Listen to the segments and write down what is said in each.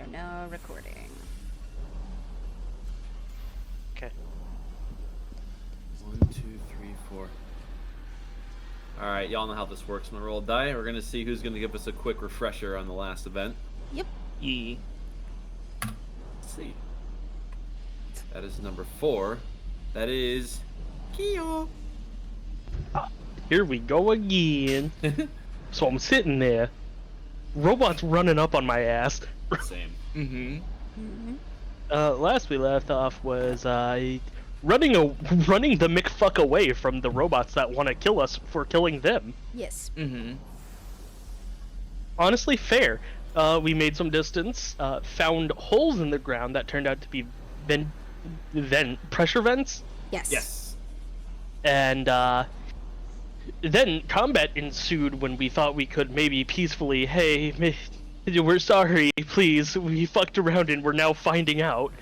are now recording. Okay. 1, 2, 3, 4. Alright, y'all know how this works. I'm gonna roll a die. We're gonna see who's gonna give us a quick refresher on the last event. Yep. E. Let's see. That is number 4. That is Kyo. Here we go again. So I'm sitting there. Robots running up on my ass. Same. Last we left off was running the McFuck away from the robots that want to kill us for killing them. Yes. Honestly, fair. We made some distance, found holes in the ground that turned out to be pressure vents, Yes. Yes. and then combat ensued when we thought we could maybe peacefully, hey, we're sorry, please, we fucked around and we're now finding out.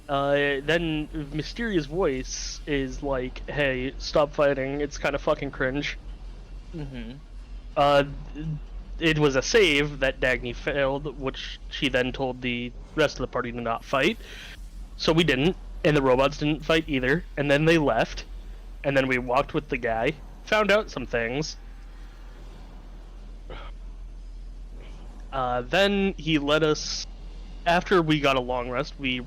Then mysterious voice is like, hey, stop fighting, it's kind of fucking cringe. It was a save that Dagny failed, which she then told the rest of the party to not fight. So we didn't, and the robots didn't fight either, and then they left. And then we walked with the guy, found out some things. Then he led us, after we got a long rest, we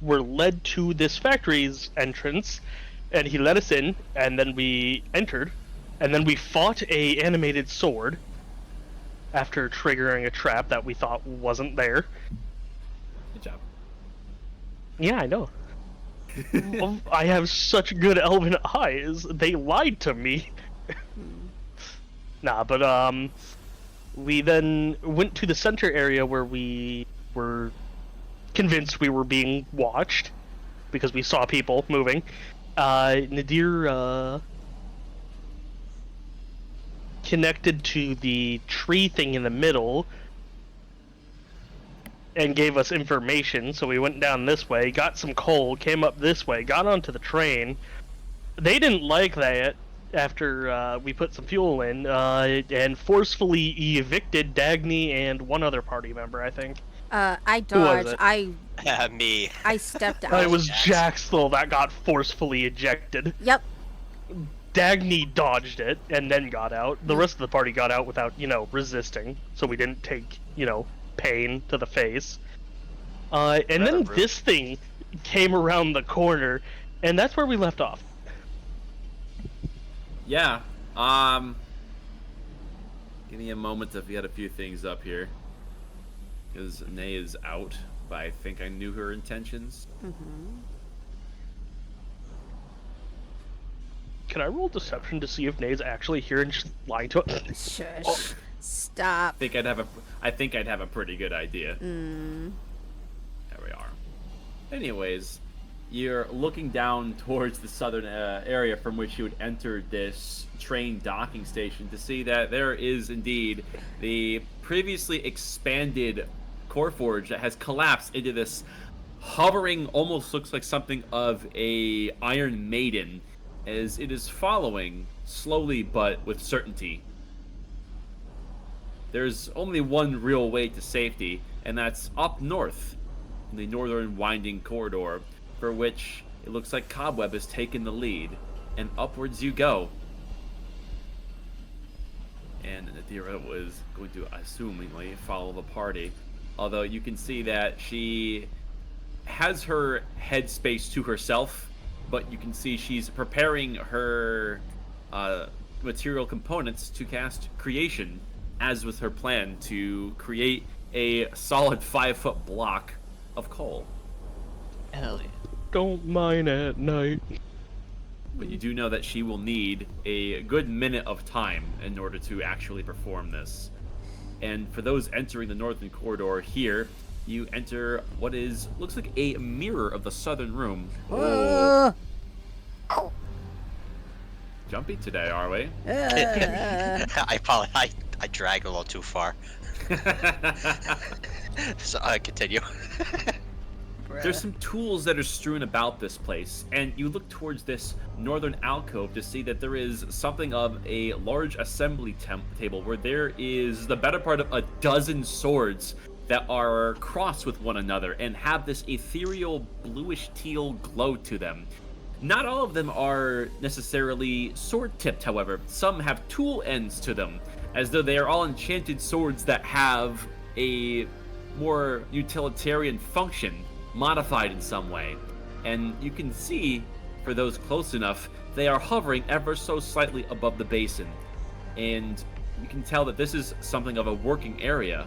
were led to this factory's entrance, and he let us in, and then we entered, and then we fought a animated sword after triggering a trap that we thought wasn't there. Good job. Yeah, I know. I have such good elven eyes. They lied to me. Nah, but we then went to the center area where we were convinced we were being watched because we saw people moving. Nadir connected to the tree thing in the middle and gave us information, so we went down this way, got some coal, came up this way, got onto the train. They didn't like that after we put some fuel in, and forcefully evicted Dagny and one other party member, I think. I Who was dodged. it? Me. I stepped out. It was Jaxthal that got forcefully ejected. Yep. Dagny dodged it and then got out. The rest of the party got out without, resisting, so we didn't take, pain to the face. And then this thing came around the corner, and that's where we left off. Yeah. Give me a moment to get a few things up here. Because Nay is out, but I think I knew her intentions. Can I roll deception to see if Nay's actually here and just lying to us? Shush. Oh. Stop. I think I'd have a pretty good idea. There we are. Anyways, you're looking down towards the southern area from which you would enter this train docking station to see that there is indeed the previously expanded core forge that has collapsed into this hovering, almost looks like something of a Iron Maiden, as it is following slowly but with certainty. There's only one real way to safety, and that's up north, in the northern winding corridor, for which it looks like Cobweb has taken the lead, and upwards you go. And Nadira was going to assumingly follow the party, although you can see that she has her headspace to herself, but you can see she's preparing her material components to cast Creation, as with her plan to create a solid 5-foot block of coal. Hell yeah. Don't mine at night. But you do know that she will need a good minute of time in order to actually perform this. And for those entering the northern corridor here, you enter what looks like a mirror of the southern room. Jumpy today, are we? I dragged a little too far. So continue. There's some tools that are strewn about this place, and you look towards this northern alcove to see that there is something of a large assembly table where there is the better part of a dozen swords that are crossed with one another and have this ethereal bluish teal glow to them. Not all of them are necessarily sword-tipped, however. Some have tool ends to them, as though they are all enchanted swords that have a more utilitarian function, modified in some way. And you can see, for those close enough, they are hovering ever so slightly above the basin. And you can tell that this is something of a working area.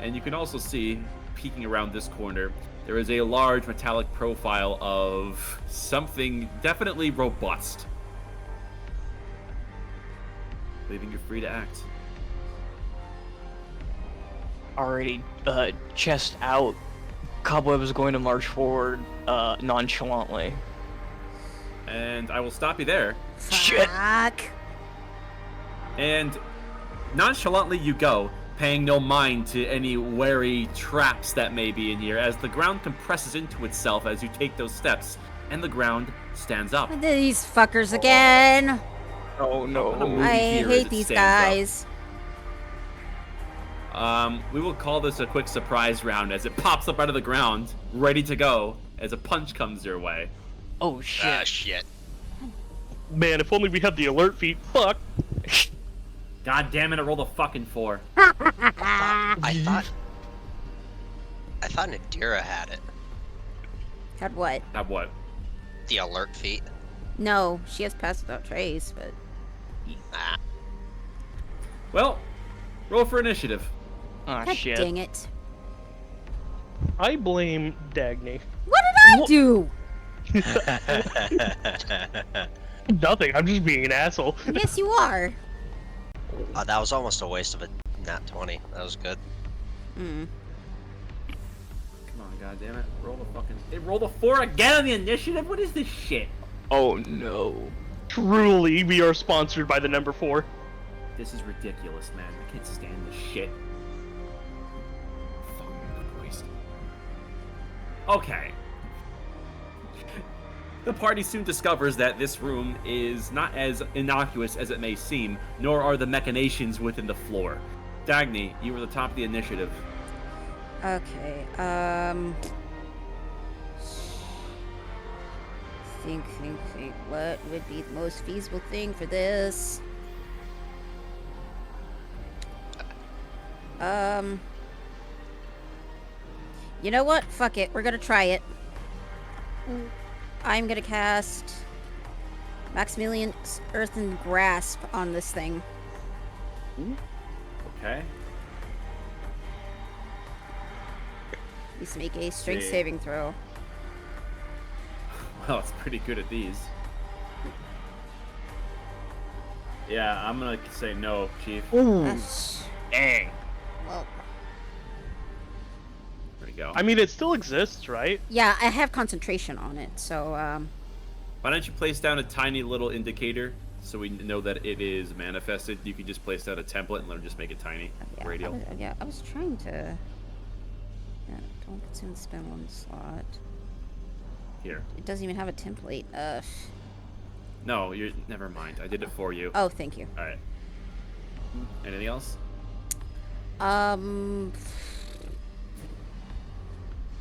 And you can also see, peeking around this corner, there is a large metallic profile of something definitely robust. Leaving you free to act. Already, chest out. Cobweb is going to march forward, nonchalantly. And I will stop you there. Shit. Fuck. And nonchalantly you go, paying no mind to any wary traps that may be in here, as the ground compresses into itself as you take those steps, and the ground stands up. These fuckers again. Oh no. movie I theater as hate it these stands guys. We will call this a quick surprise round as it pops up out of the ground, ready to go, as a punch comes your way. Oh shit. Ah, shit. Man, if only we had the alert feat. Fuck. God damn it, I rolled a fucking 4. I thought Nadira had it. Had what? Have what? The alert feat. No, she has passed without trace, but Ah. Well, roll for initiative. Oh God shit. dang it. I blame Dagny. What did I do? Nothing. I'm just being an asshole. Yes, you are. That was almost a waste of a nat 20. That was good. Mm. Come on, god damn it. Roll the fucking... It rolled a 4 again on the initiative? What is this shit? Oh no. Truly, we are sponsored by the number 4. This is ridiculous, man. I can't stand this shit. Fucking Christ. Okay. The party soon discovers that this room is not as innocuous as it may seem, nor are the machinations within the floor. Dagny, you were the top of the initiative. Okay, think. What would be the most feasible thing for this? You know what? Fuck it. We're gonna try it. I'm gonna cast Maximilian's Earthen Grasp on this thing. Okay. Please make a strength See. saving throw. Well, it's pretty good at these. Yeah, I'm gonna say no, Chief. That's- Dang. well, There we go. I mean, it still exists, right? yeah, I have concentration on it, so Why don't you place down a tiny little indicator so we know that it is manifested? You can just place down a template and let them just make it tiny. yeah, Radial. I was trying to. Yeah, don't consume the spell one slot. Here. It doesn't even have a template. No, you're. Never mind. I did it for you. Oh, thank you. All right. Anything else?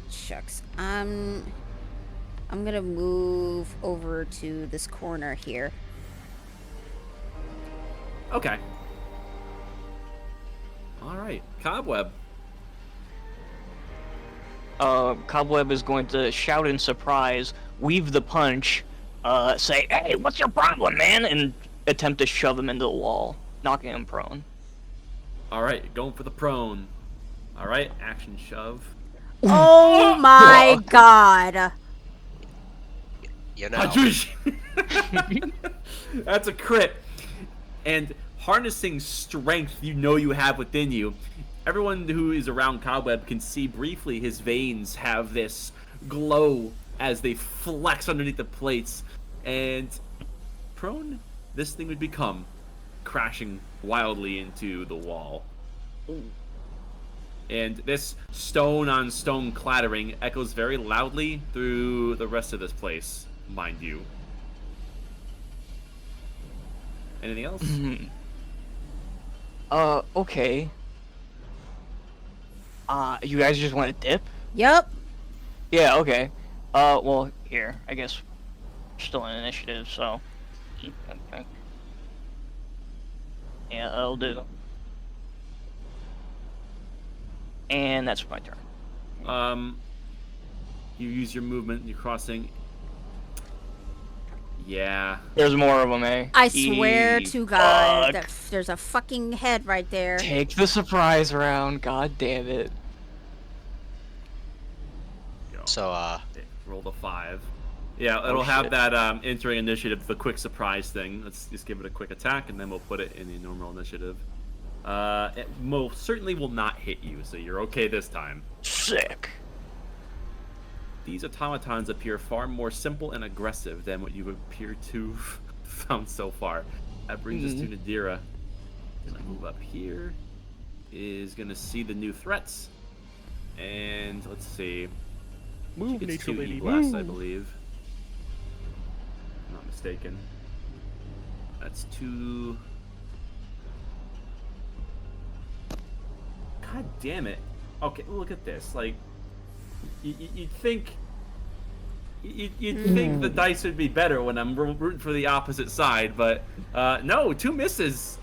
Shucks. I'm gonna move over to this corner here. Okay. All right. Cobweb. Cobweb is going to shout in surprise, weave the punch, say, "Hey, what's your problem, man?" and attempt to shove him into the wall, knocking him prone. All right. Going for the prone. All right. Action shove. Oh my god! You know. Hadoush! That's a crit. And harnessing strength you know you have within you, everyone who is around Cobweb can see briefly his veins have this glow as they flex underneath the plates. And prone, this thing would become, crashing wildly into the wall. And this stone on stone clattering echoes very loudly through the rest of this place, mind you. Anything else? Okay. You guys just want to dip? Yep. Yeah, okay. Well, here, I guess we're still in initiative, so. Okay. Yeah, that'll do. And that's my turn. You use your movement, you're crossing. Yeah. There's more of them, eh? I swear to God, Fuck. there's a fucking head right there. Take the surprise round, god damn it. Go. So, Roll the 5. Yeah, it'll have shit. that entering initiative, the quick surprise thing. Let's just give it a quick attack, and then we'll put it in the normal initiative. It most certainly will not hit you, so you're okay this time. Sick. These automatons appear far more simple and aggressive than what you appear to have found so far. That brings us to Nadira. Gonna move up here. Is gonna see the new threats. And let's see. Move, It's nature 2 lady, E-blasts, I move. believe. I'm not mistaken. That's 2. God damn it. Okay, look at this. Like, you'd think... You'd think the dice would be better when I'm rooting for the opposite side, but no, 2 misses.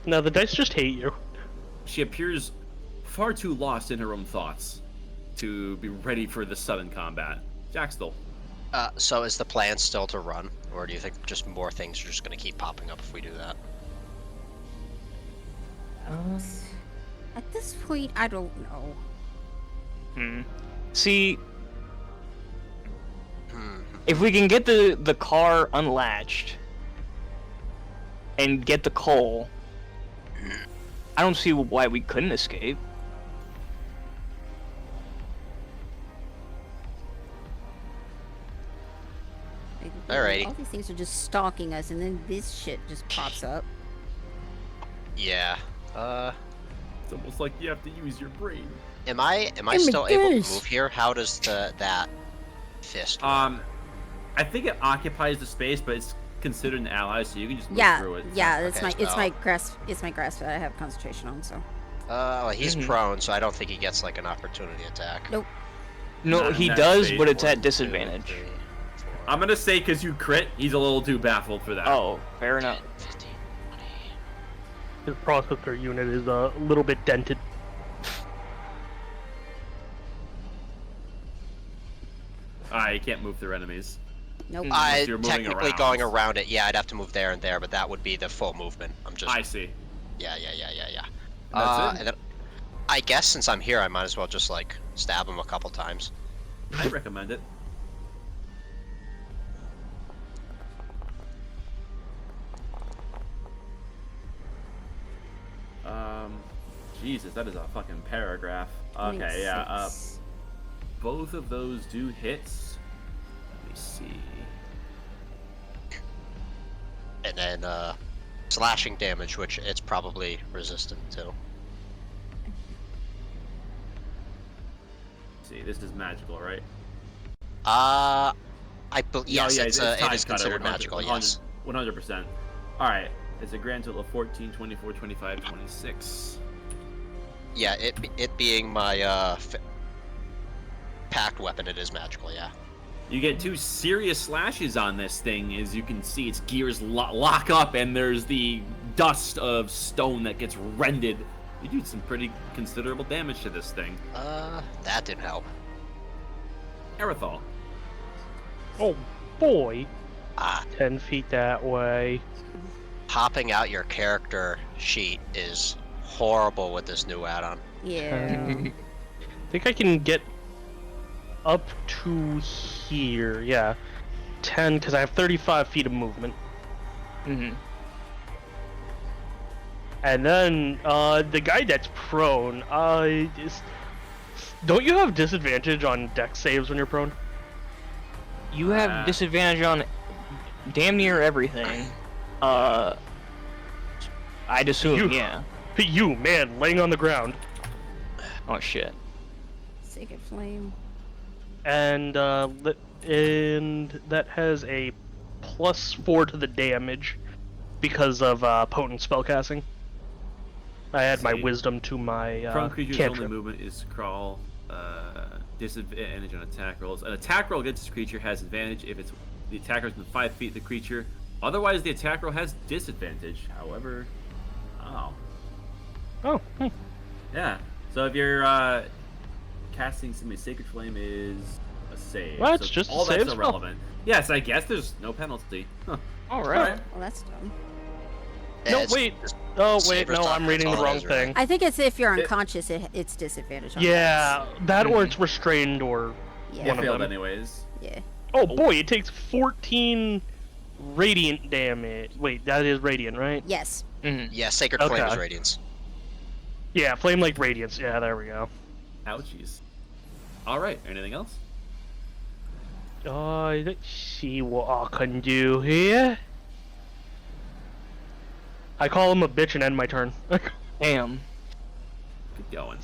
No, the dice just hate you. She appears far too lost in her own thoughts to be ready for the sudden combat. Jaxtel. so is the plan still to run, or do you think just more things are just gonna keep popping up if we do that? At this point, I don't know. See, if we can get the car unlatched and get the coal, I don't see why we couldn't escape. Like, Alrighty. all these things are just stalking us, and then this shit just pops up. Yeah. It's almost like you have to use your brain. Am I Oh my still able to gosh. move here? How does that fist work? I think it occupies the space, but it's considered an ally, so you can just move Yeah, through it. yeah. Okay, It's so- my grasp. It's my grasp that I have concentration on. So Well, he's prone, so I don't think he gets like an opportunity attack. nope. No, Not in he that does, phase, but it's 1, at 2, disadvantage. 3, 4, I'm gonna say because you crit, he's a little too baffled for that. Oh, fair enough. 15, 20. His processor unit is a little bit dented. You can't move through enemies. Nope. You're moving Technically around. going around it, yeah, I'd have to move there and there, but that would be the full movement. I'm just I see. yeah. That's it? And then I guess since I'm here, I might as well just like stab him a couple times. I recommend it. Jesus, that is a fucking paragraph. Okay, yeah. 26. Both of those do hits. Let me see. And then slashing damage, which it's probably resistant to. See, this is magical, right? Yes, it time is cutter, considered 100, magical. Yes. 100%. All right, it's a grand total of 14, 24, 25, 26. Yeah, it being my packed weapon, it is magical. Yeah. You get 2 serious slashes on this thing. As you can see, its gears lock up, and there's the dust of stone that gets rended. You do some pretty considerable damage to this thing. That didn't help. Aerithal. Oh boy. Ah, 10 feet that way. popping out your character sheet is horrible with this new add-on. Yeah. I think I can get up to here. Yeah. 10, because I have 35 feet of movement. And then, the guy that's prone, don't you have disadvantage on dex saves when you're prone? You have disadvantage on damn near everything. I'd assume, You- yeah. You, man, laying on the ground. Oh shit. Sacred Flame. And that has a +4 to the damage because of potent spellcasting. I add my See. wisdom to my Prone creature's only cantrip. movement is crawl. Disadvantage on attack rolls. An attack roll against this creature has advantage if it's the attacker is within 5 feet of the creature. Otherwise, the attack roll has disadvantage. However, Oh, yeah. So if you're casting something, Sacred Flame is a save. Well, it's so just a all save that's spell. irrelevant. Yes, I guess there's no penalty. Huh. All right. Well, that's dumb. Yeah, no, it's wait. just Oh, wait, Saber's no, not- I'm that's reading the all it wrong is, really. thing. I think it's if you're It- unconscious, it's disadvantage on Yeah, that or Mhm. it's restrained or Yeah. You one of failed them. anyways. Yeah. Oh boy, it takes 14 radiant damage. Wait, that is radiant, right? Yes. Mhm. Yeah, Sacred Flame is Okay. Radiance. Yeah, flame like radiance. Yeah, there we go. Ouchies. All right. Anything else? Let's see what I can do here. I call him a bitch and end my turn. Damn. Good going.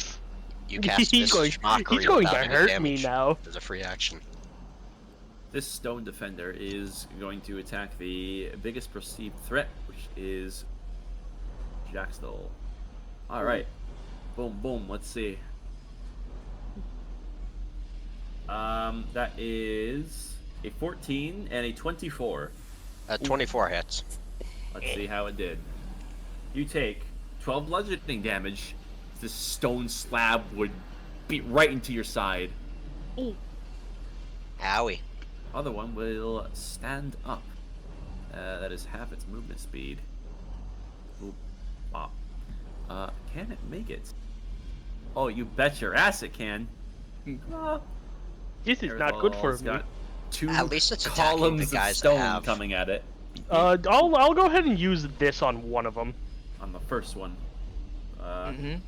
You cast He's going- Vicious Mockery he's going without to any hurt me damage. now. As a free action. This stone defender is going to attack the biggest perceived threat, which is Jackstall. All right. Boom, boom. Let's see. That is a 14 and a 24. 24 hits. Let's see how it did. You take 12 bludgeoning damage. This stone slab would beat right into your side. Owie. Other one will stand up. That is half its movement speed. Oop. Wow. Can it make it? Oh, you bet your ass it can. This is not good for It's me. got 2 At least it's attacking columns the of guys that stone have- coming at it. I'll go ahead and use this on one of them. On the first one. Mhm.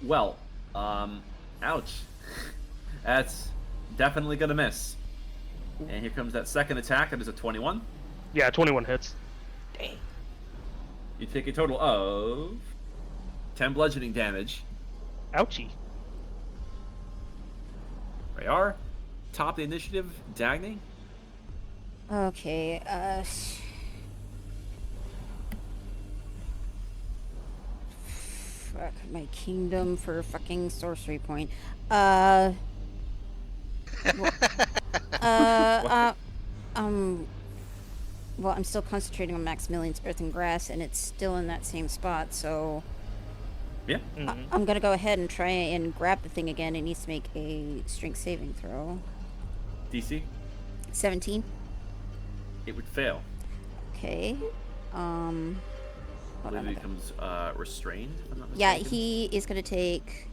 Well, ouch. That's definitely gonna miss. And here comes that second attack. That is a 21. Yeah, 21 hits. Dang. You take a total of 10 bludgeoning damage. Ouchie. There you are. Top of the initiative, Dagny. Okay. Fuck my kingdom for fucking sorcery point. Well, I'm still concentrating on Maximilian's Earth and Grass, and it's still in that same spot, so Yeah. I'm gonna go ahead and try and grab the thing again. It needs to make a strength saving throw. DC. 17. It would fail. Okay. I Hold believe on. it becomes restrained, if I'm not Yeah, mistaken. he is gonna take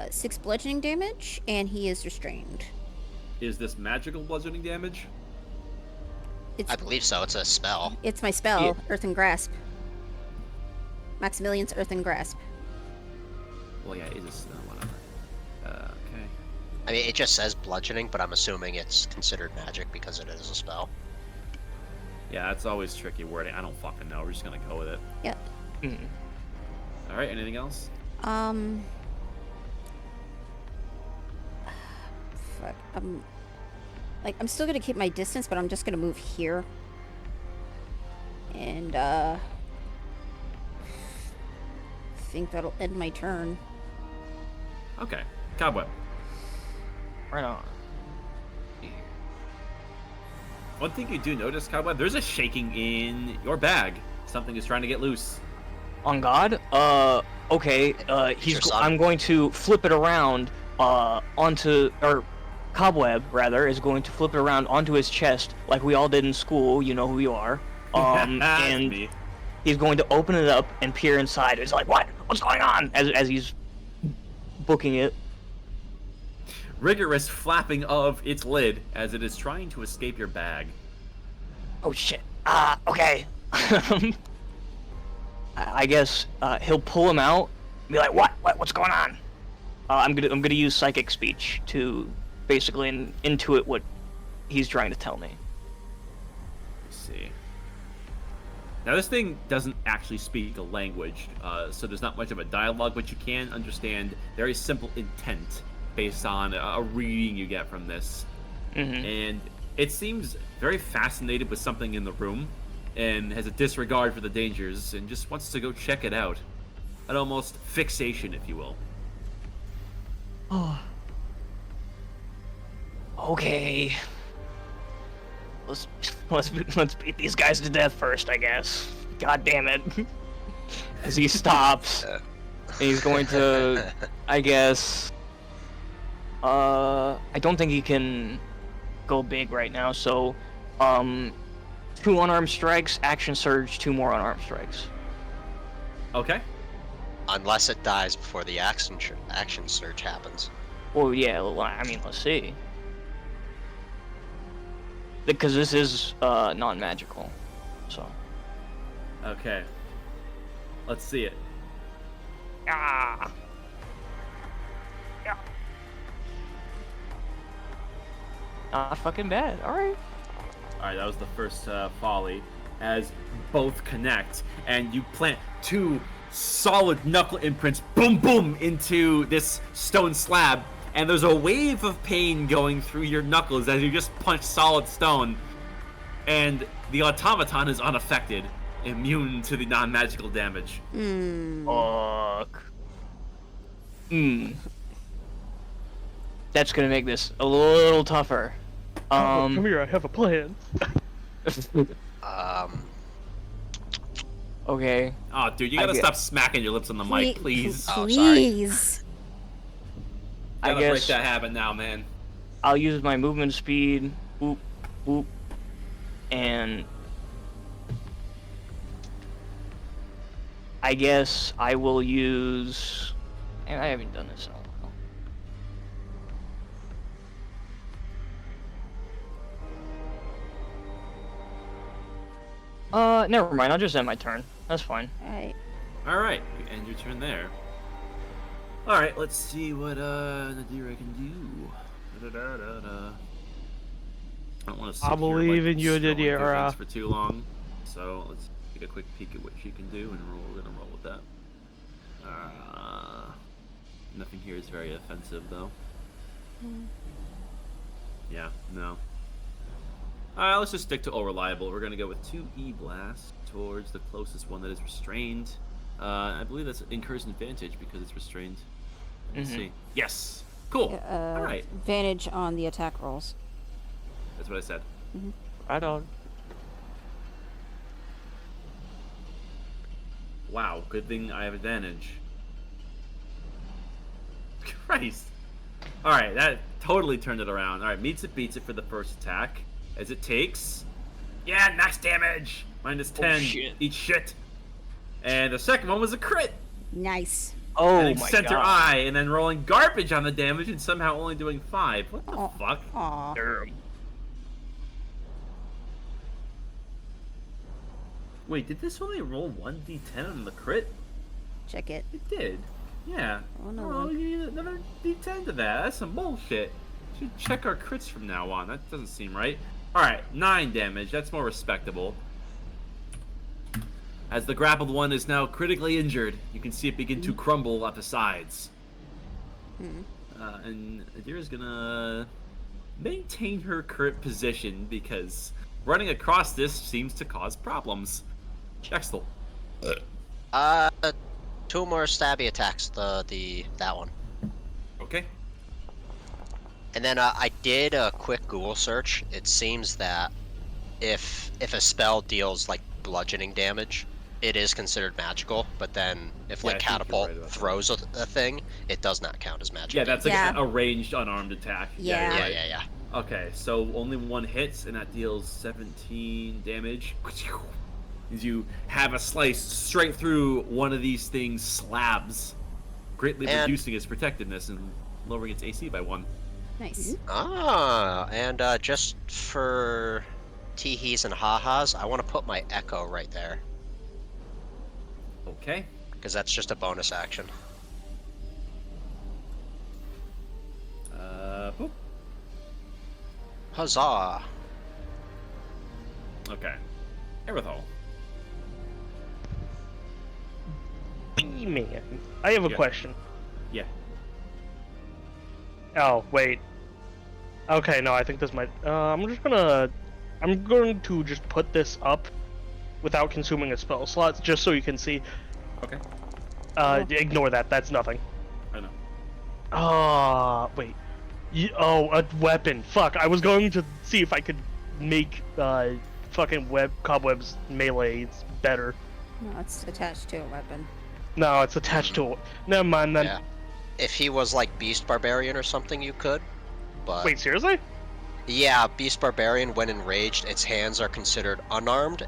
6 bludgeoning damage, and he is restrained. Is this magical bludgeoning damage? It's I believe so. It's a spell. it's my spell, Yeah. Earth and Grasp. Maximilian's Earth and Grasp. Well, yeah, it is whatever. Okay. I mean, it just says bludgeoning, but I'm assuming it's considered magic because it is a spell. Yeah, that's always tricky wording. I don't fucking know. We're just gonna go with it. Yep. Mhm. All right. Anything else? Fuck. I'm still gonna keep my distance, but I'm just gonna move here. And think that'll end my turn. Okay. Cobweb. Right on. One thing you do notice, Cobweb, there's a shaking in your bag. Something is trying to get loose. On God? Okay. Your son. I'm going to flip it around onto, or Cobweb rather is going to flip it around onto his chest like we all did in school. You know who you are. That's And me. he's going to open it up and peer inside. It's like, what? What's going on? As he's booking it. Rigorous flapping of its lid as it is trying to escape your bag. Oh shit. Okay. I guess he'll pull him out. And be like, what? What's going on? I'm gonna use psychic speech to basically intuit what he's trying to tell me. Let's see. Now, this thing doesn't actually speak a language, so there's not much of a dialogue, but you can understand very simple intent based on a reading you get from this. And it seems very fascinated with something in the room and has a disregard for the dangers and just wants to go check it out. An almost fixation, if you will. Oh. Okay. Let's beat these guys to death first, I guess. God damn it. As he stops, and he's going to, I guess. I don't think he can go big right now. So, 2 unarmed strikes, action surge, 2 more unarmed strikes. Okay. Unless it dies before the action surge happens. Well, yeah. I mean, let's see. Because this is non-magical, so. Okay. Let's see it. Ah. Yeah. Not fucking bad. All right. Alright, that was the first volley. As both connect, and you plant 2 solid knuckle imprints, boom, boom, into this stone slab. And there's a wave of pain going through your knuckles as you just punch solid stone. And the automaton is unaffected, immune to the non-magical damage. Fuck. That's gonna make this a little tougher. Come here, I have a plan. Okay. Oh, dude, you gotta stop smacking your lips on the mic, please. Oh, sorry. Please. Gotta I break guess that habit now, man. I'll use my movement speed. Boop, boop, and I guess I will use. And I haven't done this in a while. Never mind. I'll just end my turn. That's fine. Alright. Alright, you end your turn there. Alright, let's see what Nadira can do. Da-da-da-da-da. I don't want to sit I here, believe like, in you, scrolling through Nadira. things for too long. So let's take a quick peek at what she can do, and we're gonna roll with that. Nothing here is very offensive, though. Yeah, no. Alright, let's just stick to all reliable. We're gonna go with 2 E-blasts towards the closest one that is restrained. I believe that incurs an advantage because it's restrained. Let's see. Yes! Cool! Alright. Advantage on the attack rolls. That's what I said. Right on. Wow, good thing I have advantage. Christ! Alright, that totally turned it around. Alright, meets it, beats it for the first attack. As it takes... Yeah, max damage! -10. shit. Eat shit! And the second one was a crit! Nice. Oh Hitting my center god. eye, and then rolling garbage on the damage and somehow only doing 5. What the fuck? Aw. Damn. Wait, did this only roll 1d10 on the crit? Check it. It did. Yeah. Oh, no. Oh, you need another d10 to that. That's some bullshit. Should check our crits from now on. That doesn't seem right. Alright, 9 damage. That's more respectable. As the grappled one is now critically injured, you can see it begin to crumble at the sides. And Adira's gonna maintain her current position because running across this seems to cause problems. Jextel. 2 more stabby attacks. That one. Okay. And then I did a quick Google search. It seems that if a spell deals like bludgeoning damage, it is considered magical. But then if Yeah, like I think you're catapult right about that. throws a thing, it does not count as magical. Yeah, that's like Yeah. a ranged unarmed attack. Yeah. you're Yeah, right. yeah. Okay, so only 1 hits, and that deals 17 damage. As you have a slice straight through one of these things' slabs, greatly And- reducing its protectiveness and lowering its AC by 1. Nice. Ah, and just for teehees and ha-has, I want to put my echo right there Okay. because that's just a bonus action. Boop. Huzzah! Okay. Erithal. man, I have a Yeah. question. Yeah. Oh, wait. Okay, no, I think this might. I'm going to just put this up without consuming a spell slot, just so you can see. Okay. Ignore that. That's nothing. I know. Wait. Oh, a weapon. Fuck. I was going to see if I could make fucking cobwebs melee better. No, it's attached to a weapon. No, it's attached to it. Never mind then. Yeah. If he was like Beast Barbarian or something, you could. But Wait, seriously? yeah, Beast Barbarian, when enraged, its hands are considered unarmed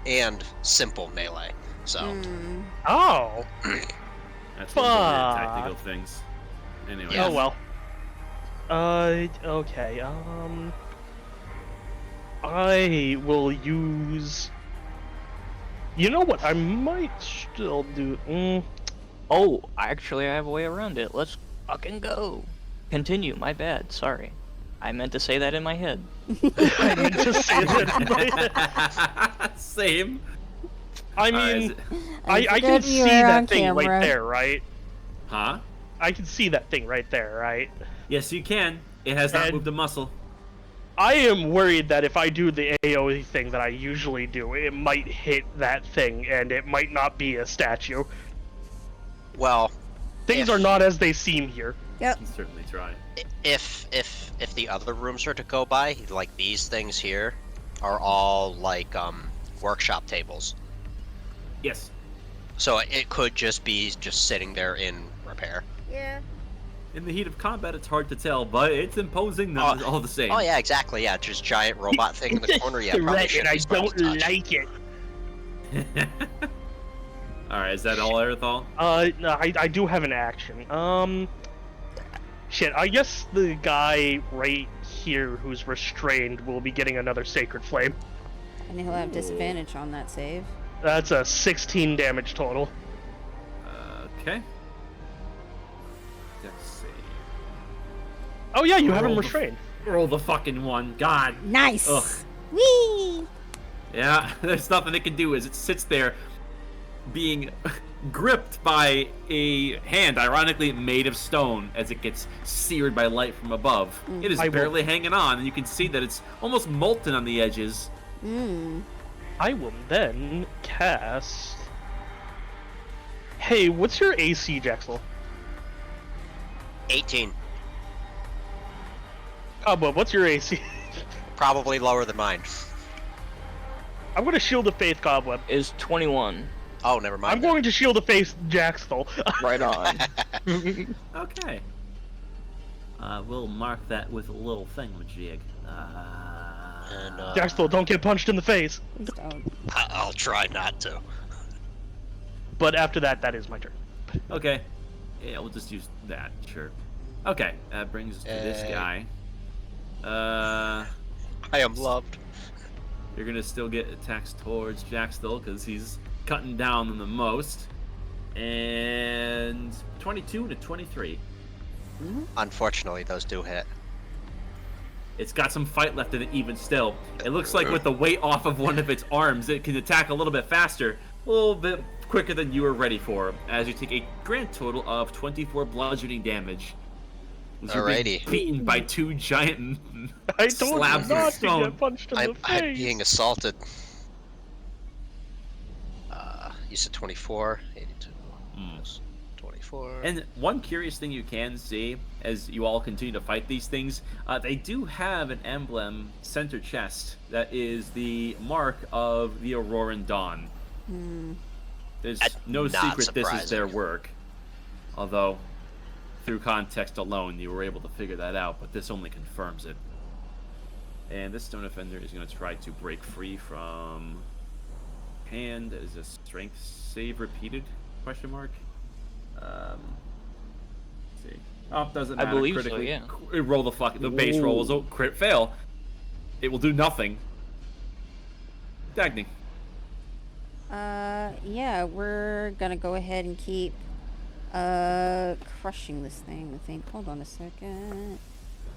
and simple melee. So Hmm. Oh. That's one of the weird Fuck. tactical things. Anyway. Yeah. Oh well. Okay. I will use. You know what? I might still do. Oh, actually, I have a way around it. Let's fucking go. Continue. My bad. Sorry. I meant to say that in my head. I meant to say that. Same. I Alright, mean, is it- I It's can good see you were that on thing right camera. there, right? Huh? I can see that thing right there, right? Yes, you can. It has not And- moved a muscle. I am worried that if I do the AoE thing that I usually do, it might hit that thing, and it might not be a statue. well, Things If- are not as they seem here. Yep. You can certainly try. if the other rooms are to go by, like these things here, are all like workshop tables. Yes. So it could just be sitting there in repair. Yeah. In the heat of combat, it's hard to tell, but it's imposing none all the same. Oh yeah, exactly. Yeah, just giant robot thing in the corner. Yeah, probably Right, should and I be smart to don't touch. like it. Alright, is that all, Erithal? No, I do have an action. Shit, I guess the guy right here who's restrained will be getting another Sacred Flame. And he'll have disadvantage on that save. That's a 16 damage total. Okay. Dex save. Oh yeah, you have him Roll the- restrained. Roll the fucking one. God. Nice. Ugh. Whee! Yeah, there's nothing it can do as it sits there being gripped by a hand, ironically made of stone, as it gets seared by light from above. It is I will- barely hanging on, and you can see that it's almost molten on the edges. Mm. I will then cast. Hey, what's your AC, Jaxel? 18, Cobweb, what's your AC? probably lower than mine. I'm going to Shield of Faith Cobweb. Is 21. Oh, never mind. I'm going to Shield of Faith Jaxel. Right on. Okay. We'll mark that with a little thingamajig. And, Jaxel, don't get punched in the face. Please don't. I'll try not to. But after that, that is my turn. Okay. Yeah, we'll just use that, sure. Okay, that brings us to this guy. I am loved. You're gonna still get attacks towards Jaxthil because he's cutting down them the most. And 22 to 23. Unfortunately, those do hit. It's got some fight left in it even still. It looks like with the weight off of one of its arms, it can attack a little bit faster, a little bit quicker than you were ready for, as you take a grand total of 24 bludgeoning damage. As you're being Alrighty. beaten by two giant I told you slabs not of to stone. get punched in the I'm face. being assaulted. You said 24, 82, plus 24. And one curious thing you can see as you all continue to fight these things, they do have an emblem center chest that is the mark of the Auroran Dawn. There's That's no not secret this is their surprising. work. Although, through context alone, you were able to figure that out, but this only confirms it. And this stone offender is going to try to break free from hand. Is a strength save repeated? Question mark. Let's see. Oh, it doesn't I matter. believe so, Critically, yeah. roll the base roll was a crit fail. It will do nothing. Dagny. Yeah, we're gonna go ahead and keep, crushing this thing, I think. Hold on a second.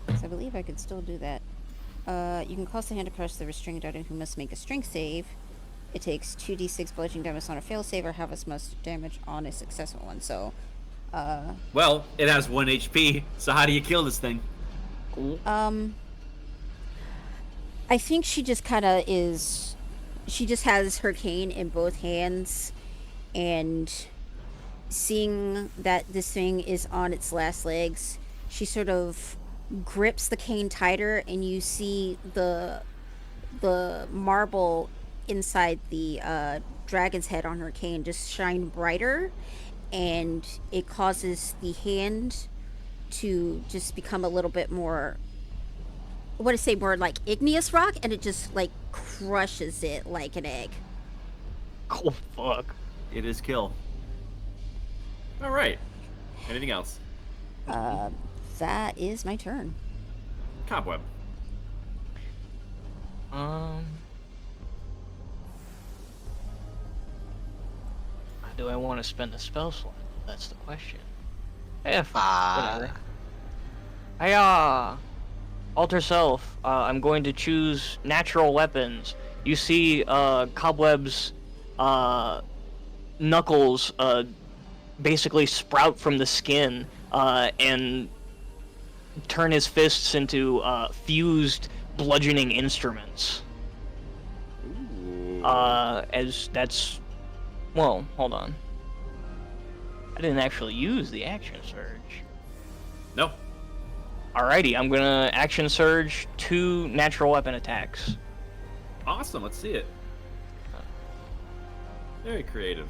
'Cause I believe I could still do that. You can cause the hand to crush the restrained item who must make a strength save. It takes 2d6 bludgeoning damage on a failsafe or half as much damage on a successful one. So, Well, it has 1 HP, so how do you kill this thing? I think she just kind of is. She just has her cane in both hands, and seeing that this thing is on its last legs, she sort of grips the cane tighter, and you see the marble inside the dragon's head on her cane just shine brighter, and it causes the hand to just become a little bit more, what to say, more like igneous rock, and it just like crushes it like an egg. Oh fuck. It is kill. All right. Anything else? That is my turn. Cobweb. Do I want to spend a spell slot? That's the question. Yeah, whatever. Alter self. I'm going to choose natural weapons. You see, Cobweb's knuckles basically sprout from the skin and turn his fists into fused bludgeoning instruments. As that's, well, hold on. I didn't actually use the action surge. No. Alrighty, I'm gonna action surge 2 natural weapon attacks. Awesome. Let's see it. Very creative.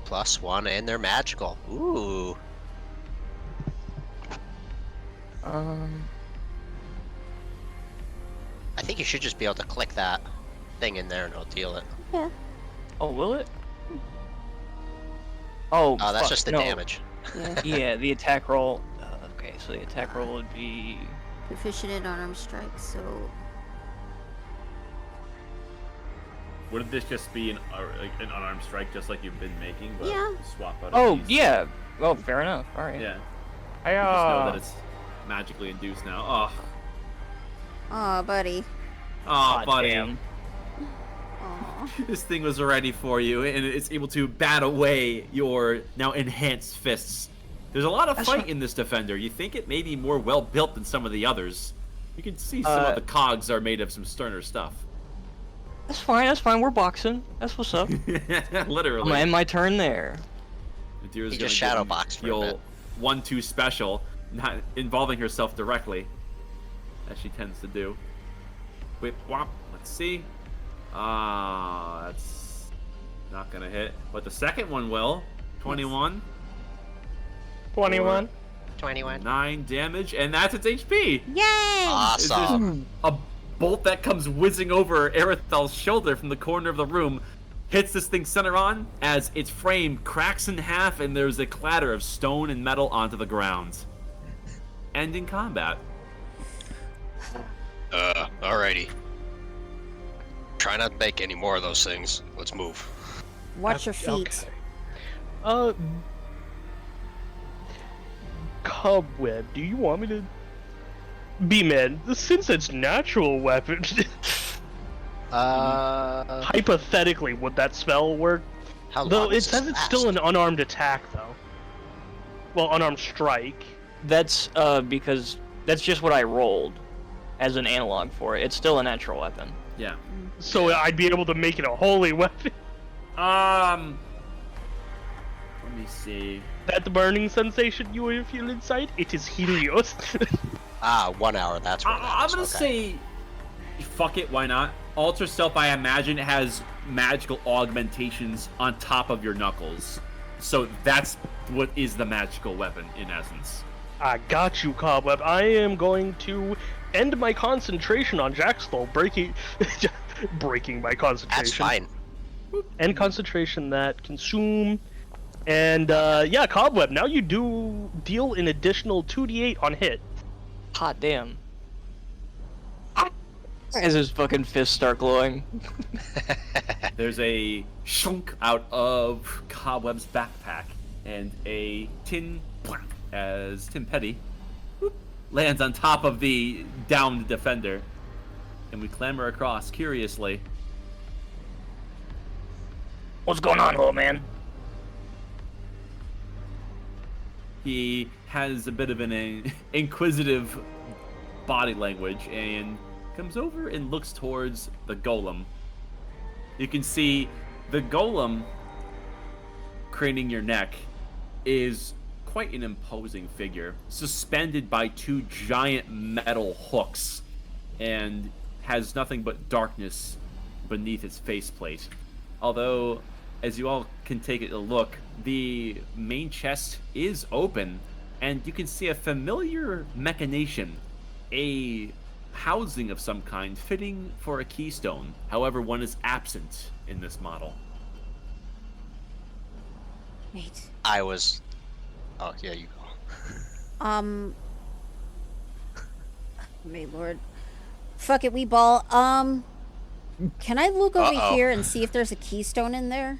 +1, and they're magical. Ooh. I think you should just be able to click that thing in there and it'll deal it. Yeah. Oh, will it? Oh, Oh, that's fuck, just the no. damage. Yeah. Yeah, the attack roll. Okay, so the attack roll would be. Proficient in unarmed strikes, so Wouldn't this just be an unarmed strike, just like you've been making? But Yeah. swap out. Oh, a piece? yeah. Oh, fair enough. All right. Yeah. I You just know that it's magically induced now. aw, buddy. Oh, God buddy. damn. Aw. This thing was ready for you, and it's able to bat away your now enhanced fists. There's a lot of That's fight right. in this defender. You think it may be more well built than some of the others. You can see some of the cogs are made of some sterner stuff. That's fine. That's fine. We're boxing. That's what's up. I'm Literally. gonna end my turn there. Nadira's He gonna just give shadow him boxed for the a old bit. 1-2 special, not involving herself directly, as she tends to do. Whip whop. Let's see. That's not gonna hit. But the second one will. 21. 21. 21. 9 damage, and that's its HP. Yay! Is this Awesome. a bolt that comes whizzing over Arethal's shoulder from the corner of the room, hits this thing center on as its frame cracks in half, and there's a clatter of stone and metal onto the ground. Ending combat. Alrighty. Try not to make any more of those things. Let's move. Watch your feet. Okay. Cobweb, do you want me to... B-Man, since it's natural weapon, hypothetically, would that spell work? How Though long it does this says it's still last? an unarmed attack, though. Well, unarmed strike. That's because that's just what I rolled as an analog for it. It's still a natural weapon. Yeah. So I'd be able to make it a holy weapon. Let me see. That burning sensation you will feel inside, it is Helios. 1 hour. That's what I'm gonna say, fuck it. Why not? Alter Self, I imagine, has magical augmentations on top of your knuckles. So that's what is the magical weapon in essence. I got you, Cobweb. I am going to end my concentration on Jackstall, breaking my concentration. That's fine. End concentration that consume. And yeah, Cobweb, now you do deal an additional 2d8 on hit. Hot damn. As his fucking fists start glowing. There's a shunk out of Cobweb's backpack, and a tin plank as Tim Petty lands on top of the downed defender. and we clamber across curiously. What's going on, little man? He has a bit of an inquisitive body language and comes over and looks towards the golem. You can see the golem craning your neck is quite an imposing figure, suspended by two giant metal hooks, and has nothing but darkness beneath its faceplate. Although, as you all can take a look, the main chest is open, and you can see a familiar machination, a housing of some kind fitting for a keystone. However, one is absent in this model. Wait. Oh, yeah, you go. May Lord. Fuck it, we ball. Can I look over here and see if there's a keystone in there?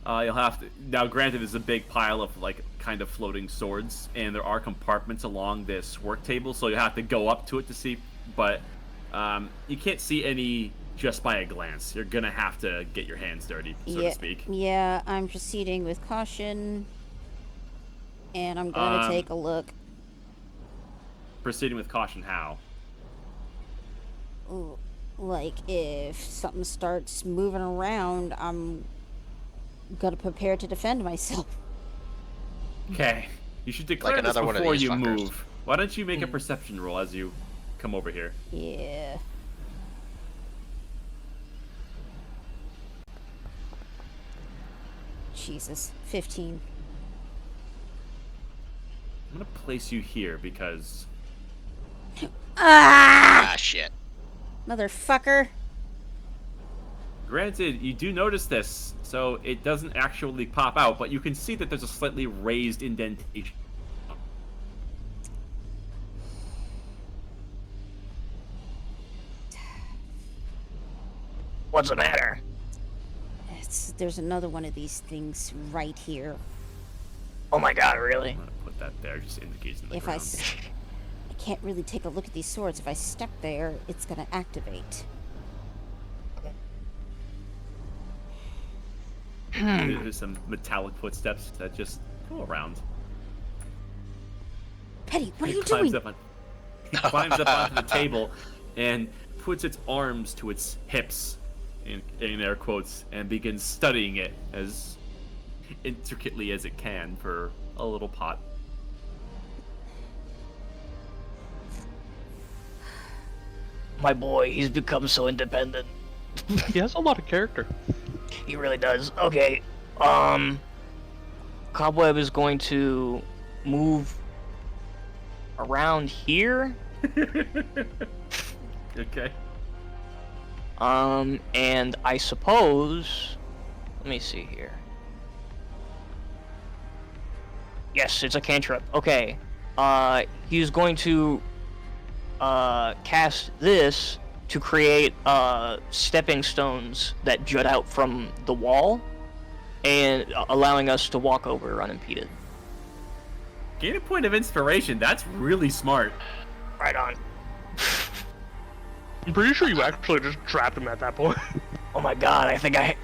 You'll have to. Now, granted, there's a big pile of like kind of floating swords, and there are compartments along this work table, so you have to go up to it to see. But you can't see any just by a glance. You're gonna have to get your hands dirty, so to speak. Yeah, I'm proceeding with caution, and I'm gonna take a look. Proceeding with caution, how? Ooh, like if something starts moving around, I'm gonna prepare to defend myself. Okay, you should declare Like this another one of before these you fuckers. move. Why don't you make a perception roll as you come over here? Yeah. Jesus, 15. I'm gonna place you here because Ah, shit. Motherfucker. granted, you do notice this, so it doesn't actually pop out, but you can see that there's a slightly raised indentation. What's the matter? There's another one of these things right here. Oh my god, really? I'm gonna put that there, just indicates in the If ground. I can't really take a look at these swords. If I step there, it's gonna activate. There's some metallic footsteps that just go around. Petty, what are you It climbs doing? up climbs up onto the table and puts its arms to its hips, in air quotes, and begins studying it as intricately as it can for a little pot. My boy, he's become so independent. He has a lot of character. He really does. Okay, Cobweb is going to move around here. Okay. And I suppose... Let me see here. Yes, it's a cantrip. Okay. He's going to cast this to create stepping stones that jut out from the wall, and allowing us to walk over unimpeded. Gain a point of inspiration. That's really smart. Right on. I'm pretty sure you actually just trapped him at that point. Oh my god, I think I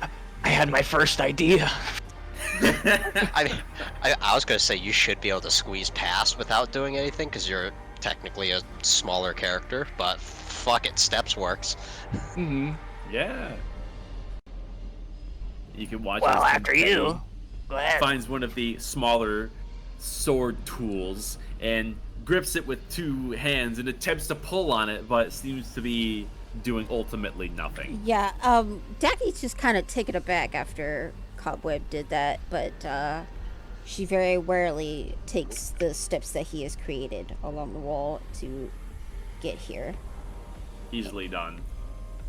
had my first idea. I was gonna say you should be able to squeeze past without doing anything because you're technically a smaller character, but fuck it, steps works. Mm-hmm. Yeah. You can watch. Well, as after Kentucky you. Go ahead. finds one of the smaller sword tools and grips it with two hands and attempts to pull on it, but seems to be doing ultimately nothing. Yeah, Daffy's just kind of taken aback after Cobweb did that, but she very warily takes the steps that he has created along the wall to get here. Easily done.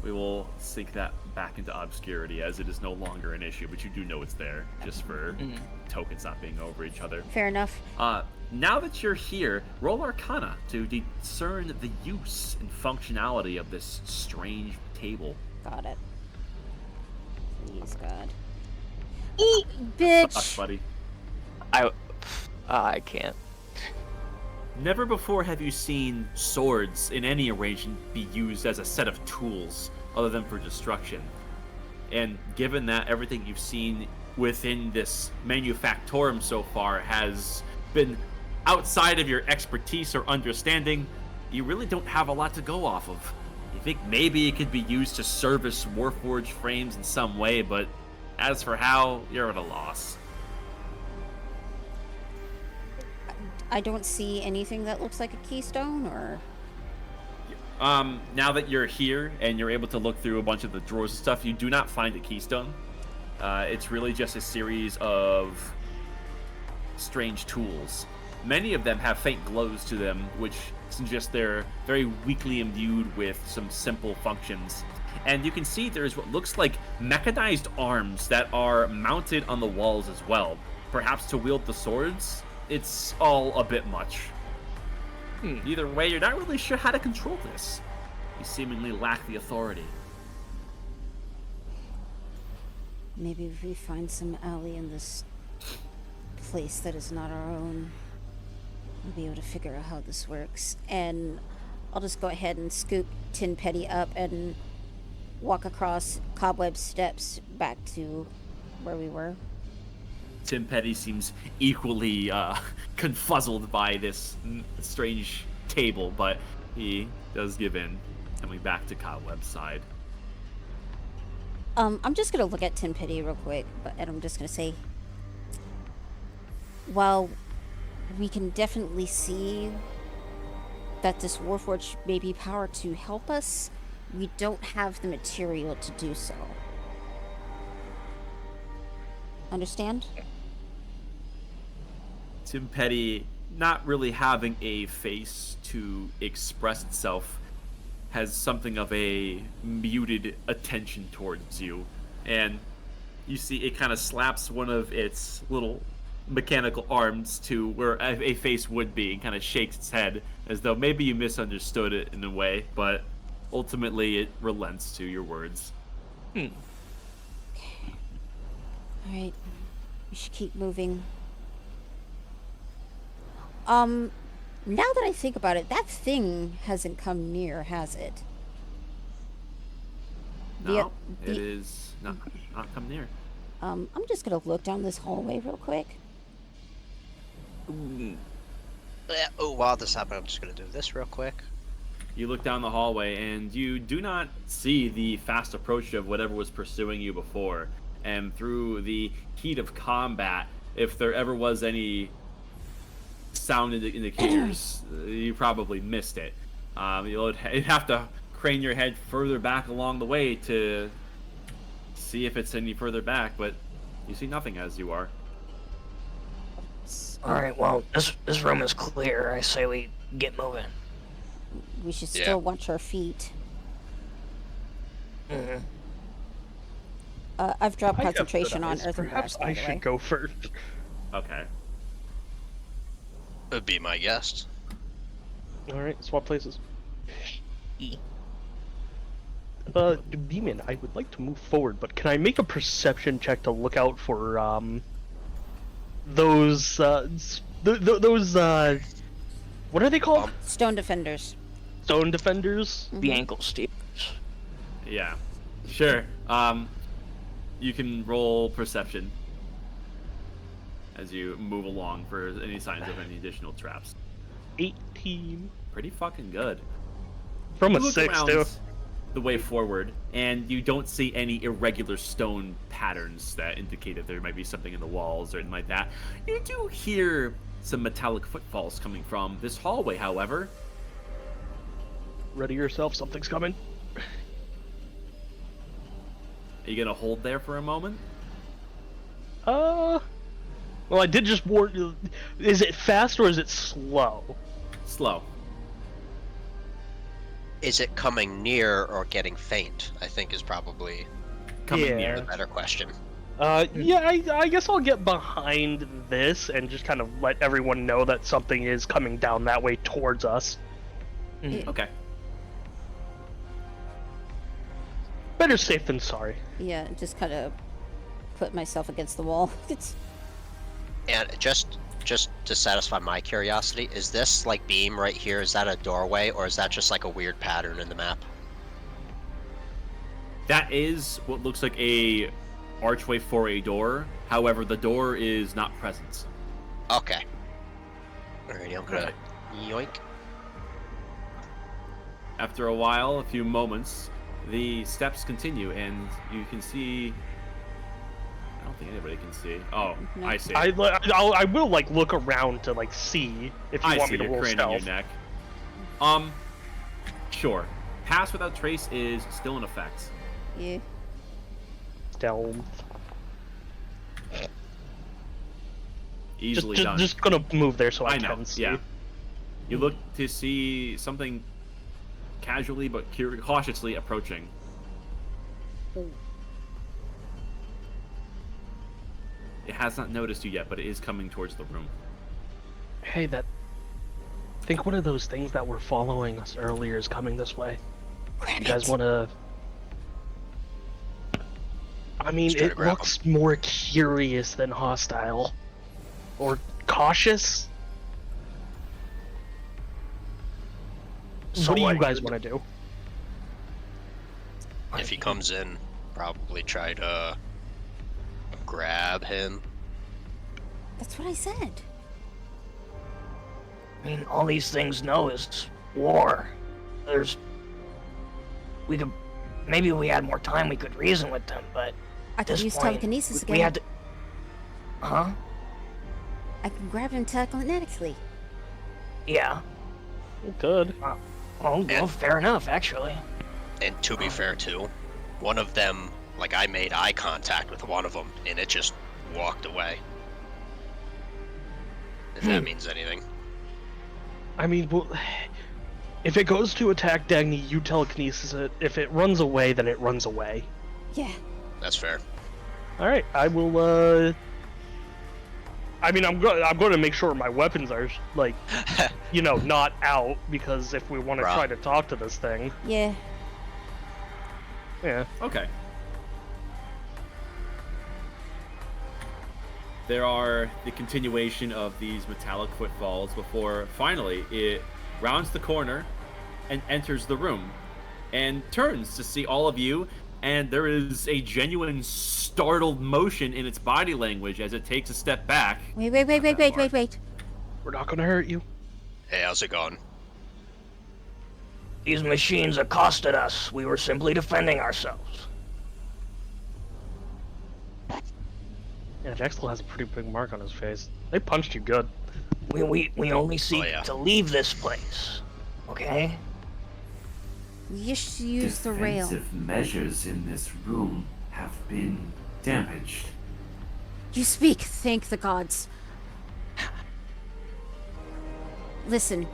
We will sink that back into obscurity as it is no longer an issue, but you do know it's there, just for tokens not being over each other. Fair enough. Now that you're here, roll Arcana to discern the use and functionality of this strange table. Got it. Please, God. Eat, bitch! Us, buddy. I can't. Never before have you seen swords in any arrangement be used as a set of tools other than for destruction. And given that everything you've seen within this manufactorum so far has been outside of your expertise or understanding, you really don't have a lot to go off of. You think maybe it could be used to service Warforged frames in some way, but as for how, you're at a loss. I don't see anything that looks like a keystone, or... Now that you're here and you're able to look through a bunch of the drawers and stuff, you do not find a keystone. It's really just a series of strange tools. Many of them have faint glows to them, which suggest they're very weakly imbued with some simple functions. And you can see there's what looks like mechanized arms that are mounted on the walls as well. Perhaps to wield the swords? It's all a bit much. Either way, you're not really sure how to control this. You seemingly lack the authority. Maybe if we find some alley in this place that is not our own, we'll be able to figure out how this works. And I'll just go ahead and scoop Tin Petty up and walk across cobweb steps back to where we were. Tim Petty seems equally confuzzled by this strange table, but he does give in, coming back to Cobweb's side. I'm just gonna look at Tin Petty real quick, and I'm just gonna say, while we can definitely see that this Warforged may be powered to help us, we don't have the material to do so. Understand? Tim Petty, not really having a face to express itself, has something of a muted attention towards you. And you see it kind of slaps one of its little mechanical arms to where a face would be and kind of shakes its head as though maybe you misunderstood it in a way, but ultimately it relents to your words. Alright. We should keep moving. Now that I think about it, that thing hasn't come near, has it? No, it is not come near. I'm just gonna look down this hallway real quick. Oh, while this happened, I'm just gonna do this real quick. You look down the hallway and you do not see the fast approach of whatever was pursuing you before. And through the heat of combat, if there ever was any sound indicators, you probably missed it. You'd have to crane your head further back along the way to see if it's any further back, but you see nothing as you are. Alright, well, this room is clear. I say we get moving. We should Yeah. still watch our feet. Mm-hmm. I've dropped I have concentration on good eyes. Earth and Perhaps Grass, by I the way. should go first. Okay. Would be my guest. All right, swap places. E. Beeman, I would like to move forward, but can I make a perception check to look out for those those what are they called? Stone Defenders. Stone defenders. The ankle steers. Yeah. Sure. You can roll perception as you move along for any signs of any additional traps. 18 Pretty fucking good. from a You look 6 around too. the way forward, and you don't see any irregular stone patterns that indicate that there might be something in the walls or anything like that. You do hear some metallic footfalls coming from this hallway, however. Ready yourself, something's coming. Are you gonna hold there for a moment? Well, I did just warn you. Is it fast or is it slow? Slow. Is it coming near or getting faint? I think is probably Coming Yeah. the near. better question. Yeah, I guess I'll get behind this and just kind of let everyone know that something is coming down that way towards us. Okay. Better safe than sorry. Yeah, just kind of put myself against the wall. It's And just just to satisfy my curiosity, is this like beam right here, is that a doorway, or is that just like a weird pattern in the map? That is what looks like a archway for a door. However, the door is not present. Okay. Alrighty, I'm gonna yoink. After a while, a few moments, the steps continue, and you can see. I don't think anybody can see. Oh, No. I see. I will like look around to like see if you I want see me to your roll crane on your stealth. neck. Sure. Pass without trace is still in effect. Yeah. Stealth. Easily just, done. just gonna move there so I, I know. can see. Yeah. You look to see something casually but cautiously approaching. It has not noticed you yet, but it is coming towards the room. Hey, I think one of those things that were following us earlier is coming this way. You guys want to? I mean, Just try to it grab looks more curious than hostile, or cautious. So what do what you guys you- want to do? If he comes in, probably try to grab him. That's what I said. I mean, all these things know is war. We could, maybe if we had more time, we could reason with them, but I at could this use point, telekinesis we again. had to. Huh? I can grab him telekinetically. Yeah. Good. Oh, Yeah. well, fair enough, actually. And to be fair too, one of them, like I made eye contact with one of them, and it just walked away. If that means anything. I mean, well, if it goes to attack Dagny, you telekinesis it. If it runs away, then it runs away. Yeah. That's fair. All right, I will. I mean, I'm going to make sure my weapons are like, not out, because if we want to Right. try to talk to this thing, Yeah. yeah. Okay. There are the continuation of these metallic footfalls before finally it rounds the corner and enters the room and turns to see all of you, and there is a genuine startled motion in its body language as it takes a step back. Wait. We're not going to hurt you. Hey, how's it going? These machines accosted us. We were simply defending ourselves. Yeah, Jaxel has a pretty big mark on his face. They punched you good. We only seek yeah. to leave this place. Okay? We used to use the rail. Defensive measures in this room have been damaged. You speak. Thank the gods. Listen.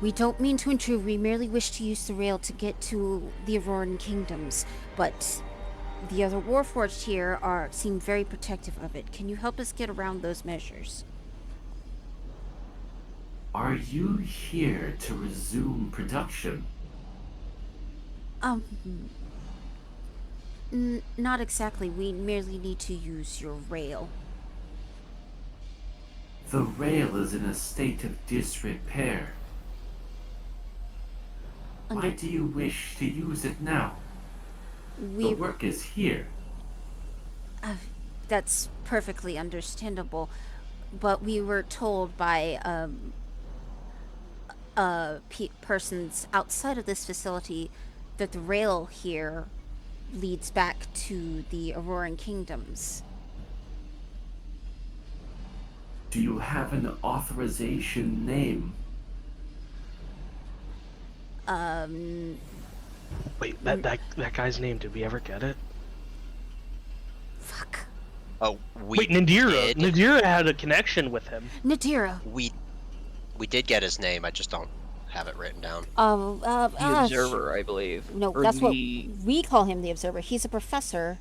We don't mean to intrude. We merely wish to use the rail to get to the Auroran Kingdoms. But the other Warforged here seem very protective of it. Can you help us get around those measures? Are you here to resume production? Not exactly. We merely need to use your rail. The rail is in a state of disrepair. Why do you wish to use it now? The work is here. That's perfectly understandable, but we were told by persons outside of this facility that the rail here leads back to the Auroran Kingdoms. Do you have an authorization name? Wait, that guy's name, did we ever get it? Fuck. Oh, Wait, Nadira. Nadira had a connection with him. Nadira. We did get his name. I just don't have it written down. The Observer, I believe. No, Or that's what the- we call him, the Observer. He's a professor.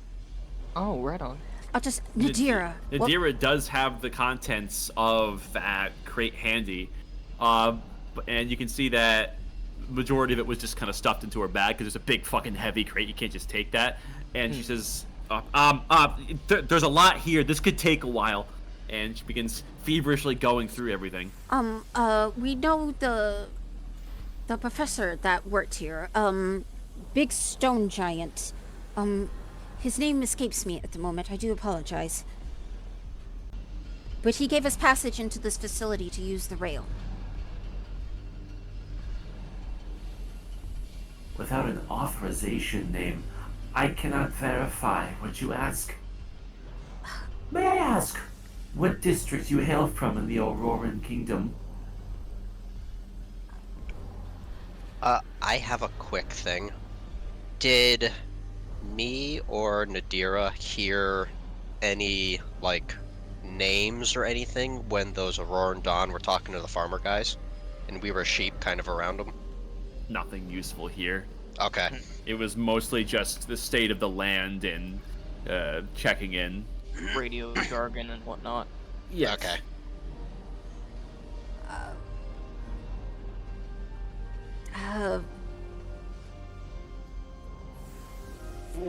Oh, right on. I'll just Nadira. What- Nadira does have the contents of that crate handy, and you can see that majority of it was just kind of stuffed into her bag because it's a big fucking heavy crate. You can't just take that. And she says, "There's a lot here. This could take a while." and she begins feverishly going through everything. We know the professor that worked here. Big stone giant. His name escapes me at the moment. I do apologize. But he gave us passage into this facility to use the rail. Without an authorization name, I cannot verify what you ask. May I ask what district you hail from in the Auroran Kingdom? I have a quick thing. Did me or Nadira hear any, like, names or anything when those Auroran Dawn were talking to the farmer guys? And we were sheep kind of around them? Nothing useful here. Okay. It was mostly just the state of the land and checking in. Radio jargon and whatnot. Yes. Okay.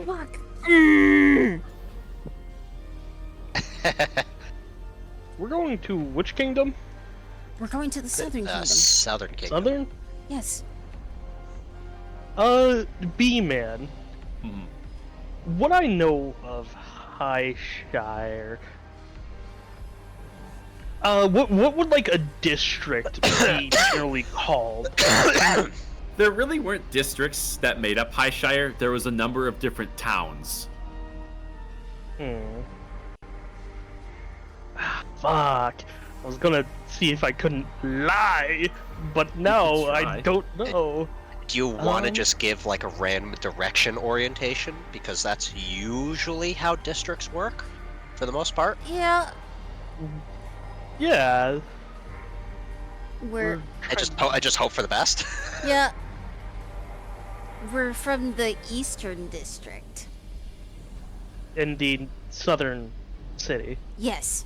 Fuck. We're going to which kingdom? We're going to the Southern Kingdom. Southern Kingdom. Southern? Yes. B-Man. Mhm. What I know of Highshire, what would like a district be generally called? There really weren't districts that made up Highshire. There was a number of different towns. Fuck. I was gonna see if I couldn't lie, but no, try. I don't know. Do you want to just give like a random direction orientation? Because that's usually how districts work, for the most part. Yeah. Yeah. We're I just hope for the best. yeah. We're from the Eastern District. In the southern city. Yes.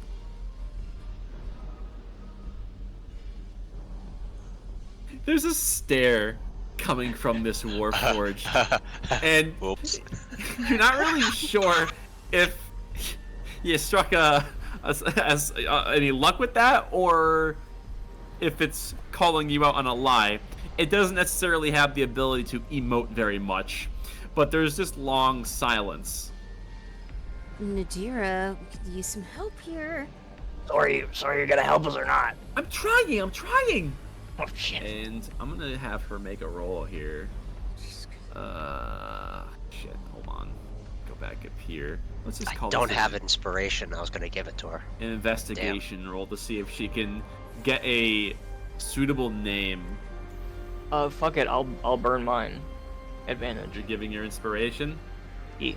There's a stare coming from this warforge, and Whoops. you're not really sure if you struck any luck with that, or if it's calling you out on a lie. It doesn't necessarily have the ability to emote very much, but there's this long silence. Nadira, we could use some help here. So are you gonna help us or not? I'm trying! Oh shit. And I'm gonna have her make a roll here. Shit, hold on. Go back up here. Let's just I call don't this have inspiration. I was gonna give it to her. an investigation roll to see if she can get a suitable name. Fuck it. I'll burn mine. Advantage. You're giving your inspiration. E.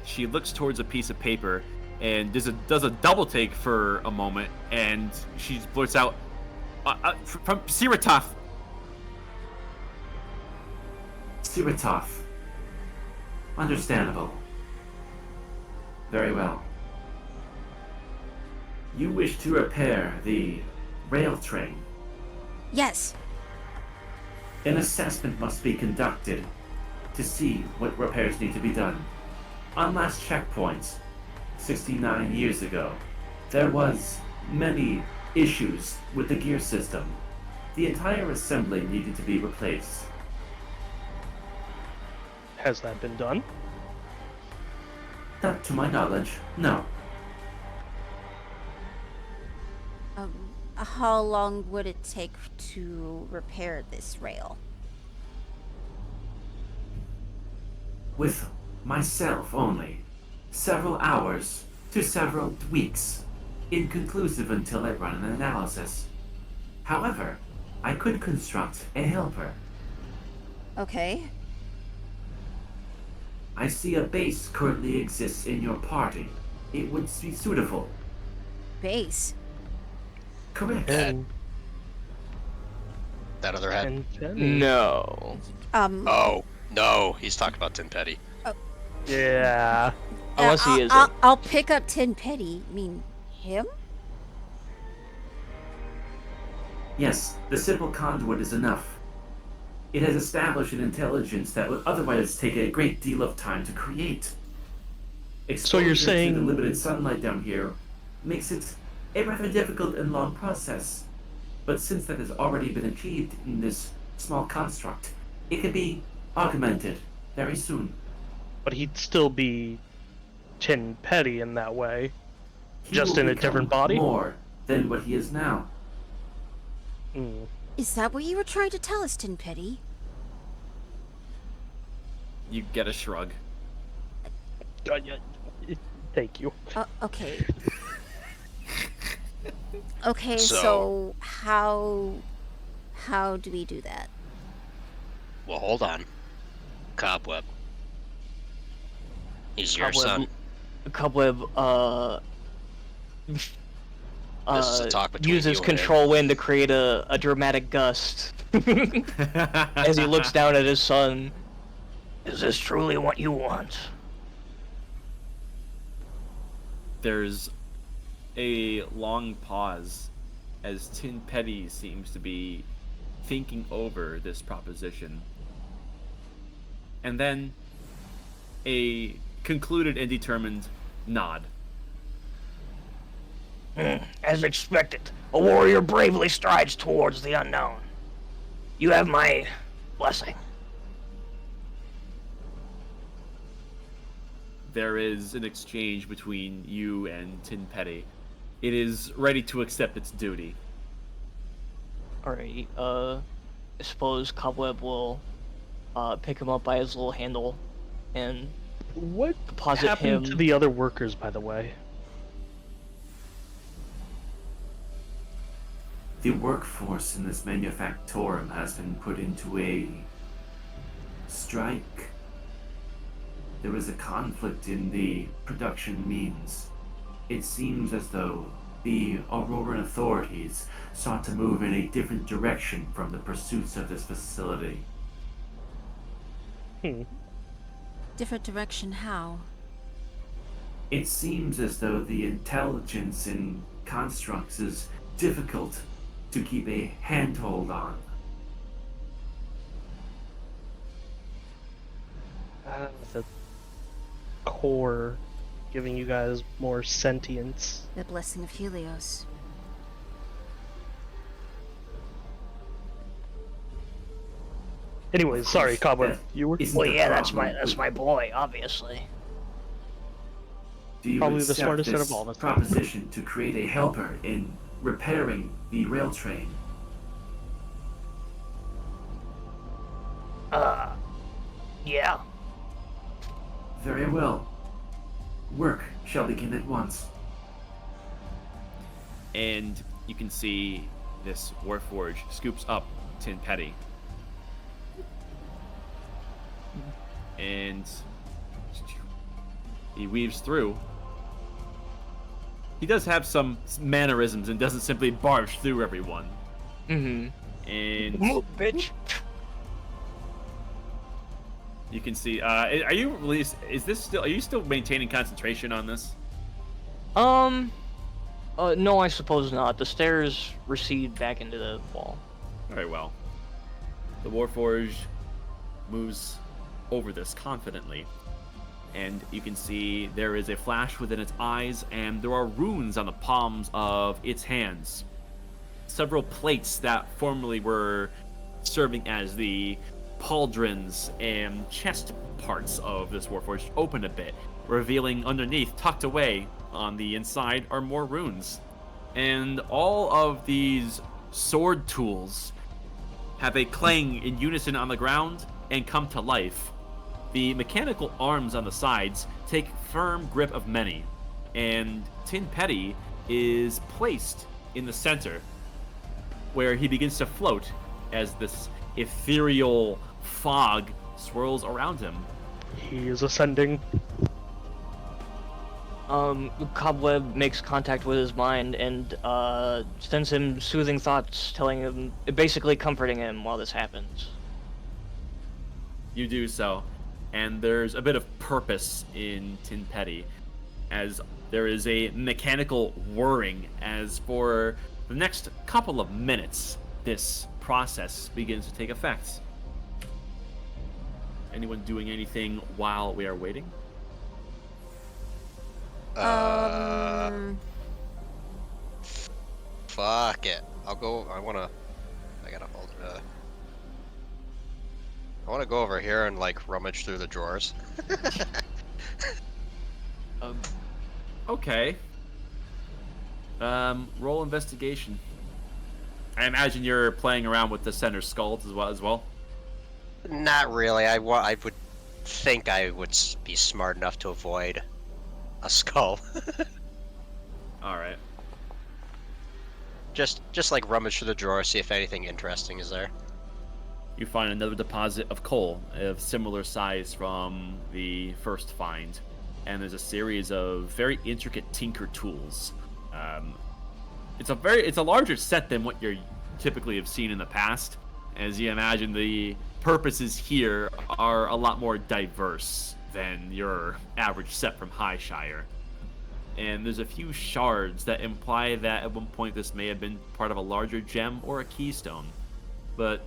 She looks towards a piece of paper and does a double take for a moment, and she blurts out, "From Siratoth." Siratoth. Understandable. Very well. You wish to repair the rail train. Yes. An assessment must be conducted to see what repairs need to be done. On last checkpoint, 69 years ago, there was many issues with the gear system. The entire assembly needed to be replaced. Has that been done? Not to my knowledge, no. How long would it take to repair this rail? With myself only, several hours to several weeks, inconclusive until I run an analysis. However, I could construct a helper. Okay. I see a base currently exists in your party. It would be suitable. Base. Correct. And That other head. No. Oh no, he's talking about Tin Petty. Yeah. Unless he is. I'll pick up Tin Petty. I mean, him? Yes, the simple conduit is enough. It has established an intelligence that would otherwise take a great deal of time to create. So you're Exposure to saying- the limited sunlight down here makes it a rather difficult and long process. But since that has already been achieved in this small construct, it can be augmented very soon. But he'd still be Tin Petty in that way. He Just will in a become different body? more than what he is now. Hmm. Is that what you were trying to tell us, Tin Petty? You get a shrug. Yeah, thank you. Okay. Okay, So- so how do we do that? Well, hold on. Cobweb. He's your son. Cobweb, This is a talk between uses you and him. control wind to create a dramatic gust as he looks down at his son. Is this truly what you want? There's a long pause as Tin Petty seems to be thinking over this proposition. And then a concluded and determined nod. As expected, a warrior bravely strides towards the unknown. You have my blessing. There is an exchange between you and Tin Petty. It is ready to accept its duty. Alright, I suppose Cobweb will pick him up by his little handle and What deposit happened him. to the other workers, by the way? The workforce in this manufactorum has been put into a strike. There was a conflict in the production means. It seems as though the Auroran authorities sought to move in a different direction from the pursuits of this facility. Different direction how? It seems as though the intelligence in constructs is difficult to keep a handhold on. The core giving you guys more sentience. The blessing of Helios. Anyways, sorry, Cobweb. You were Isn't Well, the yeah, that's problem. my boy, obviously. Do you Probably the accept smartest out this of all of us. proposition to create a helper in repairing the rail train? Yeah. Very well. Work shall begin at once. And you can see this Warforge scoops up Tin Petty. And he weaves through. He does have some mannerisms and doesn't simply barge through everyone. Mm-hmm. And Move, bitch. you can see. Are you released? Is this still? Are you still maintaining concentration on this? No, I suppose not. The stairs recede back into the wall. Very well. The Warforge moves over this confidently, and you can see there is a flash within its eyes, and there are runes on the palms of its hands. Several plates that formerly were serving as the pauldrons and chest parts of this Warforged open a bit, revealing underneath, tucked away on the inside, are more runes. And all of these sword tools have a clang in unison on the ground and come to life. The mechanical arms on the sides take firm grip of many, and Tin Petty is placed in the center, where he begins to float as this ethereal fog swirls around him. He is ascending. Cobweb makes contact with his mind and sends him soothing thoughts, telling him, basically comforting him while this happens. You do so, and there's a bit of purpose in Tin Petty, as there is a mechanical whirring, as for the next couple of minutes, this process begins to take effect. anyone doing anything while we are waiting? Um, Fuck it. I'll go. I gotta hold. I wanna go over here and like rummage through the drawers. Okay. Roll investigation. I imagine you're playing around with the center skulls as well. Not really. I would think I would be smart enough to avoid a skull. All right. just like rummage through the drawer, see if anything interesting is there. You find another deposit of coal of similar size from the first find, and there's a series of very intricate tinker tools. It's a larger set than what you typically have seen in the past. As you imagine, the purposes here are a lot more diverse than your average set from Highshire. And there's a few shards that imply that at one point this may have been part of a larger gem or a keystone, but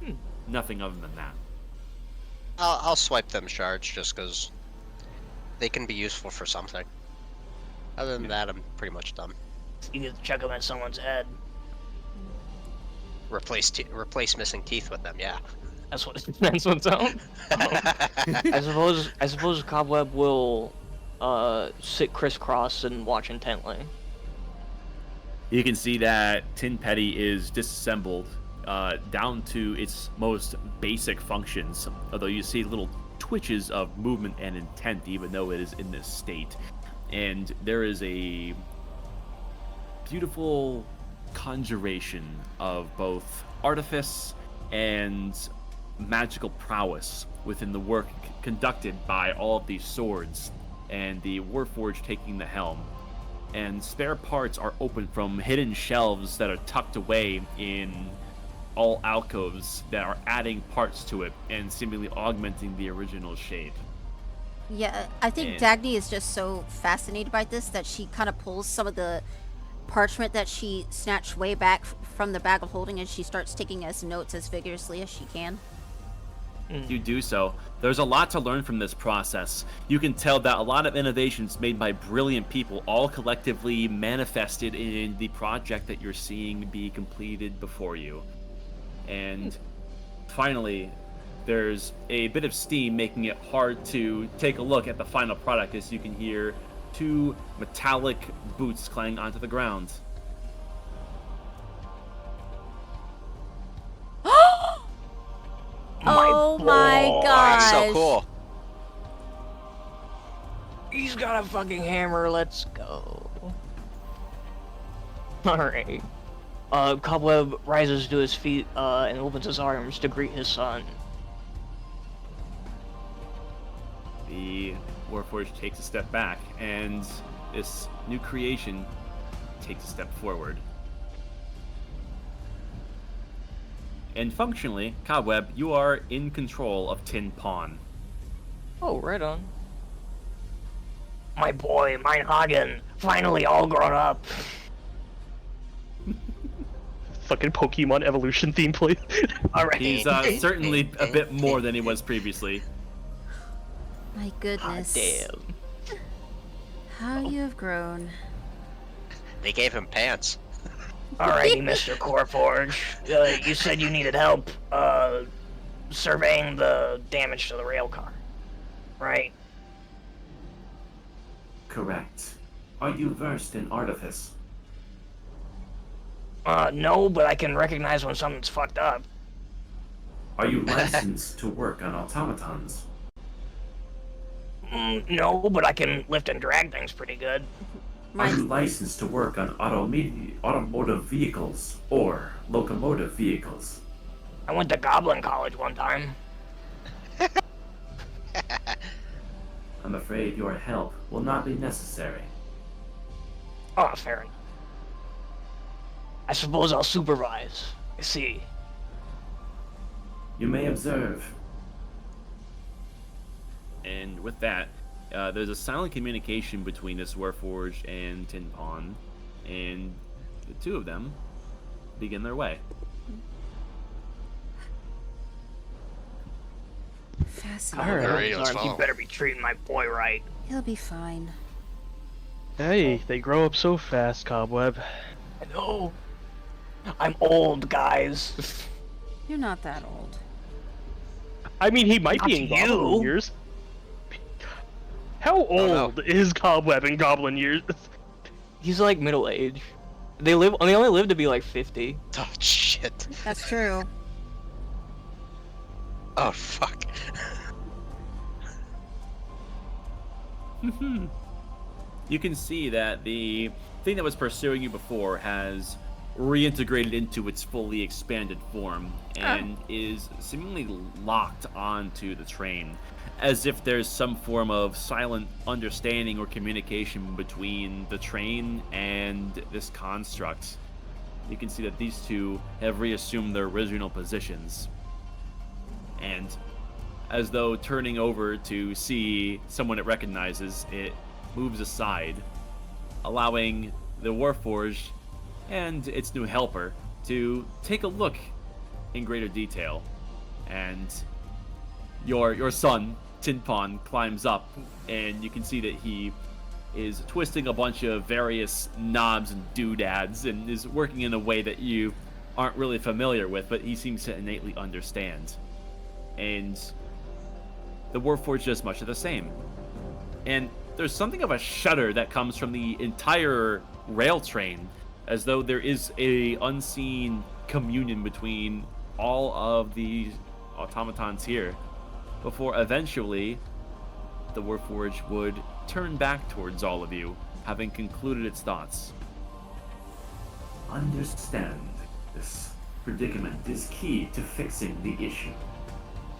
nothing other than that. I'll swipe them shards just because they can be useful for something. Other than that, I'm pretty much done. You get to chuck them at someone's head. Replace missing teeth with them, yeah. That's what's up. I suppose Cobweb will sit crisscross and watch intently. You can see that Tin Petty is disassembled down to its most basic functions, although you see little twitches of movement and intent even though it is in this state. And there is a beautiful conjuration of both artifice and magical prowess within the work conducted by all of these swords, and the Warforged taking the helm. And spare parts are open from hidden shelves that are tucked away in all alcoves that are adding parts to it and seemingly augmenting the original shape. yeah, I think Dagny is just so fascinated by this that she kind of pulls some of the parchment that she snatched way back from the bag of holding, and she starts taking as notes as vigorously as she can. You do so. There's a lot to learn from this process. You can tell that a lot of innovations made by brilliant people all collectively manifested in the project that you're seeing be completed before you. And finally, there's a bit of steam making it hard to take a look at the final product as you can hear two metallic boots clang onto the ground. Oh my boy. gosh. So cool. He's got a fucking hammer. Let's go. All right. Cobweb rises to his feet and opens his arms to greet his son. The Warforged takes a step back, and this new creation takes a step forward. And functionally, Cobweb, you are in control of Tin Pawn. Oh, right on. My boy, mein Hagen, finally all grown up. Fucking Pokemon evolution theme, please. All right. He's certainly a bit more than he was previously. My Hot goodness. damn. How you have grown. They gave him pants. Alrighty, Mr. Coreforge. You said you needed help surveying the damage to the rail car, right? Correct. Are you versed in artifice? No, but I can recognize when something's fucked up. Are you licensed to work on automatons? No, but I can lift and drag things pretty good. Are you licensed to work on automotive vehicles or locomotive vehicles? I went to Goblin College one time. I'm afraid your help will not be necessary. Oh, fair enough. I suppose I'll supervise. I see. You may observe. And with that, there's a silent communication between this Warforged and Tin Pawn, and the two of them begin their way. Fascinating. Alright. Arms, radio's you phone. better be treating my boy right. He'll be fine. Hey, they grow up so fast, Cobweb. I know. I'm old, guys. You're not that old. I mean, he might Not be in you. goblin years. How no. old is Cobweb in goblin years? He's like middle age. They only live to be like 50. Oh shit. That's true. Oh fuck. You can see that the thing that was pursuing you before has reintegrated into its fully expanded form and is seemingly locked onto the train, as if there's some form of silent understanding or communication between the train and this construct. You can see that these two have reassumed their original positions. And as though turning over to see someone it recognizes, it moves aside, allowing the Warforged and its new helper to take a look in greater detail. And your son, Tinpon, climbs up, and you can see that he is twisting a bunch of various knobs and doodads and is working in a way that you aren't really familiar with, but he seems to innately understand. And the Warforged does much of the same. And there's something of a shudder that comes from the entire rail train, as though there is a unseen communion between all of the automatons here, before eventually the Warforged would turn back towards all of you, having concluded its thoughts. Understand, this predicament is key to fixing the issue.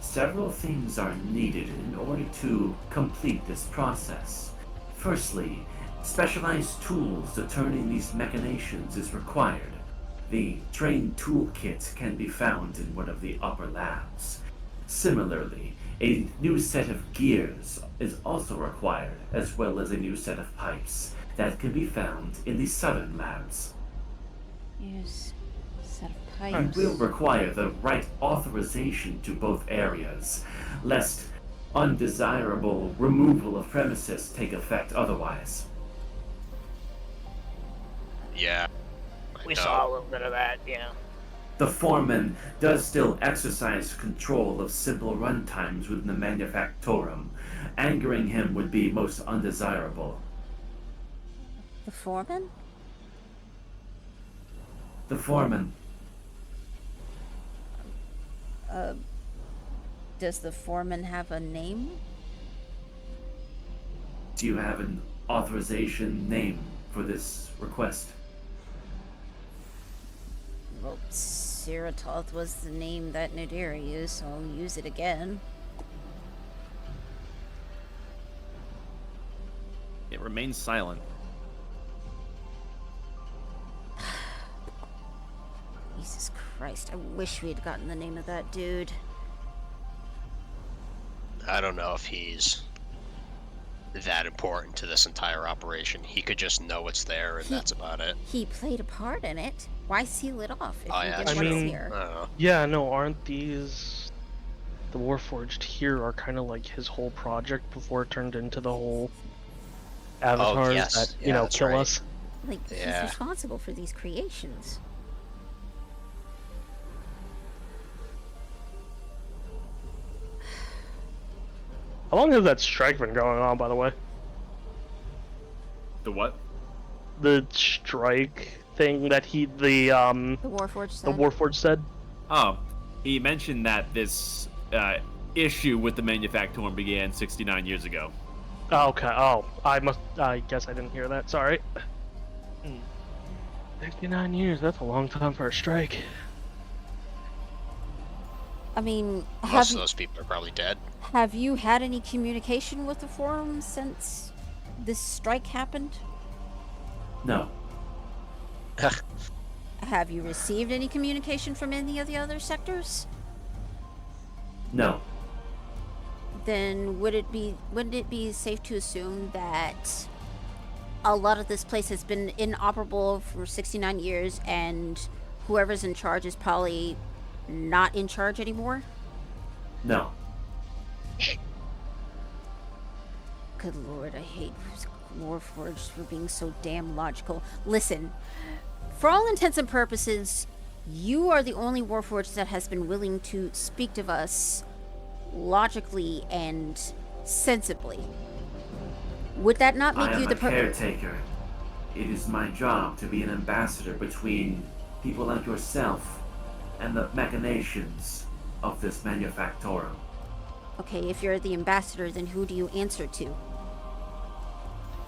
Several things are needed in order to complete this process. Firstly, specialized tools to turn in these machinations is required. The train toolkit can be found in one of the upper labs. Similarly, a new set of gears is also required, as well as a new set of pipes that can be found in the southern labs. Here's a set of You pipes. will require the right authorization to both areas, lest undesirable removal of premises take effect otherwise. Yeah. I We know. saw a little bit of that, yeah. The foreman does still exercise control of simple runtimes within the manufactorum. Angering him would be most undesirable. The foreman? The foreman, Does the foreman have a name? do you have an authorization name for this request? Well, Ceratoth was the name that Nadira used, so I'll use it again. It remains silent. Jesus Christ, I wish we had gotten the name of that dude. I don't know if he's that important to this entire operation. He could just know it's there and that's about it. He played a part in it. Why seal it off if Oh, he yeah, didn't that's want us true. here? I don't know. Yeah, no, aren't these... The Warforged here are kind of like his whole project before it turned into the whole avatars yes. that, Yeah, that's kill right. us. Like, Yeah. he's responsible for these creations. How long has that strike been going on, by the way? The what? The strike thing that The Warforged the said. Warforged said? Oh, he mentioned that this issue with the Manufactorum began 69 years ago. Oh, okay. Oh, I guess I didn't hear that. Sorry. 69 years, that's a long time for a strike. I mean, Most of those people are probably dead. have you had any communication with the forum since this strike happened? No. Have you received any communication from any of the other sectors? No. Then wouldn't it be safe to assume that a lot of this place has been inoperable for 69 years and whoever's in charge is probably not in charge anymore? No. Good lord, I hate Warforged for being so damn logical. Listen, for all intents and purposes, you are the only Warforged that has been willing to speak to us logically and sensibly. Would that not make I you am the a caretaker. It is my job to be an ambassador between people like yourself and the machinations of this manufactorum. Okay, if you're the ambassador, then who do you answer to?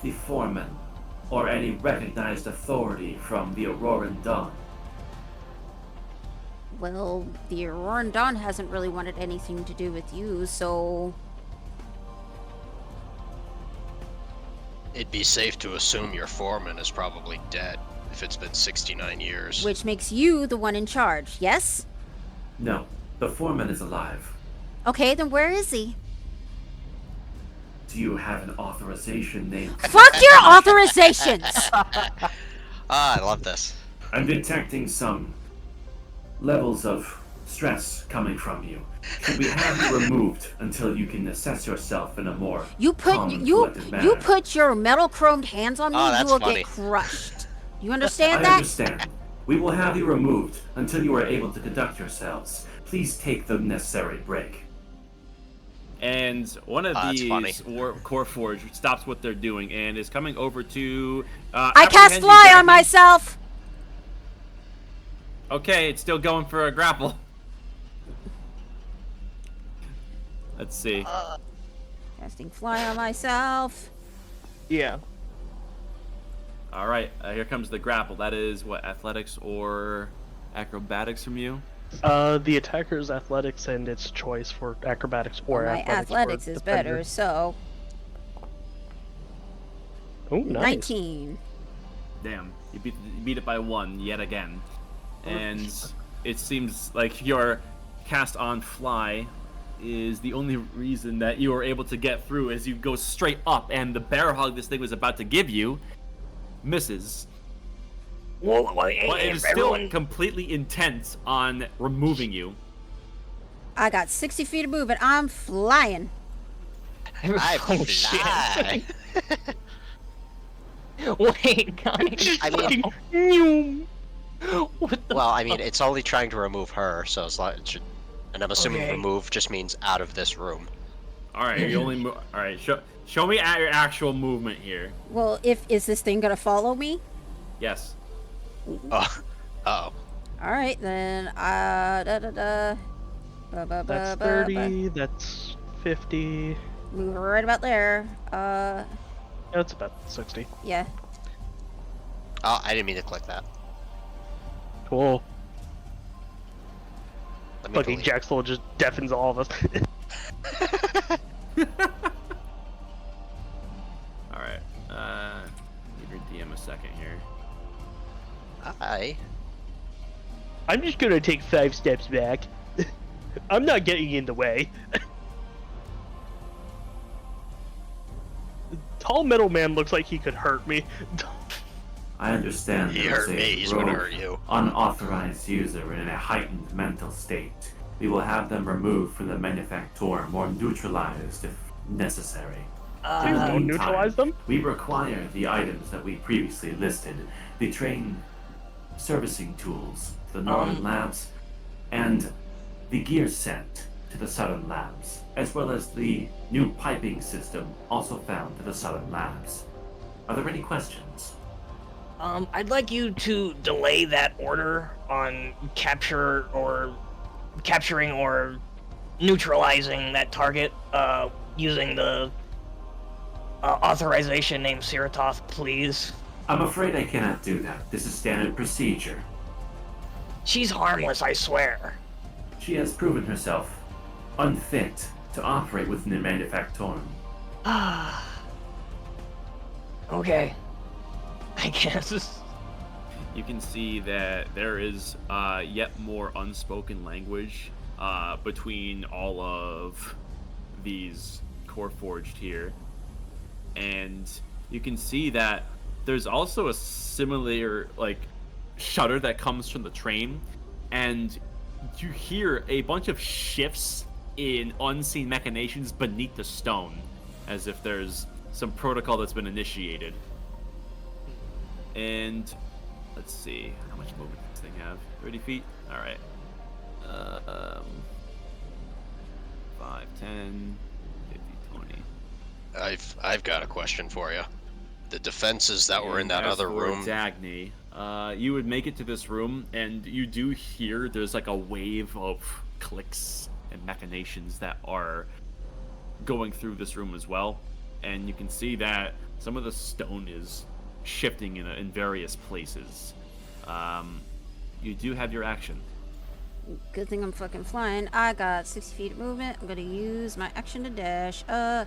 The foreman, or any recognized authority from the Auroran Dawn. Well, the Auroran Dawn hasn't really wanted anything to do with you, so... It'd be safe to assume your foreman is probably dead if it's been 69 years. Which makes you the one in charge, yes? No, the foreman is alive. Okay, then where is he? Do you have an authorization name? Fuck your authorizations! I love this. I'm detecting some levels of stress coming from you. Should we have you removed until you can assess yourself in a more You calm and put collected manner? you put your metal chromed hands on me, Oh, you that's will funny. get crushed. You understand I that? understand. We will have you removed until you are able to conduct yourselves. Please take the necessary break. And one of That's these funny. Coreforge stops what they're doing and is coming over to. I cast apprehend you, fly on Daphne. myself. Okay, it's still going for a grapple. Let's see. Casting fly on myself. Yeah. All right, here comes the grapple. That is what, athletics or acrobatics from you? The attacker's athletics and its choice for acrobatics or My athletics. athletics for is defender. better, so Oh, nice. 19. Damn, you beat it by 1 yet again. And it seems like your cast on fly is the only reason that you were able to get through as you go straight up, and the bear hug this thing was about to give you misses. Well, But it is still completely intent on removing you. I got 60 feet of movement. I'm flying. I Oh, shit. fly. Wait, guys. I mean, What the well, I mean, it's only trying to remove her, so it's like, it should, and I'm assuming Okay. remove just means out of this room. All right, you only all right. Show me your actual movement here. Well, is this thing gonna follow me? Yes. Oh, oh. All right, then. Ba, ba, ba, That's ba, 30, that's 50. ba. Move right about there. That's about 60. Yeah. Oh, I didn't mean to click that. Cool. Let me Fucking delete. Jaxel just deafens all of us. All right. Give your DM a second here. I'm just gonna take 5 steps back. I'm not getting in the way. Tall metal man looks like he could hurt me. I understand He there is hurt a me, he's gonna rogue, hurt you. unauthorized user in a heightened mental state. We will have them removed from the manufactorum or neutralized if necessary. Please In the don't meantime, neutralize them. We require the items that we previously listed, the train servicing tools, the northern labs, and the gear sent to the southern labs, as well as the new piping system also found to the southern labs. Are there any questions? I'd like you to delay that order on capturing or neutralizing that target, using the authorization named Siratoth, please. I'm afraid I cannot do that. This is standard procedure. She's harmless, I swear. She has proven herself unfit to operate within the manufactorum. Okay. I guess. You can see that there is yet more unspoken language between all of these Coreforged here. And you can see that there's also a similar, like, shudder that comes from the train. And you hear a bunch of shifts in unseen machinations beneath the stone, as if there's some protocol that's been initiated. And let's see, how much movement does this thing have? 30 feet? All right. 5, 10, 50, 20. I've got a question for you. The defenses that were in And that as other for room. Dagny, you would make it to this room, and you do hear there's like a wave of clicks and machinations that are going through this room as well. And you can see that some of the stone is shifting in various places. You do have your action. Good thing I'm fucking flying. I got 60 feet of movement. I'm gonna use my action to dash. So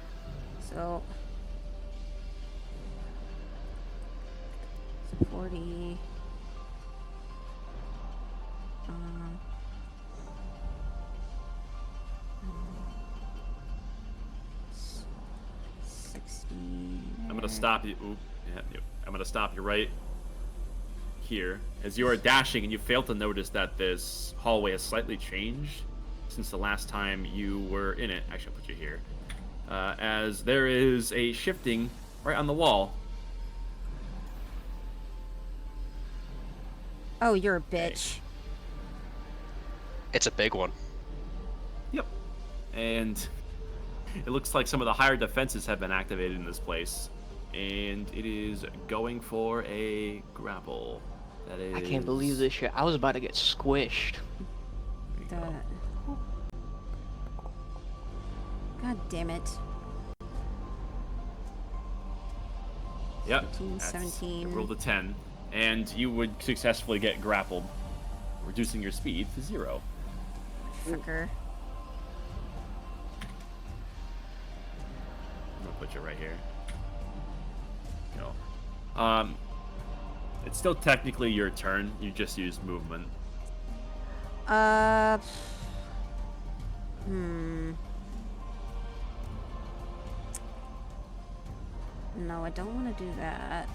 40. 60. I'm gonna stop you. Ooh, yeah, I'm gonna stop you right here as you are dashing, and you fail to notice that this hallway has slightly changed since the last time you were in it. Actually, I'll put you here, as there is a shifting right on the wall. Oh, you're a bitch. It's a big one. Yep, and it looks like some of the higher defenses have been activated in this place, and it is going for a grapple. That is. I can't believe this shit. I was about to get squished. There you go. God damn it. Yep. 15, that's- 17. you rolled a 10, and you would successfully get grappled, reducing your speed to 0. Fucker. I'm gonna put you right here. Go. It's still technically your turn. You just used movement. No, I don't want to do that.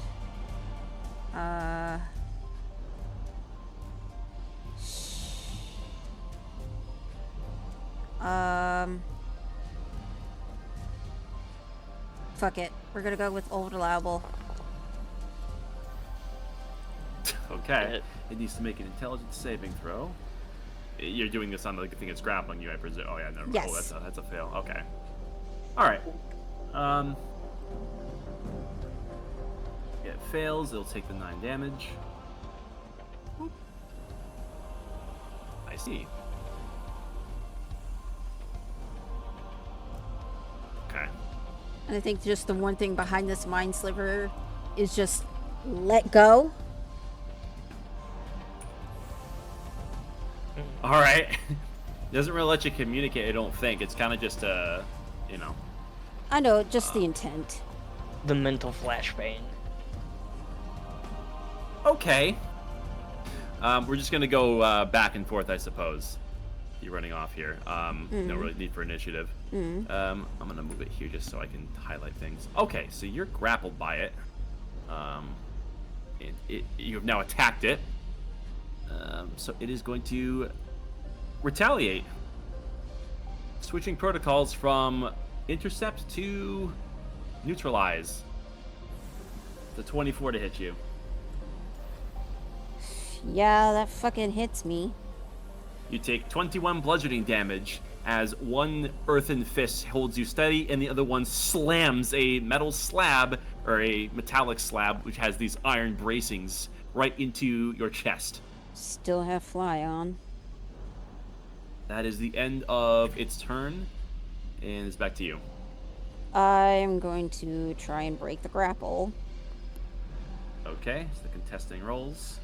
Fuck it. We're gonna go with old reliable. Okay. It needs to make an intelligence saving throw. You're doing this on the thing that's grappling you, I presume. Oh yeah, never mind. Yes. Oh, that's a fail. Okay. All right. Yeah, it fails. It'll take the 9 damage. I see. Okay. And I think just the one thing behind this mind sliver is just let go. All right. Doesn't really let you communicate, I don't think. It's kind of just you know. I know, just the intent. The mental flashbang. Okay. We're just gonna go back and forth, I suppose. You're running off here. No really need for initiative. I'm gonna move it here just so I can highlight things. Okay, so you're grappled by it. And you have now attacked it. So it is going to retaliate. Switching protocols from intercept to neutralize. The 24 to hit you. Yeah, that fucking hits me. You take 21 bludgeoning damage as one earthen fist holds you steady and the other one slams a metal slab, or a metallic slab, which has these iron bracings, right into your chest. Still have fly on. That is the end of its turn, and it's back to you. I'm going to try and break the grapple. Okay, so the contesting rolls.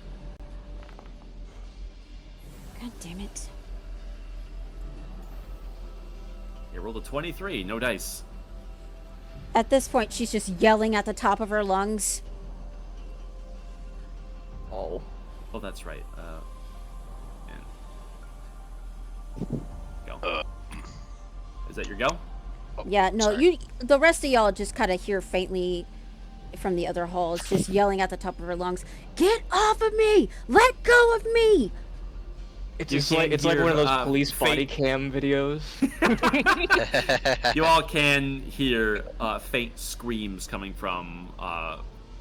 God damn it. You rolled a 23, no dice. At this point, she's just yelling at the top of her lungs. Oh. Oh, that's right. And go. Is that your go? Yeah, no, sorry. the rest of y'all just kind of hear faintly from the other halls, just yelling at the top of her lungs, "Get off of me! Let go of me!" It's You just like can it's like hear, one of those police body faint- cam videos. You all can hear faint screams coming from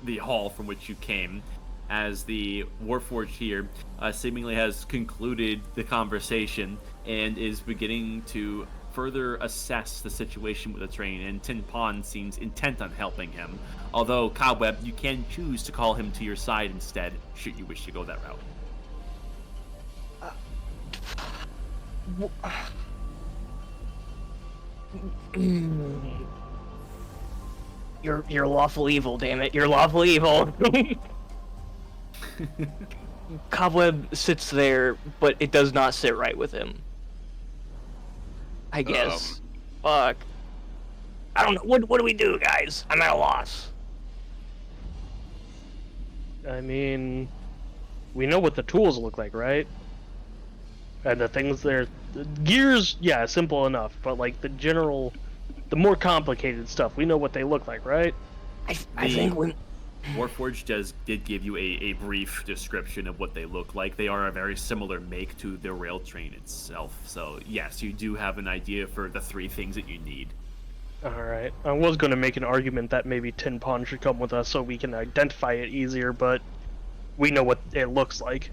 the hall from which you came, as the Warforged here seemingly has concluded the conversation and is beginning to further assess the situation with the train, and Tin Pon seems intent on helping him. Although, Cobweb, you can choose to call him to your side instead, should you wish to go that route. You're lawful evil, damn it! You're lawful evil. Cobweb sits there, but it does not sit right with him. I guess. Fuck. I don't know. What do we do, guys? I'm at a loss. I mean, we know what the tools look like, right? And the things there, the gears, yeah, simple enough. But like the more complicated stuff, we know what they look like, right? I think we. Warforged did give you a brief description of what they look like. They are a very similar make to the rail train itself. So yes, you do have an idea for the 3 things that you need. Alright. I was going to make an argument that maybe Tin Pon should come with us so we can identify it easier, but we know what it looks like.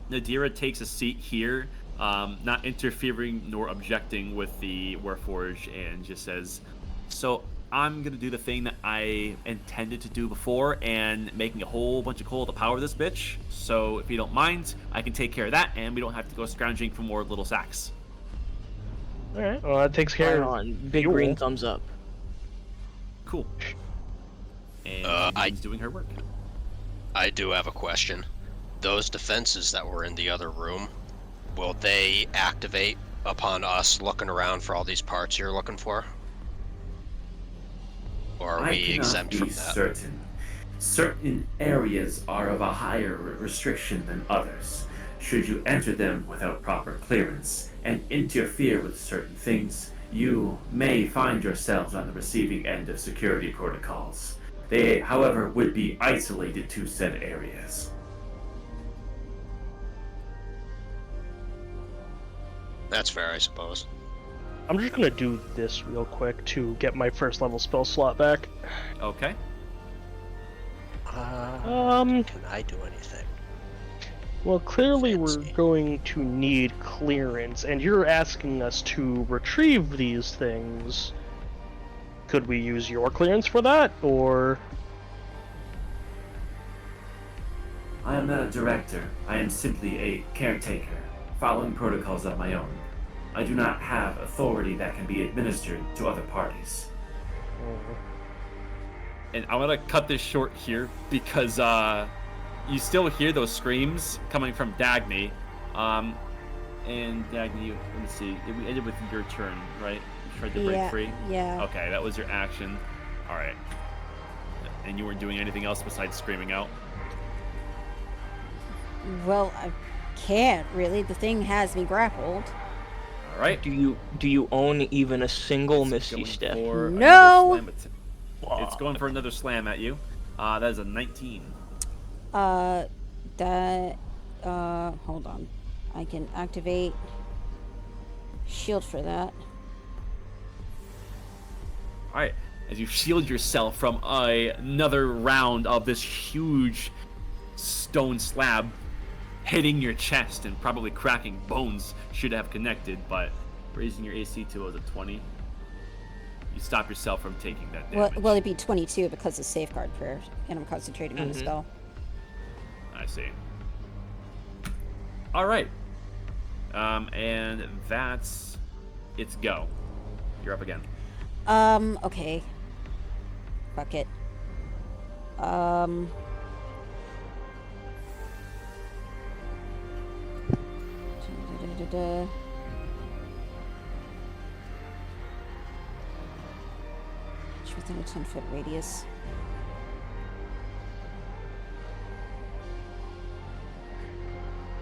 Nadira takes a seat here, not interfering nor objecting with the Warforged, and just says, so I'm going to do the thing that I intended to do before, and making a whole bunch of coal to power this bitch. So if you don't mind, I can take care of that, and we don't have to go scrounging for more little sacks. Alright. Well, that takes Right care of on. Big fuel. green thumbs up. Cool. And she's doing her work. I do have a question. Those defenses that were in the other room, will they activate upon us looking around for all these parts you're looking for? Or are I we cannot exempt be from that? certain. Certain areas are of a higher restriction than others. Should you enter them without proper clearance and interfere with certain things, you may find yourselves on the receiving end of security protocols. They, however, would be isolated to said areas. That's fair, I suppose. I'm just going to do this real quick to get my first level spell slot back. Okay. Can I do anything? Well, clearly we're Fancy. going to need clearance, and you're asking us to retrieve these things. Could we use your clearance for that, or... I am not a director. I am simply a caretaker, following protocols of my own. I do not have authority that can be administered to other parties. And I'm gonna cut this short here because you still hear those screams coming from Dagny. And Dagny, let me see. We ended with your turn, right? You tried to break free? Yeah. Okay, that was your action. Alright. And you weren't doing anything else besides screaming out? Well, I can't really. The thing has me grappled. Alright. Do you own even a single Misty Going Step? for No! another slam it's going for another slam at you. That is a 19. Hold on. I can activate shield for that. Alright, as you shield yourself from another round of this huge stone slab hitting your chest and probably cracking bones should have connected, but raising your AC to a 20, you stop yourself from taking that damage. Well, it'd be 22 because of safeguard prayer, and I'm concentrating on the spell. I see. Alright. And that's its go. You're up again. Okay. Fuck it. It's within a 10-foot radius.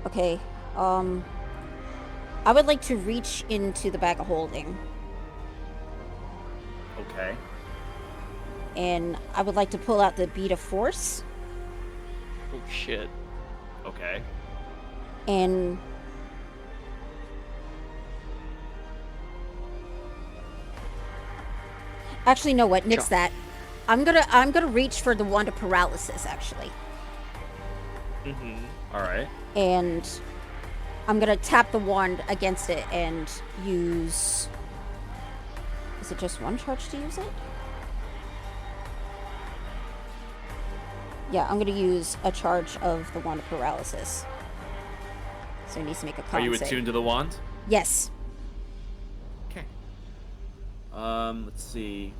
Okay, I would like to reach into the bag of holding, Okay. and I would like to pull out the bead of force, Oh shit. Okay. and Actually, no. What? Nix Sure. that. I'm gonna reach for the wand of paralysis actually, All right. and I'm gonna tap the wand against it and use. Is it just one charge to use it? Yeah, I'm gonna use a charge of the wand of paralysis. So it needs to make a con Are you save. attuned to the wand? Yes. Okay. Let's see.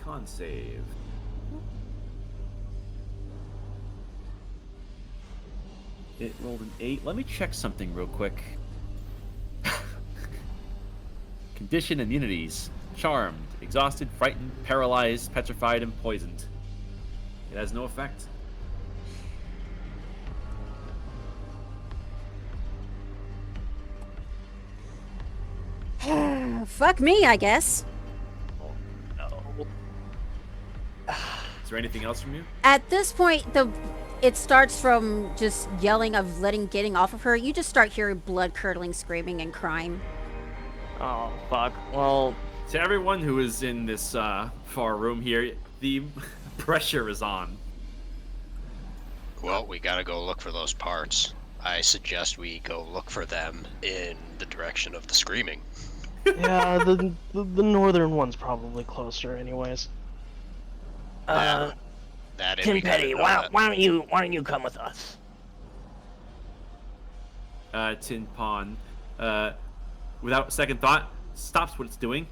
Con save. It rolled an 8. Let me check something real quick. Condition immunities. Charmed, exhausted, frightened, paralyzed, petrified, and poisoned. It has no effect. Fuck me, I guess. Oh, no. Is there anything else from you? At this point, it starts from just yelling of getting off of her. You just start hearing blood curdling screaming and crying. Oh, fuck. Well, To everyone who is in this far room here, the pressure is on. Well, we gotta go look for those parts. I suggest we go look for them in the direction of the screaming. Yeah, the northern one's probably closer, anyways. That and Tin we gotta Petty, know why that- don't you come with us? Tin Pawn, without second thought, stops what it's doing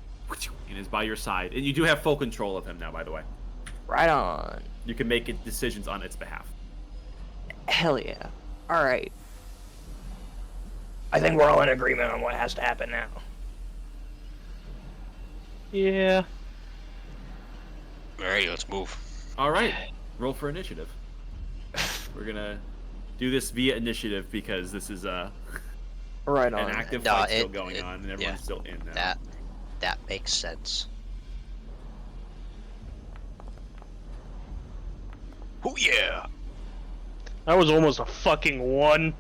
and is by your side. And you do have full control of him now, by the way. Right on. You can make decisions on its behalf. Hell yeah. All right. I think we're all in agreement on what has to happen now. Yeah. Alright, let's move. All right, roll for initiative. We're gonna do this via initiative because this is Right an on. active No, fight still it- going it- on, and everyone's yeah. still in now. That makes sense. Oh yeah! That was almost a fucking 1.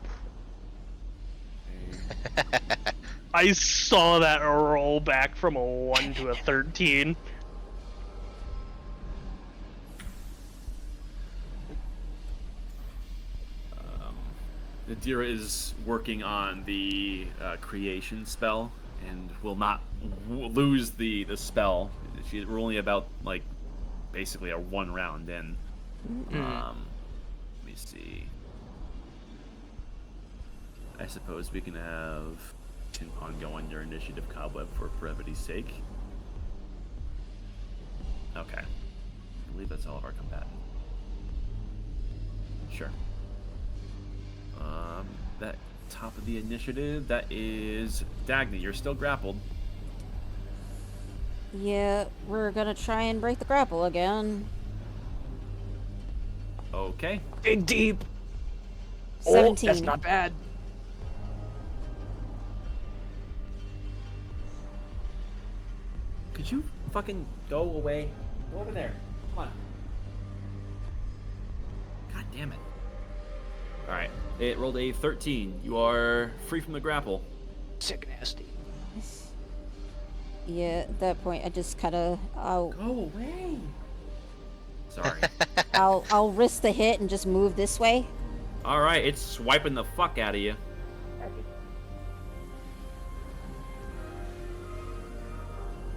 I saw that roll back from a 1 to a 13. Nadira is working on the creation spell and will not lose the spell. We're only about like basically a 1 round in. Let me see. I suppose we can have Tin Pawn go on your initiative, Cobweb, for brevity's sake. Okay. I believe that's all of our combatants. Sure. That top of the initiative, that is Dagny. You're still grappled. Yeah, we're gonna try and break the grapple again. Okay. Dig deep. Oh, 17. that's not bad. Could you fucking go away? Go over there. Come on. God damn it. Alright. It rolled a 13. You are free from the grapple. Sick nasty. Yeah, at that point, I just kind of Go away. Sorry. I'll risk the hit and just move this way. Alright, it's swiping the fuck out of you.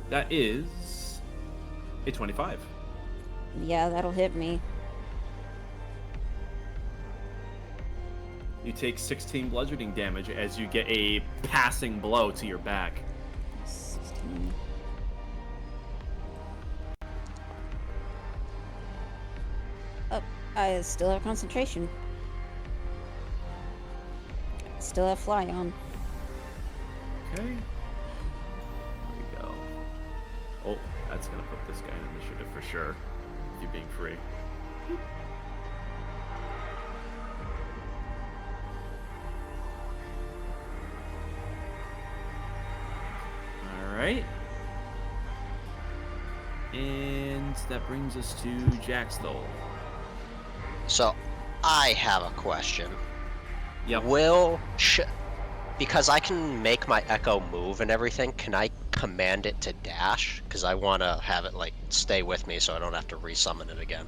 That is a 25. Yeah, that'll hit me. You take 16 bludgeoning damage as you get a passing blow to your back. 16. Oh, I still have concentration. Still have fly on. Okay. There we go. Oh, that's gonna put this guy in initiative for sure. You being free. Alright. And that brings us to Jackstol. So, I have a question. Yep. Because I can make my echo move and everything, can I command it to dash, because I want to have it like stay with me so I don't have to resummon it again.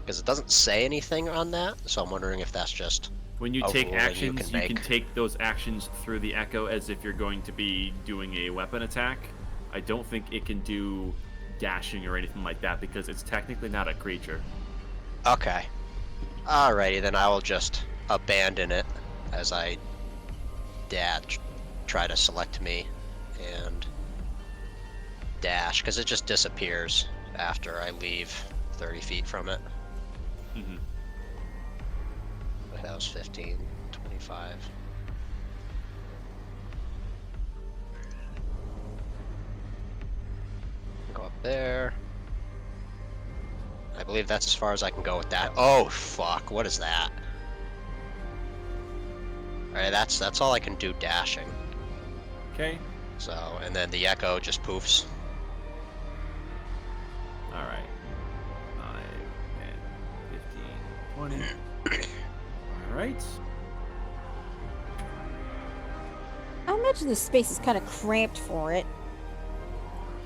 Because it doesn't say anything on that, so I'm wondering if that's just When you a take ruling actions, you you can make. take those actions through the echo as if you're going to be doing a weapon attack. I don't think it can do dashing or anything like that because it's technically not a creature. Okay. Alrighty, then I will just abandon it as I try to select me and dash, because it just disappears after I leave 30 feet from it. Mhm. That was 15, 25. Go up there. I believe that's as far as I can go with that. Oh, fuck. What is that? Alright, that's all I can do dashing. Okay. So, and then the echo just poofs. All right. 5, 10, 15, 20. All right. I imagine the space is kind of cramped for it.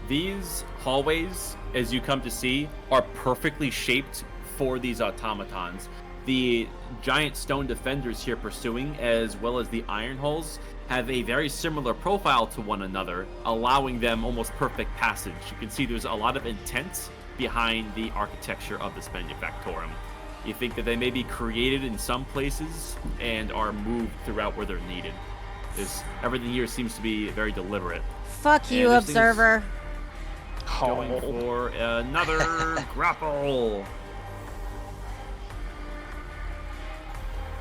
These hallways, as you come to see, are perfectly shaped for these automatons. The giant stone defenders here pursuing, as well as the iron hulls, have a very similar profile to one another, allowing them almost perfect passage. You can see there's a lot of intent behind the architecture of this manufactorum. You think that they may be created in some places and are moved throughout where they're needed. Everything here seems to be very deliberate. Fuck you, And this thing is- observer. Going Oh. for another grapple.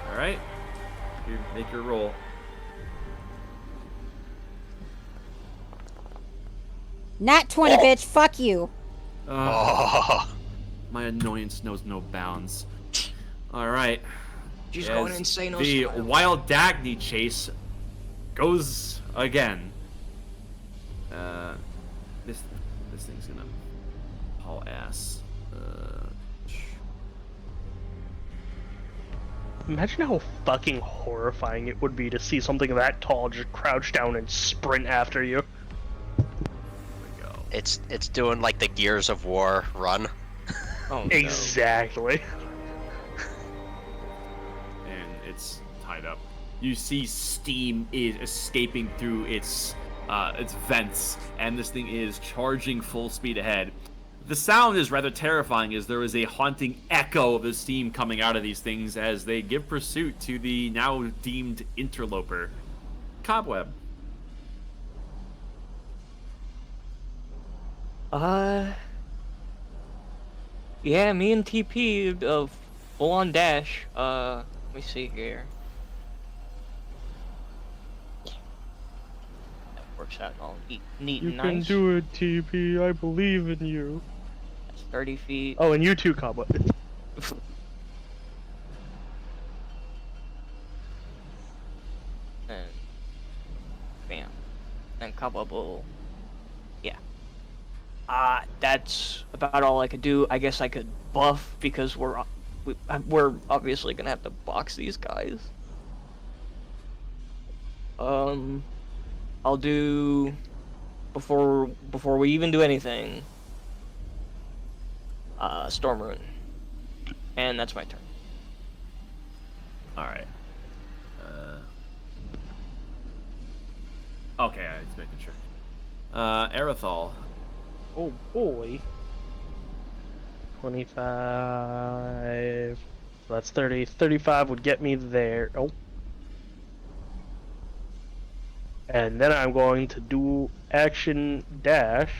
All right, make your roll. Nat 20, bitch. Fuck you. Oh. My annoyance knows no bounds. All right. She's As going insane. The wild Dagny chase goes again. This thing's gonna haul ass. Imagine how fucking horrifying it would be to see something that tall just crouch down and sprint after you. There we go. It's doing like the Gears of War run. Oh, no. Exactly. And it's tied up. You see steam is escaping through its vents, and this thing is charging full speed ahead. The sound is rather terrifying, as there is a haunting echo of the steam coming out of these things as they give pursuit to the now deemed interloper. Cobweb. Yeah, me and TP, full on dash. Let me see here. That works out all neat You and can nice. do it, TP. I believe in you. That's 30 feet. Oh, and you too, Cobweb. And bam. And Cobweb will. Yeah. That's about all I could do. I guess I could buff because we're obviously gonna have to box these guys. I'll do before we even do anything. Storm Rune, and that's my turn. All right. Okay, I was making sure. Aerithal. Oh boy. 25. So that's 30. 35 would get me there. Oh. And then I'm going to do action dash.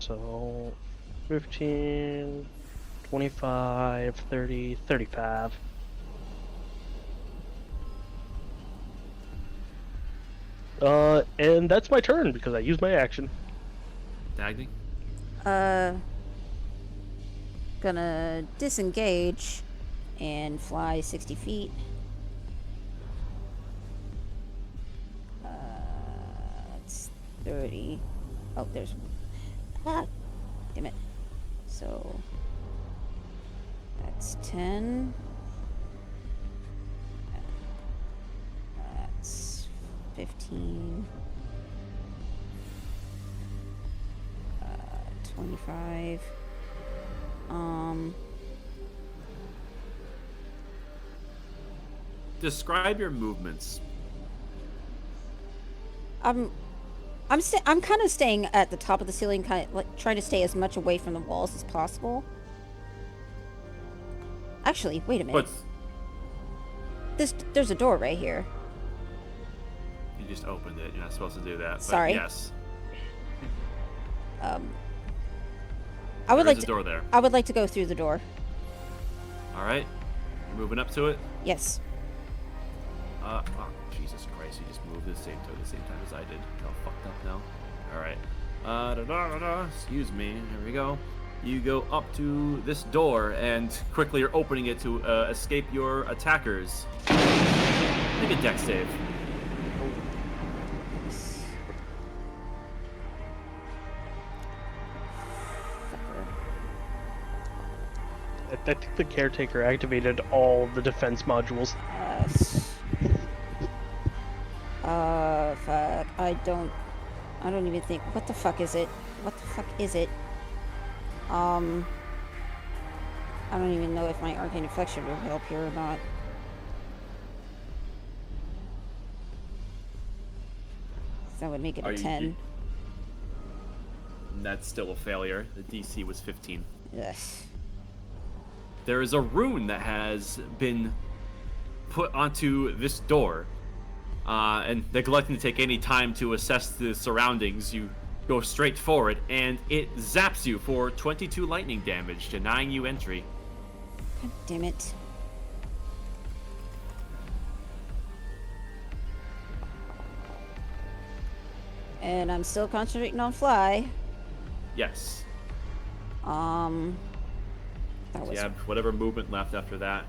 So 15, 25, 30, 35. And that's my turn because I used my action. Dagny. Gonna disengage and fly 60 feet. It's 30. Oh, there's. Ah! Damn it. So. That's 10. 15. 25. Describe your movements. I'm kind of staying at the top of the ceiling, kind of like trying to stay as much away from the walls as possible. Actually, wait a minute. But There's a door right here. you just opened it. You're not supposed to do that. Sorry. But yes. I would There like is a to. door there. I would like to go through the door. All right. You're moving up to it. Yes. Oh, Jesus Christ! You just moved at the same time as I did. All fucked up now. All right. Excuse me. There we go. You go up to this door and quickly are opening it to escape your attackers. Make a dex save. I think the caretaker activated all the defense modules. Fuck. I don't even think. What the fuck is it? What the fuck is it? I don't even know if my arcane inflection will help here or not. That would make it a 10. That's still a failure. The DC was 15. Yes. There is a rune that has been put onto this door. And neglecting to take any time to assess the surroundings, you go straight for it, and it zaps you for 22 lightning damage, denying you entry. God damn it. And I'm still concentrating on fly. Yes. That So was you have whatever movement left after that.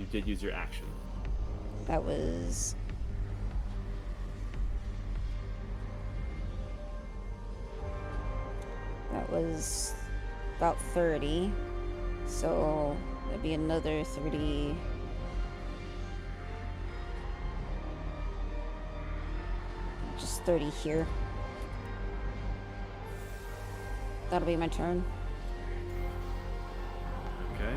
You did use your action. that was about 30. So that'd be another 30. Just 30 here. That'll be my turn. Okay.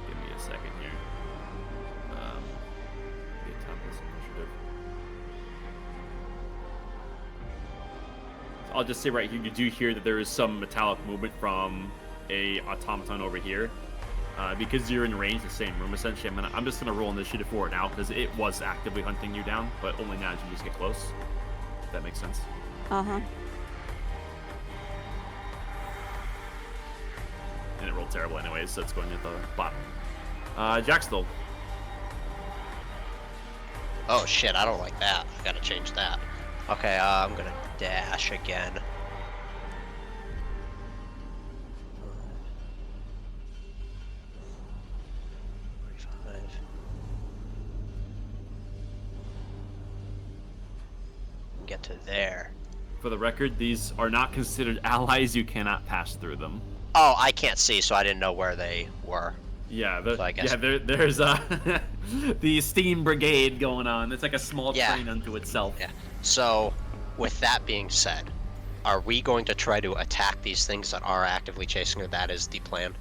Give me a second here. Get toughness initiative. I'll just say right here, you do hear that there is some metallic movement from a automaton over here. Because you're in range, the same room essentially. I'm just gonna roll initiative for it now because it was actively hunting you down, but only now as you just get close. If that makes sense. Uh-huh. And it rolled terrible anyways, so it's going at the bottom. Jackstill. Oh shit, I don't like that. I gotta change that. Okay, I'm gonna dash again. Get to there. For the record, these are not considered allies. You cannot pass through them. Oh, I can't see, so I didn't know where they were. Yeah, So I guess- there's the Steam Brigade going on. It's like a small Yeah. train unto itself. Yeah. So, with that being said, are we going to try to attack these things that are actively chasing her? That is the plan.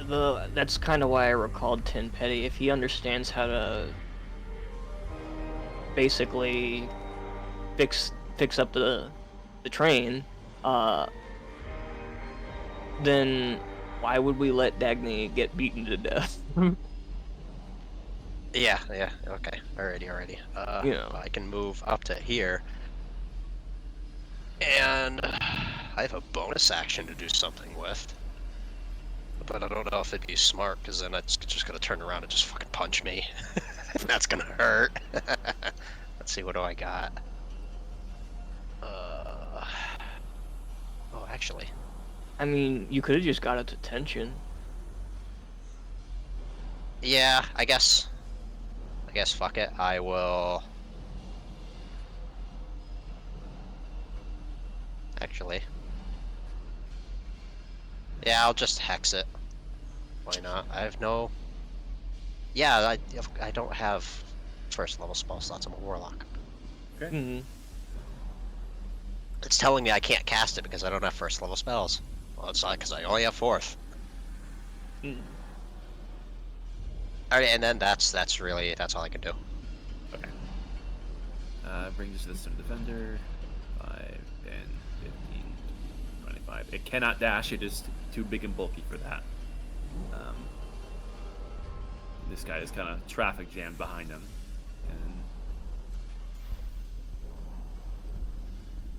That's kind of why I recalled Tin Petty. If he understands how to basically fix up the train, then why would we let Dagny get beaten to death? Yeah, okay. Alrighty. You know. I can move up to here. And I have a bonus action to do something with. But I don't know if it'd be smart, because then it's just gonna turn around and just fucking punch me. That's gonna hurt. Let's see, what do I got? Oh, actually. I mean, you could have just got its attention. Yeah, I guess fuck it. I will... Actually. Yeah, I'll just hex it. Why not? I have no. Yeah, I don't have first level spell slots. I'm a warlock. Mhm. It's telling me I can't cast it because I don't have first level spells. Well, it's not because I only have fourth. Mm. Alright, and then that's all I can do. Okay. Brings us to the defender. 5, 10, 15, 25. It cannot dash. It is too big and bulky for that. This guy is kind of traffic jammed behind him. And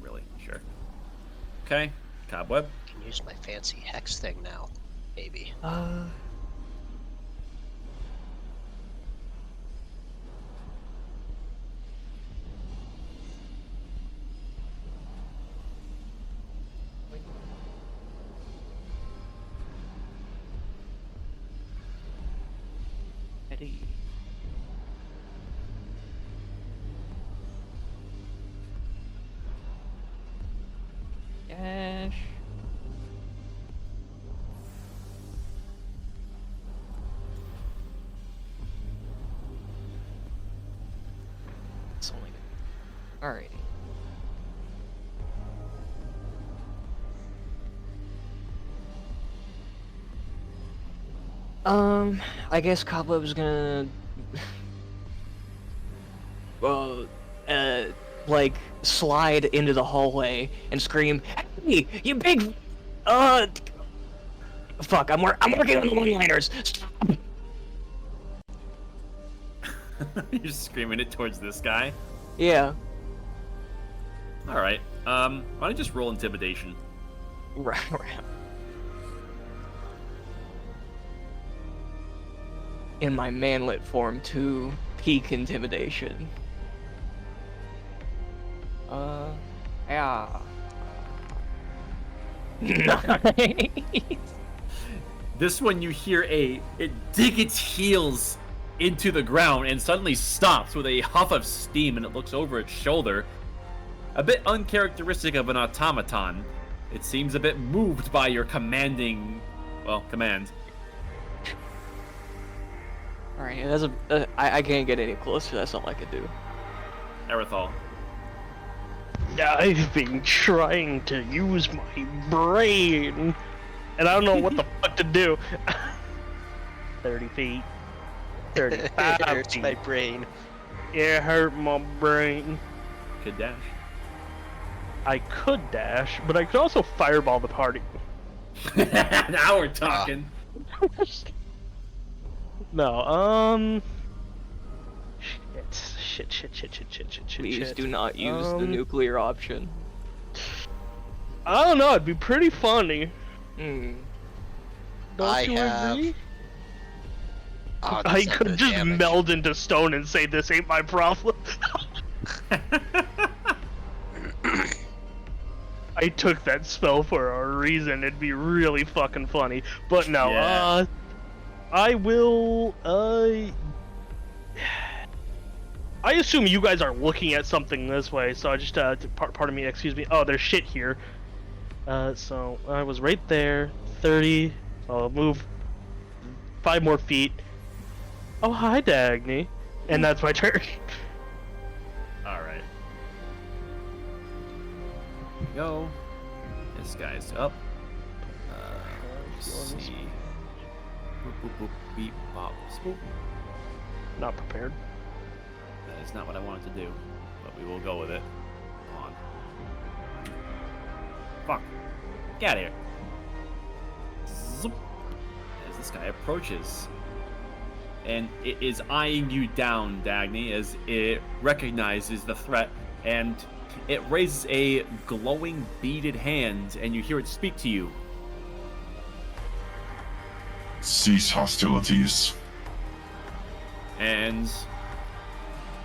really, sure. Okay, cobweb. I can use my fancy hex thing now, maybe. Eddie. Dash. It's only. Alrighty. I guess Cobweb's gonna, like, slide into the hallway and scream, "Hey, you big, fuck, I'm working on the one-liners. Stop." You're screaming it towards this guy. Yeah. All right. Why don't you just roll intimidation? Right. In my manlet form to peak intimidation. Yeah. Nice. This one you hear it dig its heels into the ground and suddenly stops with a huff of steam, and it looks over its shoulder. A bit uncharacteristic of an automaton. It seems a bit moved by your command. Alright, that's I can't get any closer, that's all I can do. Erithal. I've been trying to use my brain, and I don't know what the fuck to do. 30 feet. 35 It hurts feet. my brain. It hurt my brain. Could dash. I could dash, but I could also fireball the party. Now we're talking. No, shit. Please do not use the nuclear option. I don't know, it'd be pretty funny. Hmm. Don't I you have- agree? Oh, I that's could the just damage. meld into stone and say this ain't my problem. I took that spell for a reason. It'd be really fucking funny. But no, Yeah. I will, I assume you guys are looking at something this way, so I just, pardon me, excuse me. Oh, there's shit here. So I was right there, 30, I'll move 5 more feet. Oh, hi, Dagny. And that's my turn. Alright. Go. This guy's up. Let's see. Boop, boop, boop, beep, bop, spoop. Not prepared. That is not what I wanted to do, but we will go with it. Come on. Fuck. Get out of here. Zoop. As this guy approaches. And it is eyeing you down, Dagny, as it recognizes the threat, and it raises a glowing beaded hand, and you hear it speak to you. Cease hostilities. And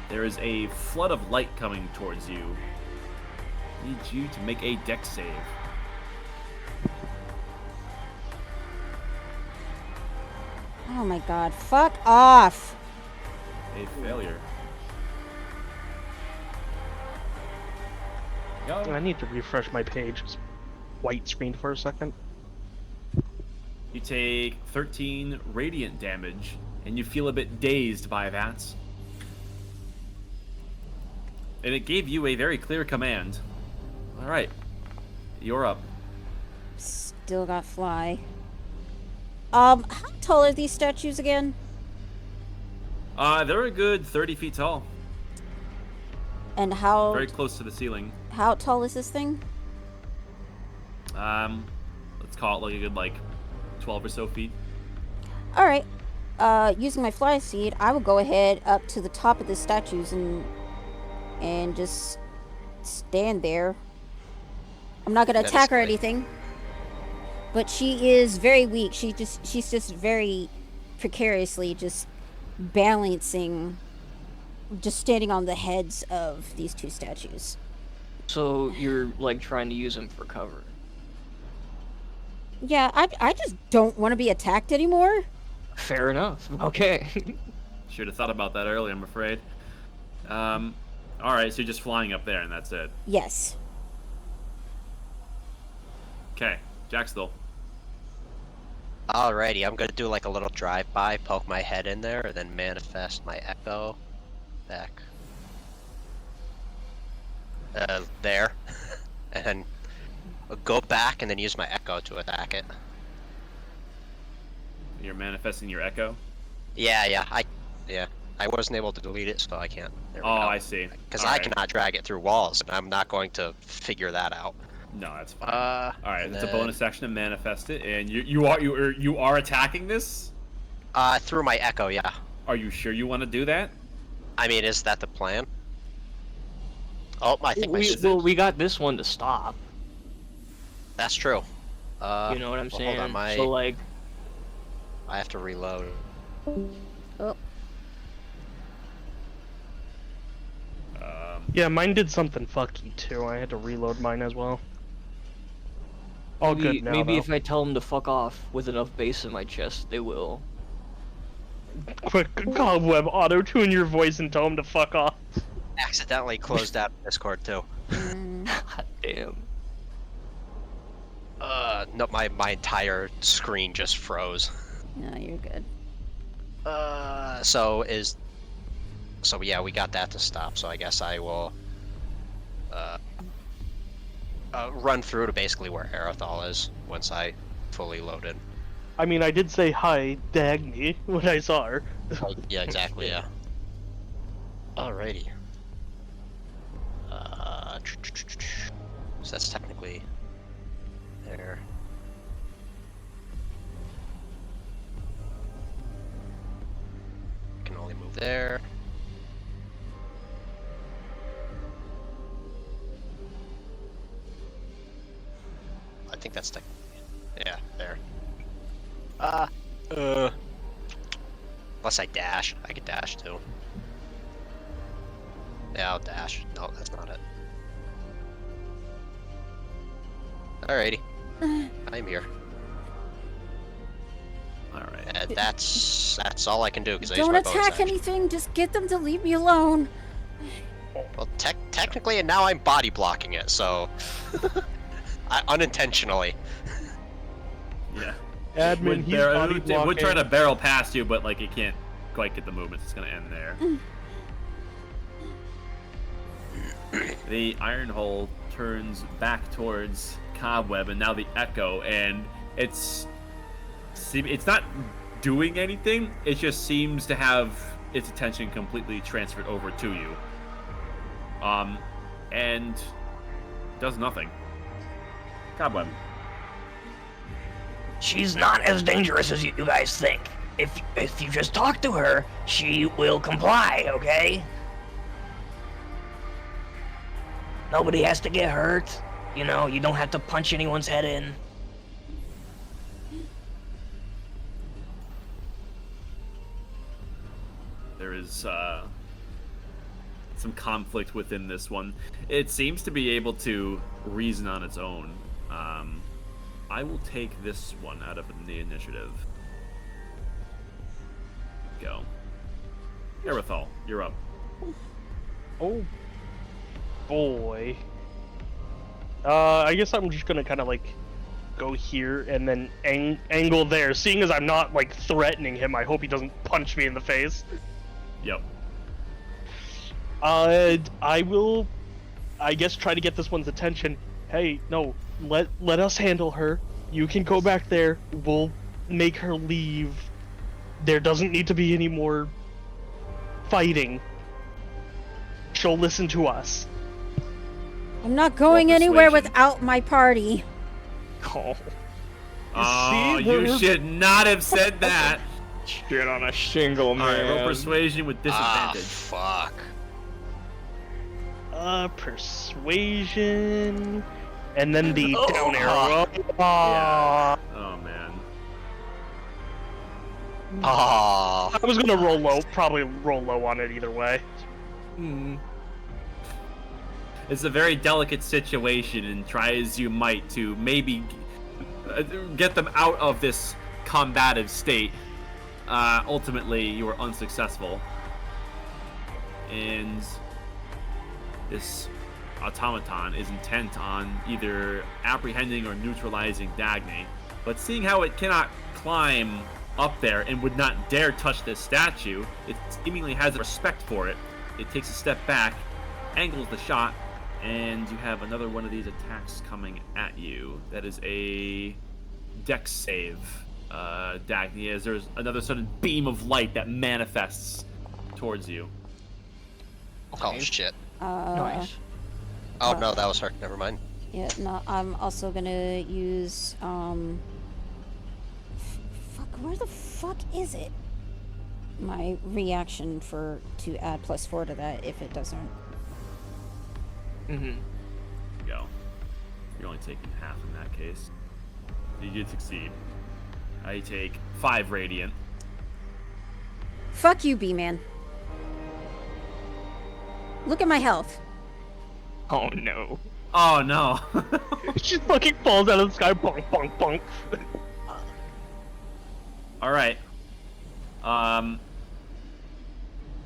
there is a flood of light coming towards you. Need you to make a dex save. Oh my god, fuck off! A failure. I Go. need to refresh my page. It's white screen for a second. You take 13 radiant damage, and you feel a bit dazed by that. And it gave you a very clear command. All right, you're up. Still got fly. How tall are these statues again? They're a good 30 feet tall, And how very close to the ceiling. tall is this thing? Let's call it like a good 12 or so feet. All right. Using my fly seed, I will go ahead up to the top of the statues and just stand there. I'm not gonna attack her or anything, but she is very weak. She's just very precariously just balancing, just standing on the heads of these two statues. So you're like trying to use him for cover. Yeah, I just don't want to be attacked anymore. Fair enough. Okay. Should have thought about that earlier, I'm afraid. All right, so you're just flying up there, and that's it. Yes. Okay, Jackstill. Alrighty, I'm gonna do like a little drive-by, poke my head in there, and then manifest my echo back there, and go back and then use my echo to attack it. You're manifesting your echo? Yeah, I wasn't able to delete it, so I can't. There we Oh, go. I see. Because All I right. cannot drag it through walls, and I'm not going to figure that out. No, that's fine. All Alright, it's a bonus action to manifest it, and you are attacking this? Through my echo, yeah. Are you sure you want to do that? I mean, is that the plan? Oh, I think we got this one to stop. that's true. You know what I'm well, saying? Hold on, So like, I have to reload. Oh, Yeah, mine did something fucky too. I had to reload mine as well. All maybe, good now, maybe though. if I tell them to fuck off with enough bass in my chest, they will. Quick, cobweb, auto-tune your voice and tell him to fuck off. Accidentally closed out Discord too. God damn. No, my entire screen just froze. no, you're good. So yeah, we got that to stop. So I guess I will run through to basically where Arathal is once I fully loaded. I mean, I did say hi, Dagny, when I saw her. Oh, yeah, exactly. Yeah. Alrighty. So that's technically there. Can only move there. I think that's technically, yeah, there. Unless I dash, I could dash too. Yeah, I'll dash. No, that's not it. Alrighty. I'm here. Alright. And that's all I can do because I used Don't my bonus attack action. anything. Just get them to leave me alone. Well, technically, and now I'm body blocking it, so unintentionally. Yeah. Admin, he's body We're blocking. trying to barrel past you, but it can't quite get the movement. It's gonna end there. The iron hole turns back towards Cobweb, and now the echo, and it's not doing anything. It just seems to have its attention completely transferred over to you. And does nothing. Cobweb. She's not as dangerous as you guys think. If you just talk to her, she will comply, okay? Nobody has to get hurt. You know, you don't have to punch anyone's head in. There is some conflict within this one. It seems to be able to reason on its own. I will take this one out of the initiative. Go. Arathal, you're up. Oh, boy. I guess I'm just gonna kind of go here and then angle there. Seeing as I'm not like threatening him, I hope he doesn't punch me in the face. Yep. I will, I guess, try to get this one's attention. Hey, no, let us handle her. You can go back there. We'll make her leave. There doesn't need to be any more fighting. She'll listen to us. I'm not going anywhere persuasion. without my party. Oh, Oh, See, you we're- should not have said that. shit on a shingle, All man. right, roll persuasion with Ah, disadvantage. fuck. Persuasion, and then the Oh. down arrow. Yeah. Oh man. Oh. I was gonna roll low, probably roll low on it either way. Hmm. It's a very delicate situation, and try as you might to maybe get them out of this combative state. Ultimately, you were unsuccessful. And this automaton is intent on either apprehending or neutralizing Dagny. But seeing how it cannot climb up there and would not dare touch this statue, it seemingly has respect for it. It takes a step back, angles the shot, and you have another one of these attacks coming at you. That is a dex save, Dagny, as there's another sudden beam of light that manifests towards you. Oh shit. Nice. Oh no, that was her. Never mind. Yeah, no, I'm also gonna use, fuck, where the fuck is it? My reaction to add +4 to that if it doesn't. Mm-hmm. Go. You're only taking half in that case. You did succeed. I take 5 radiant. Fuck you, B-Man. Look at my health. Oh no. Oh no. She fucking falls out of the sky, bonk, bonk, bonk. All right.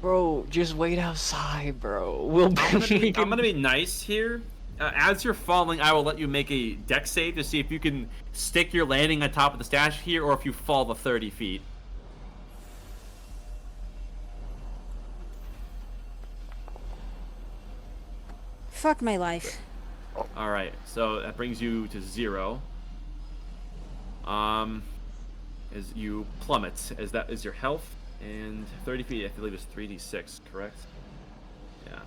Bro, just wait outside, bro. We'll I'm we gonna can... be nice here. As you're falling, I will let you make a dex save to see if you can stick your landing on top of the statue here, or if you fall the 30 feet. Fuck my life. All right, so that brings you to 0. As you plummet, as that is your health, and 30 feet, I believe is 3d6, correct? Yeah.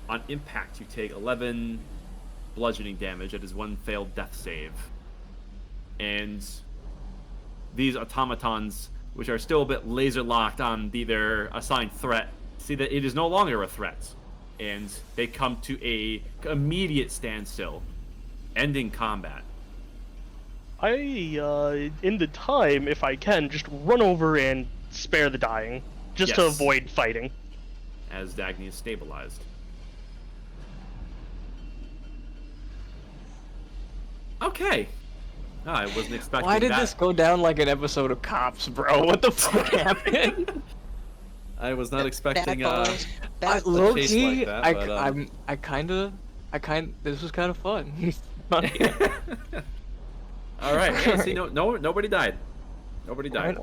On impact, you take 11 bludgeoning damage. That is 1 failed death save. And these automatons, which are still a bit laser locked on their assigned threat, see that it is no longer a threat, and they come to a immediate standstill, ending combat. I, in the time, if I can, just run over and spare the dying, just to Yes. avoid fighting. As Dagny is stabilized. Okay. Oh, I wasn't expecting Why did that. this go down like an episode of Cops, bro? What the fuck happened? I was not expecting boys. Low chase key, like that, but, this was kind of fun. All right. Yeah, see, nobody died. Nobody died.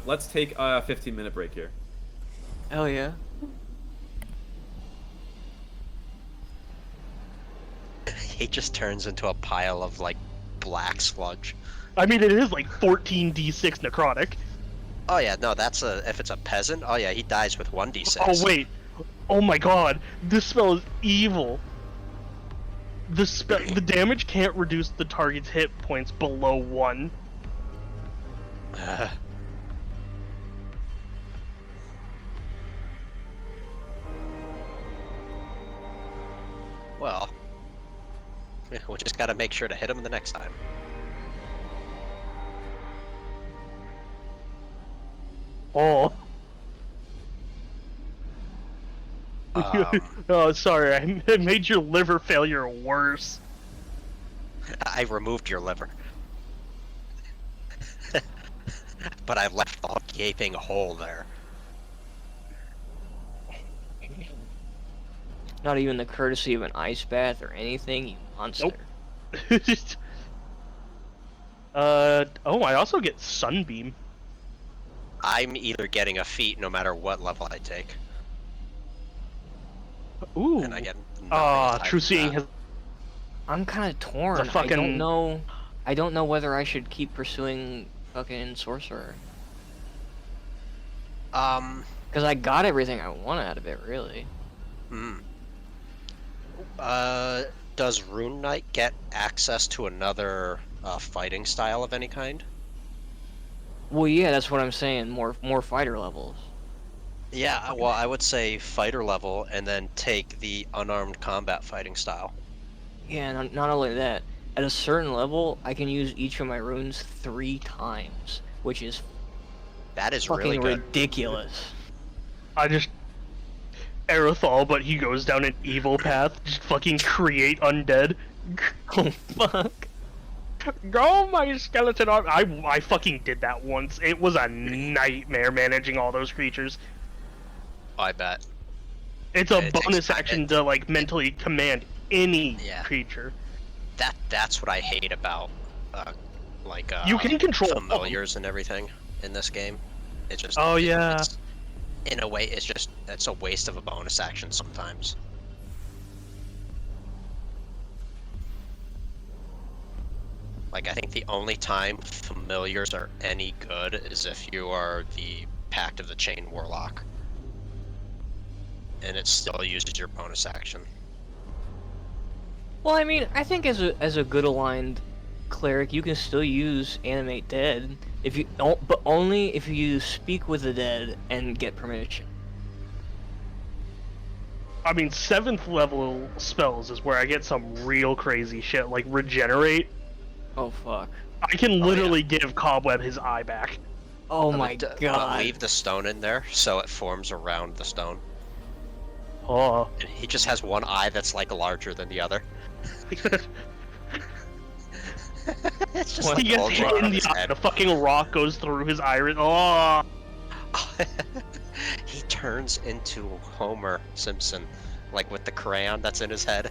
Let's take a 15-minute break here. Hell yeah. He just turns into a pile of like black sludge. I mean, it is like 14d6 necrotic. Oh yeah, no, if it's a peasant. Oh yeah, he dies with 1d6. Oh wait, oh my god, this spell is evil. The damage can't reduce the target's hit points below 1. Well, we just gotta make sure to hit him the next time. Oh. Um, Oh, sorry, I made your liver failure worse. I removed your liver. But I've left the gaping hole there. Not even the courtesy of an ice bath or anything, you monster. Nope. Oh, I also get Sunbeam. I'm either getting a feat no matter what level I take, Ooh. and I get nothing aside True from Seeing that. has I'm kind of torn. The I don't fucking- know. I don't know whether I should keep pursuing fucking sorcerer. Because I got everything I want out of it, really. Hmm. Does Rune Knight get access to another fighting style of any kind? Well, yeah, that's what I'm saying. More fighter levels. Yeah, well, I would say fighter level, and then take the unarmed combat fighting style. Yeah, not only that, at a certain level, I can use each of my runes 3 times, which is That is fucking really good. ridiculous. I just Aerothal, but he goes down an evil path. Just fucking create undead. Oh, fuck. Go, my skeleton arm. I fucking did that once. It was a nightmare managing all those creatures. I bet. It's a It takes bonus time- action it- to like mentally command any Yeah. creature. That's what I hate about You can control all of them. familiars and everything in this game. It just Oh, yeah. it's, in a way, it's a waste of a bonus action sometimes. Like, I think the only time familiars are any good is if you are the Pact of the Chain Warlock. And it still uses your bonus action. Well, I mean, I think as a good aligned cleric, you can still use Animate Dead, but only if you speak with the dead and get permission. I mean, 7th level spells is where I get some real crazy shit, like Regenerate. Oh, fuck. I can literally give Cobweb his eye back. Oh my But god. leave the stone in there so it forms around the stone. Oh. And he just has one eye that's like larger than the other. It's just He like gets bulging hit in from the his eye, head. the fucking rock goes through his iris. Oh. He turns into Homer Simpson, like with the crayon that's in his head.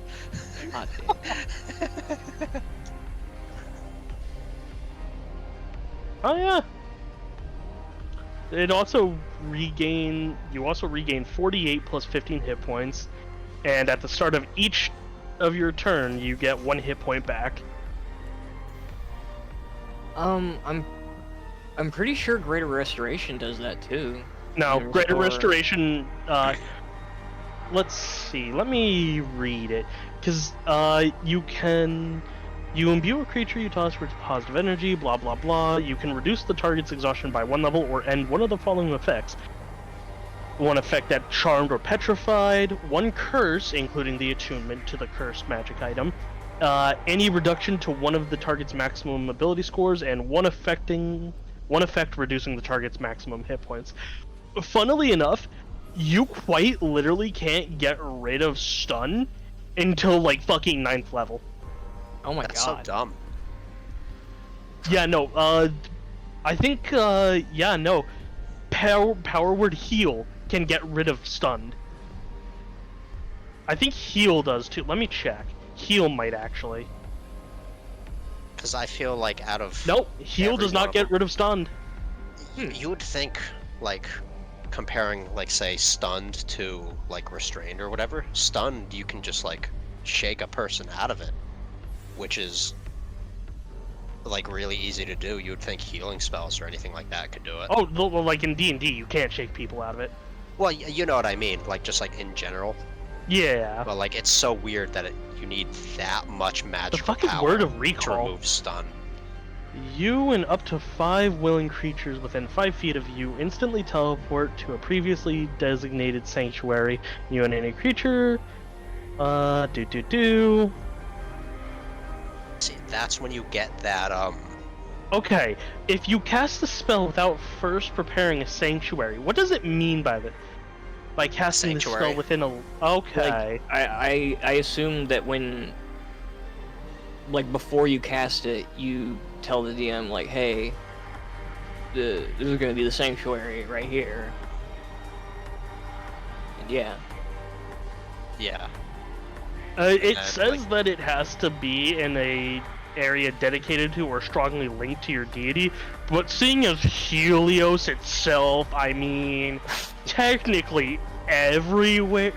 God damn. Oh yeah. You also regain 48 plus 15 hit points, and at the start of each of your turn, you get 1 hit point back. I'm pretty sure Greater Restoration does that too. Now, You Greater restore- Restoration. Let's see. Let me read it, because you imbue a creature you toss with positive energy. Blah blah blah. You can reduce the target's exhaustion by 1 level, or end one of the following effects. One effect that charmed or petrified. 1 curse, including the attunement to the cursed magic item. Any reduction to one of the target's maximum ability scores, and one effect reducing the target's maximum hit points. Funnily enough, you quite literally can't get rid of stun until like fucking 9th level. Oh my That's god. so dumb. Yeah, no, I think, no. Power word heal can get rid of stunned. I think heal does too. Let me check. Heal might actually. Because I feel like out of Nope, heal every does one not of get them- rid of stunned. You would think, like, comparing, like, say, stunned to, like, restrained or whatever, stunned, you can just, like, shake a person out of it, which is, like, really easy to do. You would think healing spells or anything like that could do it. Oh, well, like in D&D, you can't shake people out of it. Well, you know what I mean, like, just, like, in general. Yeah. But, like, it's so weird that you need that much magical fucking power word of to recall. remove stun. You and up to 5 willing creatures within 5 feet of you instantly teleport to a previously designated sanctuary. You and any creature. See, that's when you get that, Okay, if you cast the spell without first preparing a sanctuary, what does it mean by that? By casting the Sanctuary. spell within a. Okay. I assume that when, like, before you cast it, you tell the DM, like, hey, this is gonna be the sanctuary right here. And yeah. yeah. It And, says like- that it has to be in a area dedicated to or strongly linked to your deity, but seeing as Helios itself, I mean, technically everywhere.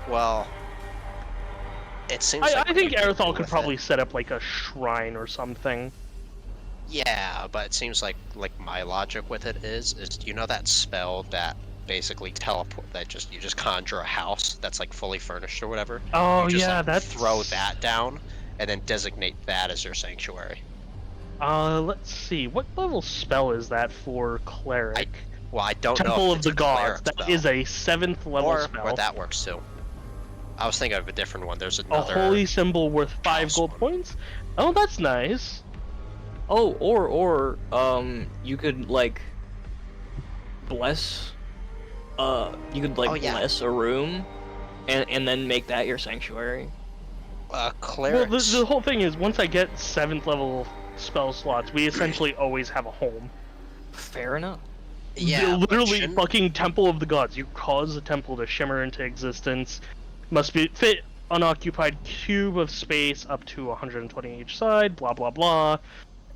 Well, it seems like I think when you Aerithal with could it- probably set up like a shrine or something. Yeah, but it seems like my logic with it is you know that spell that basically teleport that you just conjure a house that's like fully furnished or whatever. Oh You just, yeah, like, that's throw that down and then designate that as your sanctuary. Let's see, what level spell is that for cleric? Well, I don't know Temple if of it's the a Gods. cleric That spell. is a 7th level or spell. that works too. I was thinking of a different one. There's A another. holy symbol worth 5 house gold one. points. Oh, that's nice. Oh, or you could like bless. You could like Oh, yeah. bless a room, and then make that your sanctuary. Well, Clerics. the whole thing is, once I get 7th level spell slots, we essentially always have a home. Fair enough. Yeah, but Literally, shouldn't- fucking Temple of the Gods. You cause a temple to shimmer into existence. Must be fit unoccupied cube of space up to 120 each side. Blah blah blah.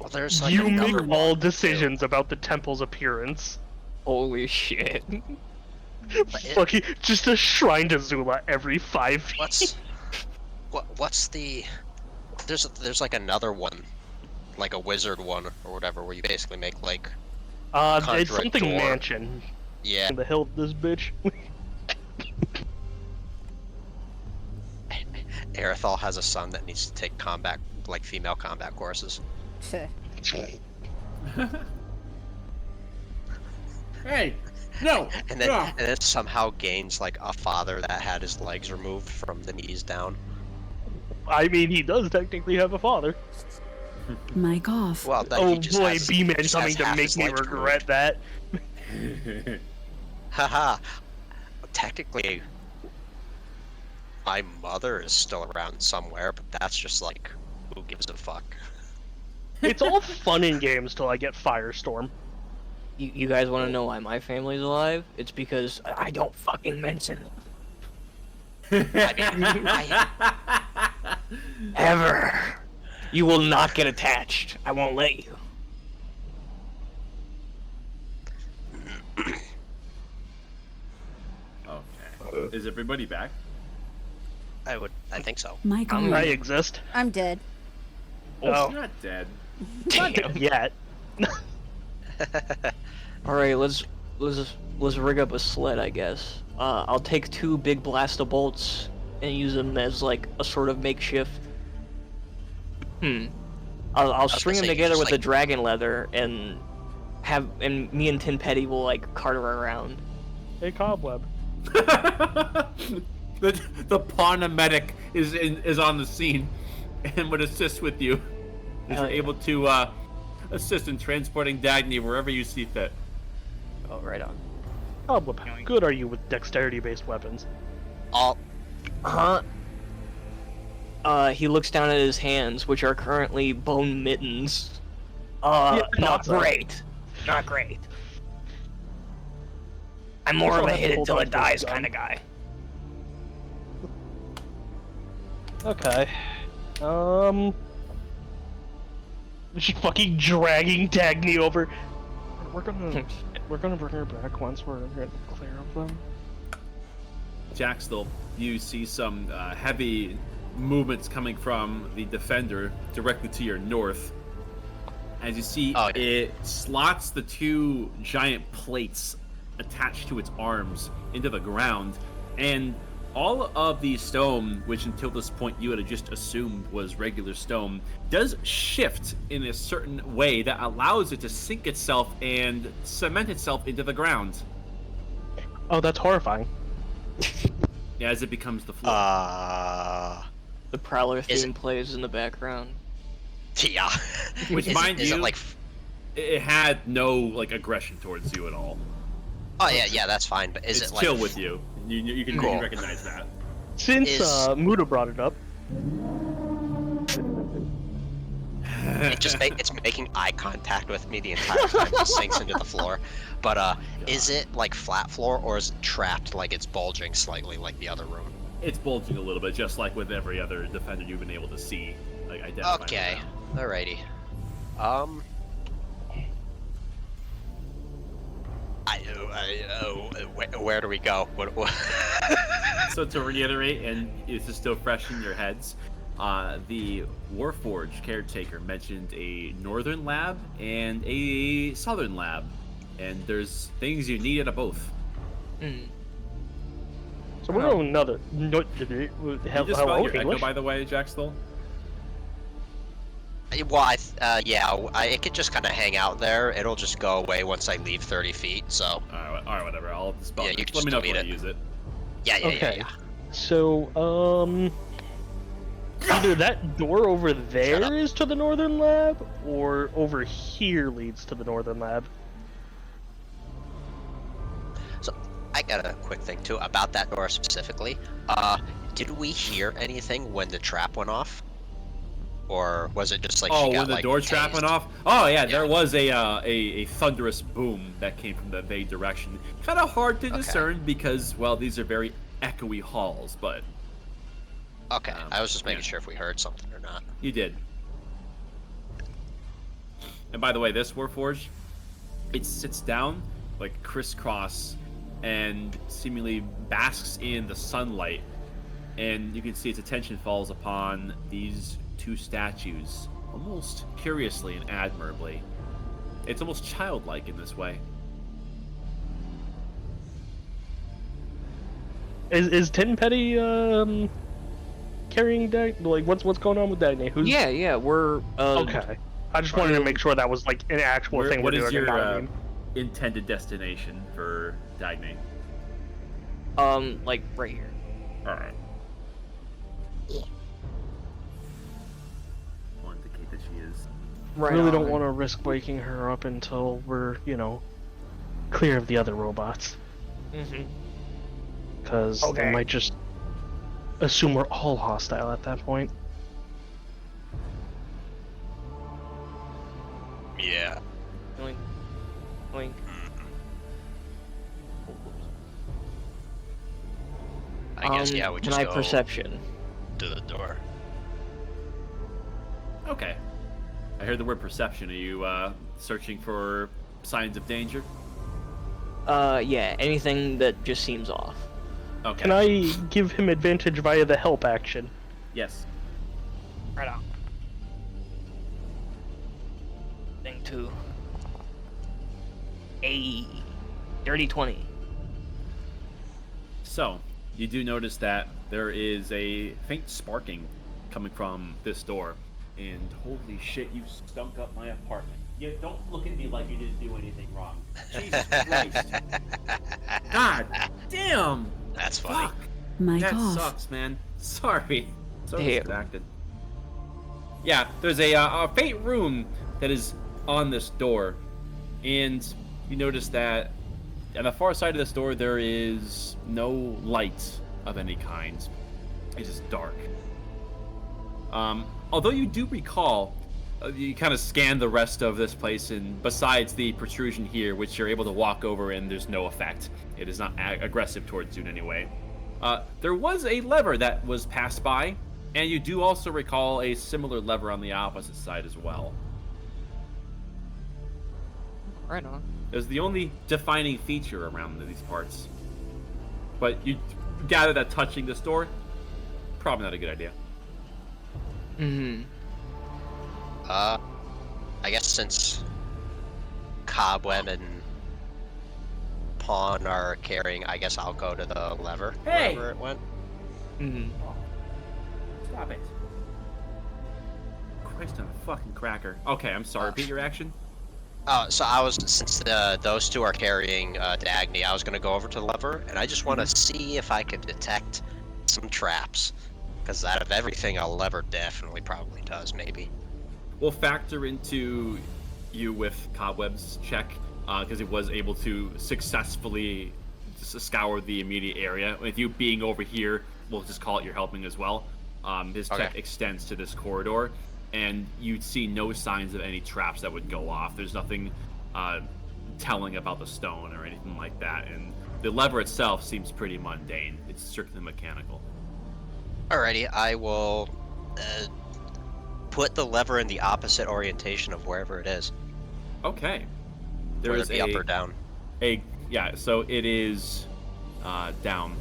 Well, there's like You another make one, all too. decisions about the temple's appearance. Holy shit. But it- Fucking just a shrine to Zula every 5 feet. What's the? There's like another one, like a wizard one or whatever, where you basically make like It's conjure a something door. mansion. yeah. The hell, this bitch. Aerithal has a son that needs to take combat, like female combat courses. Hey, no. And then, no. and then somehow gains like a father that had his legs removed from the knees down. I mean, he does technically have a father. Mic off. Well, then Oh he just boy, has, B-Man just coming has to half make his me legs regret removed. that. Haha. Technically, my mother is still around somewhere, but that's just like, who gives a fuck? It's all fun in games till I get Firestorm. You guys want to know why my family's alive? It's because I don't fucking mention it. Ever. You will not get attached. I won't let you. Okay. Is everybody back? I think so. Mic on. I exist. I'm dead. Oh, Not dead. not dead yet. All right, let's rig up a sled, I guess. I'll take 2 big blasta bolts and use them as like a sort of makeshift. I'll was string gonna them say, together just, with the like- dragon leather and me and Tin Petty will like cart her around. Hey, Cobweb. the paramedic is on the scene and would assist with you. Is Hell yeah. able to assist in transporting Dagny wherever you see fit. Oh, right on. Cobweb, how good are you with dexterity-based weapons? All Huh? He looks down at his hands, which are currently bone mittens. Yeah, Not so. great. Not great. I'm more of I'll a have to hit it hold till on it to this dies gun. kind of guy. Okay. Just fucking dragging Dagny over. We're gonna bring her back once we're clear of them. Jackstel, you see some heavy movements coming from the defender directly to your north. As you see, Oh, yeah. it slots the 2 giant plates attached to its arms into the ground, and all of the stone, which until this point you had just assumed was regular stone, does shift in a certain way that allows it to sink itself and cement itself into the ground Oh, that's horrifying. as it becomes the floor. The Prowler Is theme plays in the background. yeah. Which, is, mind is you, it like? it had no like aggression towards you at all. Oh yeah, that's fine. But is It's it like? chill with you. You can Cool. recognize that. Since Is- Muda brought it up, It's making eye contact with me the entire time. It sinks into the floor. But is it like flat floor or is it trapped like it's bulging slightly like the other room? It's bulging a little bit, just like with every other defender you've been able to see. Like, identify. Okay, alrighty. Where do we go? What? So to reiterate, and this is still fresh in your heads, the Warforged caretaker mentioned a northern lab and a southern lab, and there's things you need at both. So we're going another. No, You just found your echo, by the way, Jackstol? Well, it could just kind of hang out there. It'll just go away once I leave 30 feet. So. All right, whatever. I'll spell it. You can Let me know if you delete want to use it. Yeah. So, either that door over there is to the northern lab, or over here leads to the northern lab. So, I got a quick thing too about that door specifically. Did we hear anything when the trap went off? Or was it just like she got, when the door trap went off? Oh yeah, there was a thunderous boom that came from the vague direction. Kind of hard to discern because, well, these are very echoey halls, but... Okay, I was just making sure if we heard something or not. You did. And by the way, this Warforged, it sits down, like, crisscross, and seemingly basks in the sunlight. And you can see its attention falls upon these two statues, almost curiously and admirably. It's almost childlike in this way. Is Tin Petty carrying like what's going on with Dagny? Who's... Yeah, we're okay. I just wanted to make sure that was like an actual thing. What we're is doing. your intended destination for Dagny? Like right here. All right. I'll indicate that she is. I really don't want to risk waking her up until we're, clear of the other robots. Because they might just assume we're all hostile at that point. Yeah. Oink. Oink. I guess, we just my go perception to the door. Okay. I heard the word perception. Are you searching for signs of danger? Yeah, anything that just seems off. Okay. Can I give him advantage via the help action? Yes. Right on. Thing 2. A dirty 20. So, you do notice that there is a faint sparking coming from this door. And holy shit, you stunk up my apartment. Yeah, don't look at me like you didn't do anything wrong. Jesus Christ. God damn. That's funny. Fuck. Mic That off. sucks, man. Sorry. So Damn. distracted. Yeah, there's a faint room that is on this door. And you notice that on the far side of this door there is no light of any kind. It is dark. Although you do recall, you kind of scan the rest of this place, and besides the protrusion here, which you're able to walk over and there's no effect. It is not aggressive towards you in any way. There was a lever that was passed by, and you do also recall a similar lever on the opposite side as well. Right on. It was the only defining feature around these parts. But you gather that touching this door, probably not a good idea. I guess since Cobweb and Pawn are carrying, I guess I'll go to the lever. Hey! Wherever it went. Stop it. Christ on a fucking cracker. Okay, I'm sorry. Repeat your action. So I was, since those two are carrying Dagny, I was gonna go over to the lever, and I just want to see if I could detect some traps. Because out of everything, a lever definitely probably does, maybe. We'll factor into you with Cobweb's check, because it was able to successfully scour the immediate area. With you being over here, we'll just call it you're helping as well. His check extends to this corridor, and you'd see no signs of any traps that would go off. There's nothing telling about the stone or anything like that, and the lever itself seems pretty mundane. It's strictly mechanical. Alrighty, I will put the lever in the opposite orientation of wherever it is. Okay. There Whether is it be up or down. Yeah, so it is down.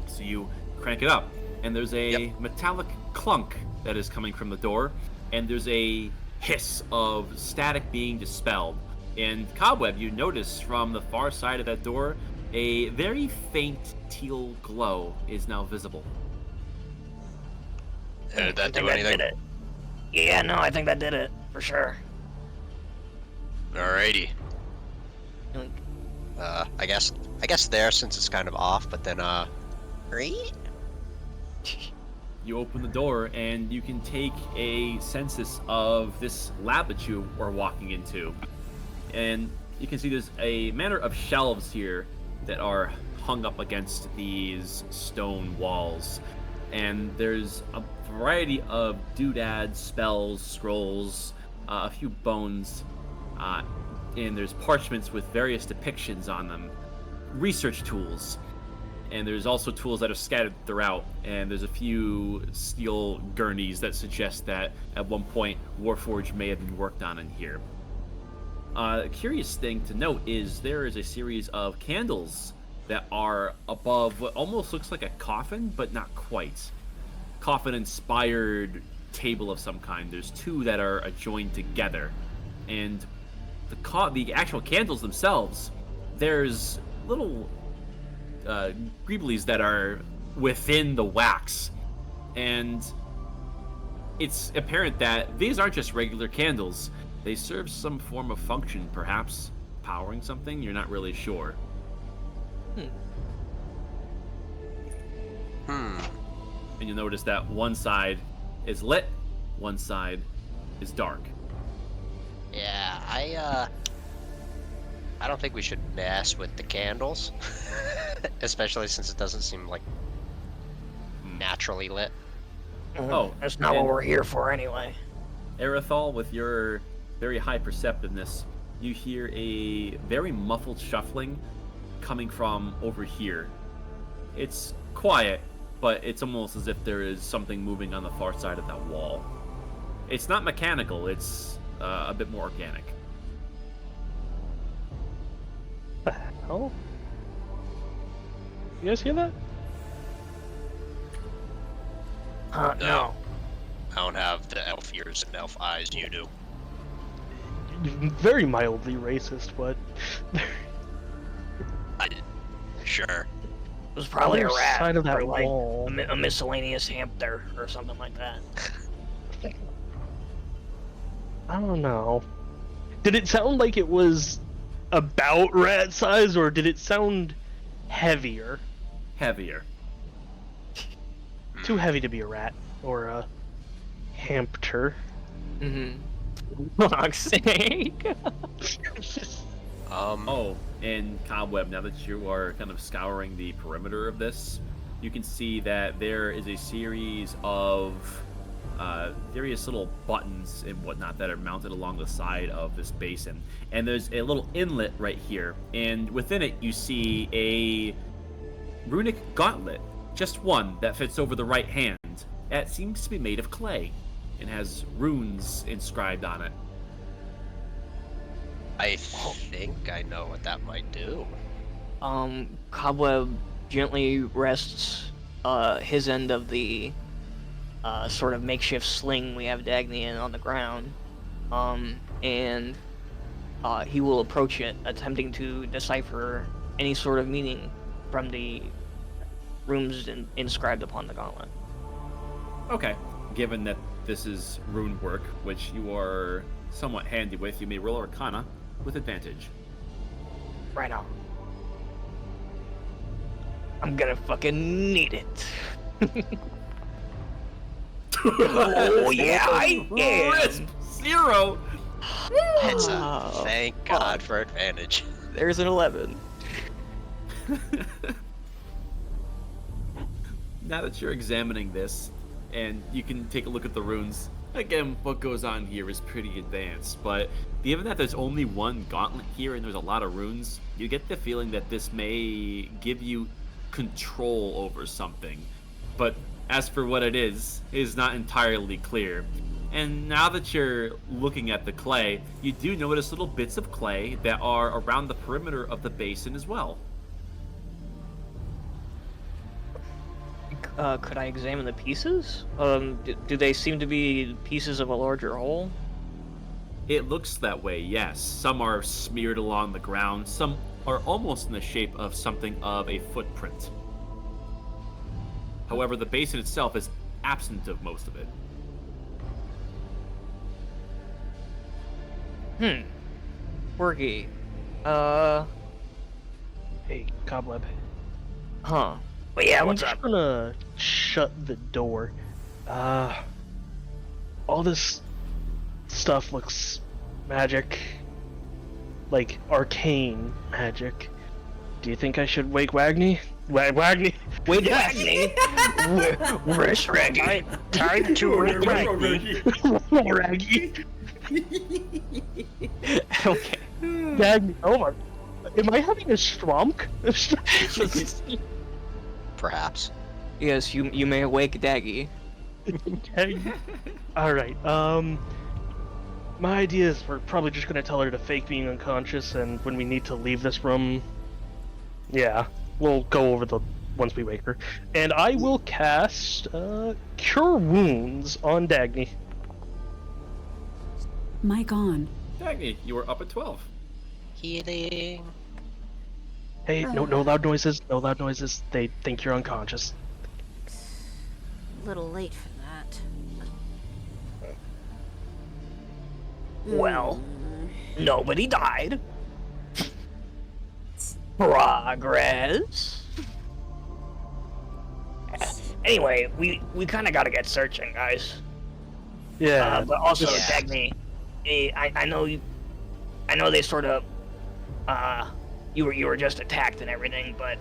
So you crank it up, and there's a metallic clunk that is coming from the door, and there's a hiss of static being dispelled. And Cobweb, you notice from the far side of that door, a very faint teal glow is now visible. Did that do That anything? did it. Yeah, no, I think that did it for sure. Alrighty. Yoink. I guess there, since it's kind of off, but then right? You open the door and you can take a census of this lab that you are walking into. And you can see there's a manner of shelves here that are hung up against these stone walls. And there's a variety of doodads, spells, scrolls, a few bones, and there's parchments with various depictions on them, research tools, and there's also tools that are scattered throughout, and there's a few steel gurneys that suggest that at one point Warforged may have been worked on in here. A curious thing to note is there is a series of candles that are above what almost looks like a coffin, but not quite. Coffin-inspired table of some kind. There's two that are joined together, and the actual candles themselves, there's little greeblies that are within the wax, and it's apparent that these aren't just regular candles. They serve some form of function, perhaps powering something. You're not really sure. And you'll notice that one side is lit, one side is dark. Yeah, I don't think we should mess with the candles, especially since it doesn't seem like naturally lit. Oh, That's not what we're here for anyway. Arathol, with your very high perceptiveness, you hear a very muffled shuffling coming from over here. It's quiet, but it's almost as if there is something moving on the far side of that wall. It's not mechanical, it's a bit more organic. The hell? You guys hear that? No. I don't have the elf ears and elf eyes you do. Very mildly racist, but Sure. It was probably a Other rat side of that or like wall. a miscellaneous hamster or something like that. I don't know. Did it sound like it was about rat size, or did it sound heavier? Heavier. Too heavy to be a rat or a hamster. Fuck's sake. Oh, and Cobweb, now that you are kind of scouring the perimeter of this, you can see that there is a series of various little buttons and whatnot that are mounted along the side of this basin. And there's a little inlet right here, and within it you see a runic gauntlet, just one that fits over the right hand. It seems to be made of clay and has runes inscribed on it. I think I know what that might do. Cobweb gently rests his end of the sort of makeshift sling we have Dagny in on the ground, and he will approach it, attempting to decipher any sort of meaning from the runes inscribed upon the gauntlet. Okay. Given that this is rune work, which you are somewhat handy with, you may roll Arcana with advantage. Right on. I'm gonna fucking need it. Oh yeah, I Crisp am. 0! It's a thank God for advantage. There's an 11. Now that you're examining this, and you can take a look at the runes, again, what goes on here is pretty advanced, but given that there's only one gauntlet here and there's a lot of runes, you get the feeling that this may give you control over something. But As for what it is not entirely clear. And now that you're looking at the clay, you do notice little bits of clay that are around the perimeter of the basin as well. Could I examine the pieces? Do they seem to be pieces of a larger whole? It looks that way, yes. Some are smeared along the ground, some are almost in the shape of something of a footprint. However, the basin itself is absent of most of it. Quirky. Hey, Cobweb. Huh. But yeah, I'm what's just up? gonna shut the door. All this stuff looks magic. Like arcane magic. Do you think I should wake Wagny? Wagny? Wait, Wagny! Where's Reggie? Time to Reggie. Raggy. Okay. Wagny. Oh my. Am I having a strump? Perhaps. Yes, you may awake Daggy. Alright, my idea is we're probably just gonna tell her to fake being unconscious, and when we need to leave this room, yeah, we'll go over the once we wake her. And I will cast Cure Wounds on Dagny. Mic on. Dagny, you were up at 12. Healing. Hey, no loud noises, no loud noises. They think you're unconscious. A little late for that. Well, nobody died. Progress. Anyway, we kind of got to get searching, guys. Yeah, But also, Yeah. Dagny, I know they sort of you were just attacked and everything, but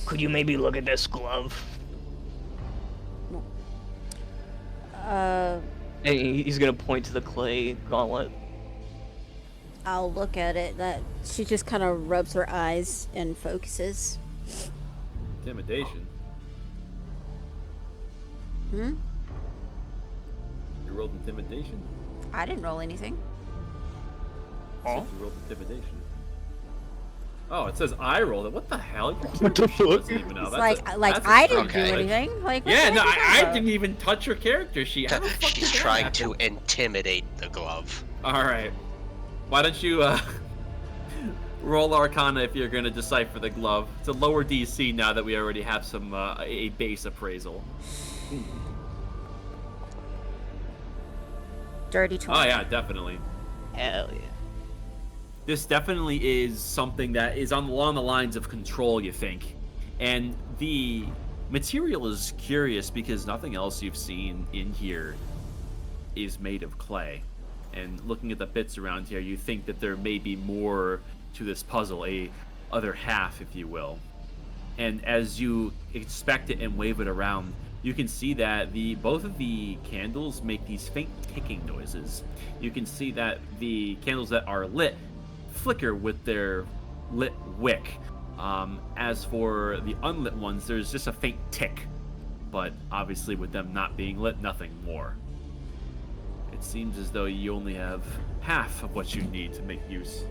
could you maybe look at this glove? And he's gonna point to the clay gauntlet. I'll look at it. That she just kind of rubs her eyes and focuses. Intimidation. Hmm? You rolled intimidation? I didn't roll anything. You rolled intimidation. Oh, it says I rolled it. What the hell? What the fuck? Doesn't even know. It's That's like that's I didn't okay. do anything. Like what Yeah, the no, heck is I that? didn't even touch her character sheet. How the fuck She's did that trying happen? to intimidate the glove. All right. Why don't you roll Arcana if you're going to decipher the glove? It's a lower DC now that we already have some a base appraisal. Dirty 20. Oh yeah, definitely. Hell yeah. This definitely is something that is along the lines of control, you think. And the material is curious because nothing else you've seen in here is made of clay. And looking at the bits around here, you think that there may be more to this puzzle, a other half, if you will. And as you inspect it and wave it around, you can see that both of the candles make these faint ticking noises. You can see that the candles that are lit flicker with their lit wick. As for the unlit ones, there's just a faint tick. But obviously with them not being lit, nothing more. It seems as though you only have half of what you need to make use.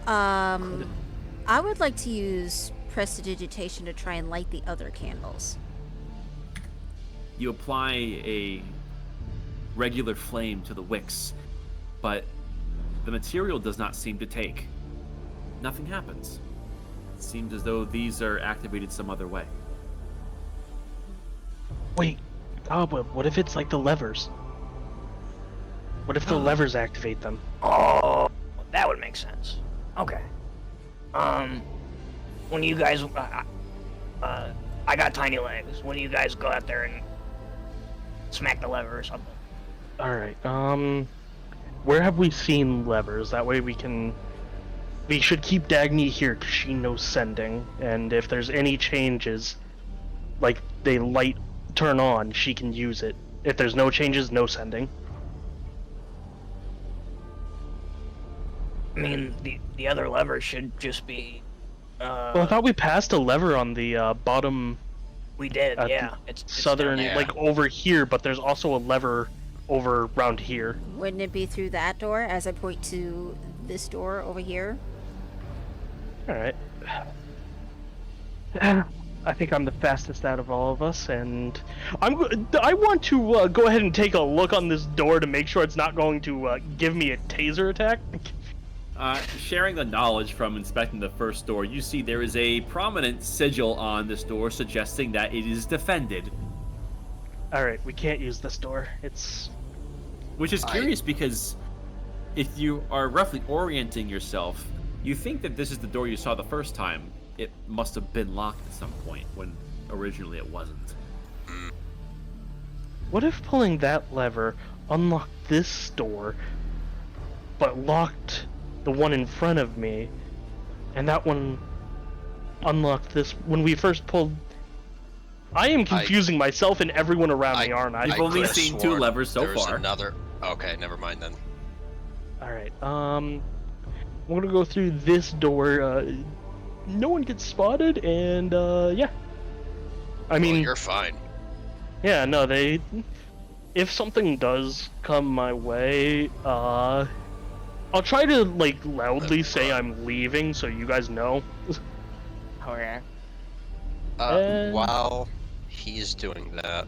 I would like to use prestidigitation to try and light the other candles. You apply a regular flame to the wicks, but the material does not seem to take. Nothing happens. It seems as though these are activated some other way. Wait, Cobweb, what if it's like the levers? What if the levers activate them? Oh, that would make sense. Okay. When you guys, I got tiny legs. When you guys go out there and smack the lever or something. Alright, where have we seen levers? That way we should keep Dagny here because she knows sending, and if there's any changes, like they turn on, she can use it. If there's no changes, no sending. I mean, the other lever should just be. Well, I thought we passed a lever on the bottom We did, at yeah. the It's southern, down there. like over here, but there's also a lever over around here. Wouldn't it be through that door as I point to this door over here? All right. I think I'm the fastest out of all of us, and I want to go ahead and take a look on this door to make sure it's not going to give me a taser attack. Sharing the knowledge from inspecting the first door, you see there is a prominent sigil on this door suggesting that it is defended. All right, we can't use this door. It's Which is curious because if you are roughly orienting yourself, you think that this is the door you saw the first time. It must have been locked at some point when originally it wasn't. What if pulling that lever unlocked this door, but locked the one in front of me, and that one unlocked this when we first pulled? I am confusing myself and everyone around me, aren't I? You've only could've seen two sworn levers so there's far. Another. Okay, never mind then. Alright, we're gonna go through this door, no one gets spotted, and, yeah. I mean, Well, you're fine. yeah, no, if something does come my way, I'll try to, like, loudly say I'm leaving so you guys know. Okay. And- While he's doing that,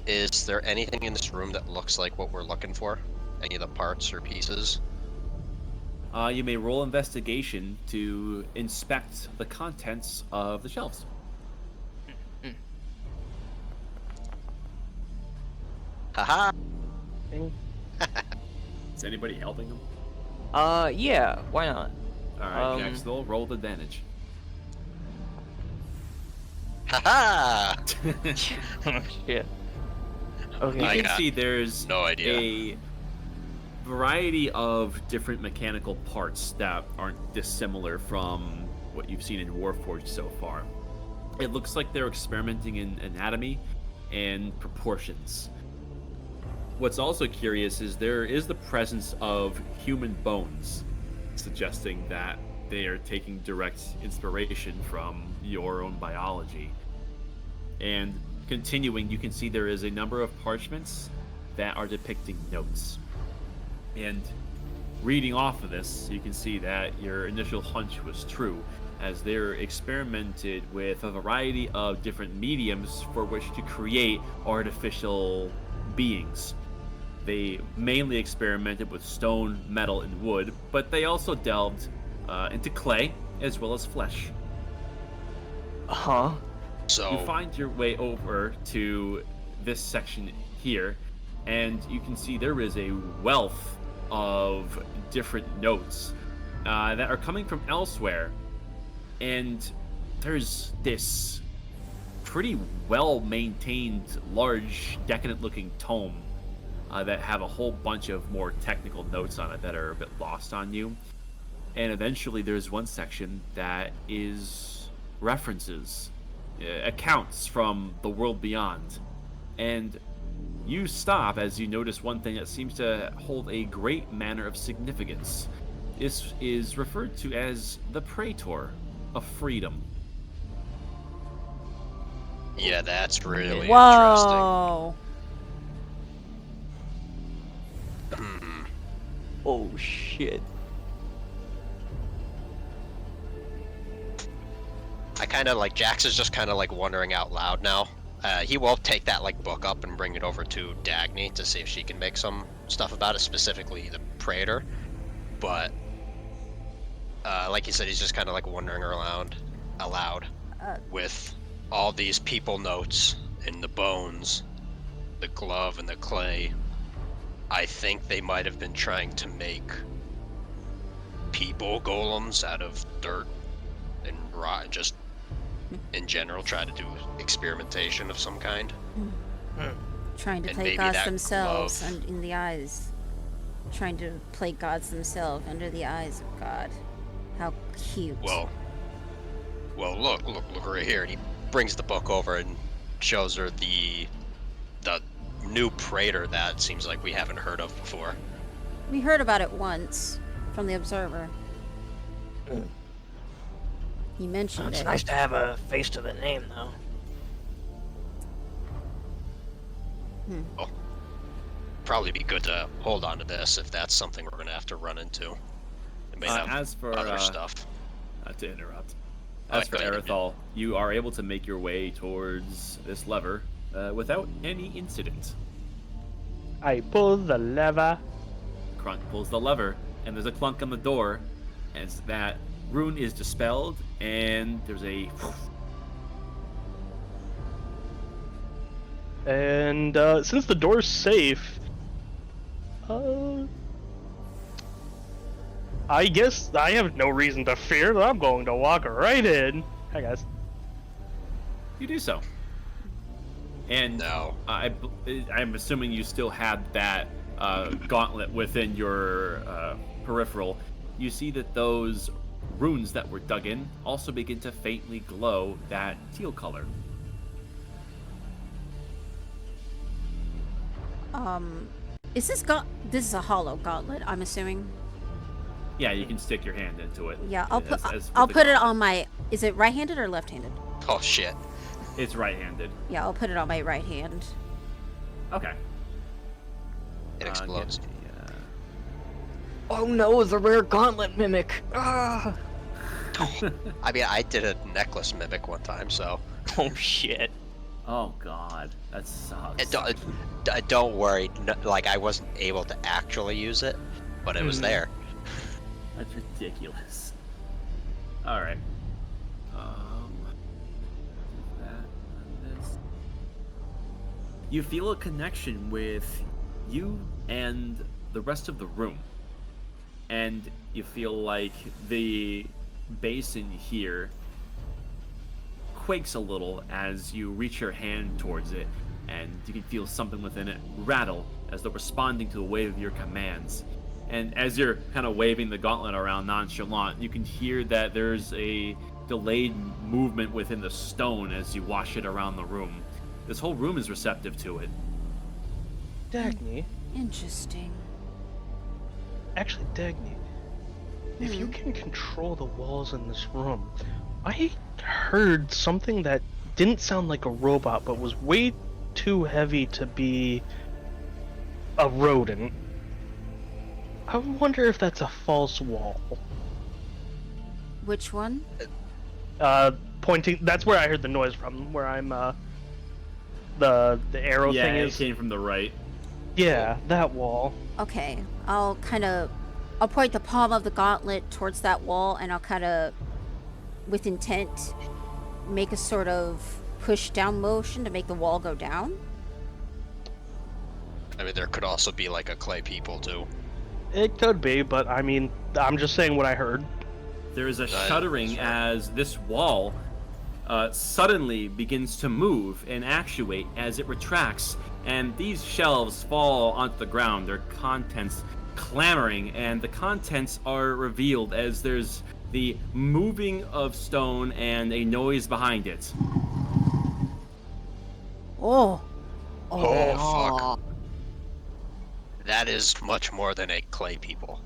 is there anything in this room that looks like what we're looking for? Any of the parts or pieces? You may roll investigation to inspect the contents of the shelves. Haha! Is anybody helping him? Yeah, why not? Alright, Jaxville, roll with advantage. Haha! Oh, shit. You Okay. I can got see there's no idea. a variety of different mechanical parts that aren't dissimilar from what you've seen in Warforged so far. It looks like they're experimenting in anatomy and proportions. What's also curious is there is the presence of human bones, suggesting that they are taking direct inspiration from your own biology. And continuing, you can see there is a number of parchments that are depicting notes. And reading off of this, you can see that your initial hunch was true, as they're experimented with a variety of different mediums for which to create artificial beings. They mainly experimented with stone, metal, and wood, but they also delved into clay as well as flesh. Huh? So, You find your way over to this section here, and you can see there is a wealth of different notes that are coming from elsewhere. And there's this pretty well-maintained, large, decadent-looking tome that have a whole bunch of more technical notes on it that are a bit lost on you. And eventually there's one section that is references, accounts from the world beyond. And you stop as you notice one thing that seems to hold a great manner of significance. This is referred to as the Praetor of Freedom. yeah, that's really Whoa! interesting. Oh shit. I kind of like Jax is just kind of like wondering out loud now. He will take that like book up and bring it over to Dagny to see if she can make some stuff about it, specifically the Praetor. But like you said, he's just kind of like wandering around aloud with all these people notes and the bones, the glove and the clay. I think they might have been trying to make people golems out of dirt and rock, just in general try to do experimentation of some kind. Trying to And play maybe gods that themselves glove. in the eyes. Trying to play gods themselves under the eyes of God. How cute. Well, look right here. And he brings the book over and shows her the new Praetor that seems like we haven't heard of before. We heard about it once. from the observer. Hmm. He mentioned It's it. nice to have a face to the name, though. Probably be good to hold on to this if that's something we're gonna have to run into. It may have As for other stuff. not to interrupt. Oh, As for go ahead. Erithal, you are able to make your way towards this lever without any incident. I pull the lever. Krunk pulls the lever, and there's a clunk on the door as that rune is dispelled, and there's a... And since the door's safe, I guess I have no reason to fear that I'm going to walk right in. Hi guys. You do so. And No. I'm assuming you still had that gauntlet within your peripheral. You see that those runes that were dug in also begin to faintly glow that teal color. Is this this is a hollow gauntlet, I'm assuming. Yeah, you can stick your hand into it. Yeah, I'll put as with I'll the put it gauntlet. on my. Is it right-handed or left-handed? Oh shit. It's right-handed. Yeah, I'll put it on my right hand. Okay. It explodes. give me, Oh no, the rare gauntlet mimic. Ah. I mean, I did a necklace mimic one time, so. Oh shit. oh god, that sucks. Don't worry. Like, I wasn't able to actually use it, but it was there. That's ridiculous. All right. That and this. You feel a connection with you and the rest of the room, and you feel like the basin here quakes a little as you reach your hand towards it, and you can feel something within it rattle as though responding to the weight of your commands. And as you're kind of waving the gauntlet around nonchalant, you can hear that there's a delayed movement within the stone as you wash it around the room. This whole room is receptive to it. Dagny. Interesting. Actually, Dagny. If you can control the walls in this room, I heard something that didn't sound like a robot, but was way too heavy to be a rodent. I wonder if that's a false wall. Which one? Pointing. That's where I heard the noise from. Where I'm. The arrow Yeah, thing it is. came from the right. Yeah, that wall. Okay, I'll point the palm of the gauntlet towards that wall, and I'll kind of, with intent, make a sort of push down motion to make the wall go down. I mean, there could also be like a clay people too. It could be, but I mean, I'm just saying what I heard. There is a Right, shuddering that's right. as this wall suddenly begins to move and actuate as it retracts, and these shelves fall onto the ground, their contents clamoring, and the contents are revealed as there's the moving of stone and a noise behind it. Oh. Oh, fuck. That is much more than a clay people.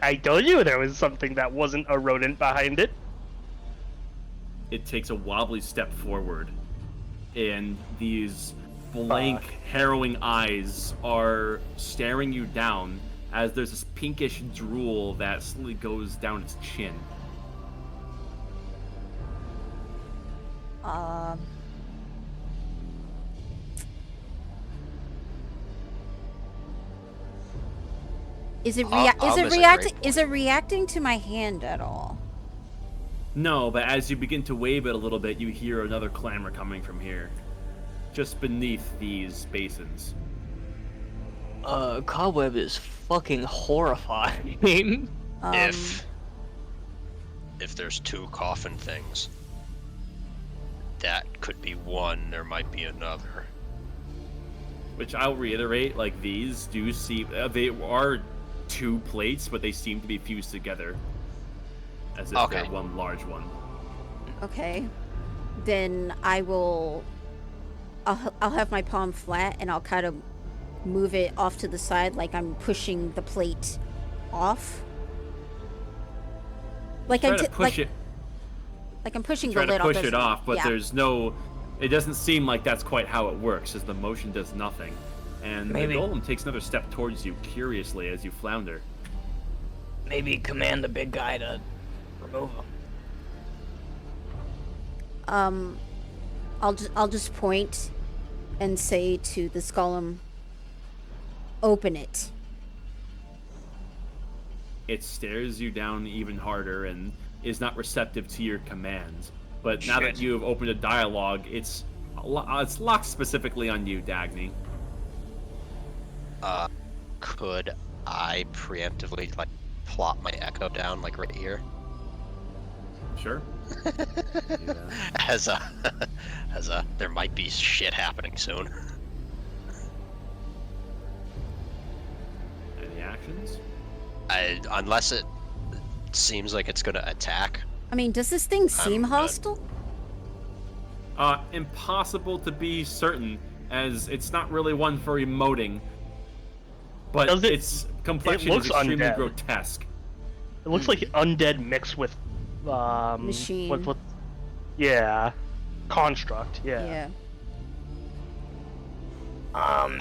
I told you there was something that wasn't a rodent behind it. It takes a wobbly step forward, and these blank, harrowing eyes are staring you down as there's this pinkish drool that slowly goes down its chin. Is it I'll disagree. reacting to my hand at all? No, but as you begin to wave it a little bit, you hear another clamor coming from here, just beneath these basins. Cobweb is fucking horrifying. If there's two coffin things, that could be one, there might be another. Which I'll reiterate, like these do seem, they are two plates, but they seem to be fused together as if Okay. they're one large one. Okay. Then I'll have my palm flat, and I'll kind of move it off to the side like I'm pushing the plate off. Like Try I'm to push it. Like I'm pushing Try the to lid push off. it off, but yeah. there's no. It doesn't seem like that's quite how it works, as the motion does nothing. And Maybe. the golem takes another step towards you, curiously, as you flounder. Maybe command the big guy to remove him. I'll just point and say to this golem, open it. It stares you down even harder and is not receptive to your commands. But now that Shit. you have opened a dialogue, it's locked specifically on you, Dagny. Could I preemptively like plop my echo down like right here Sure. as a there might be shit happening soon. Any actions? Unless it seems like it's gonna attack. I mean, does this thing seem good. hostile? Impossible to be certain, as it's not really one for emoting. But Does it- its complexion looks is extremely undead. grotesque. It looks like undead mixed with Machine. What? Yeah, construct. Yeah.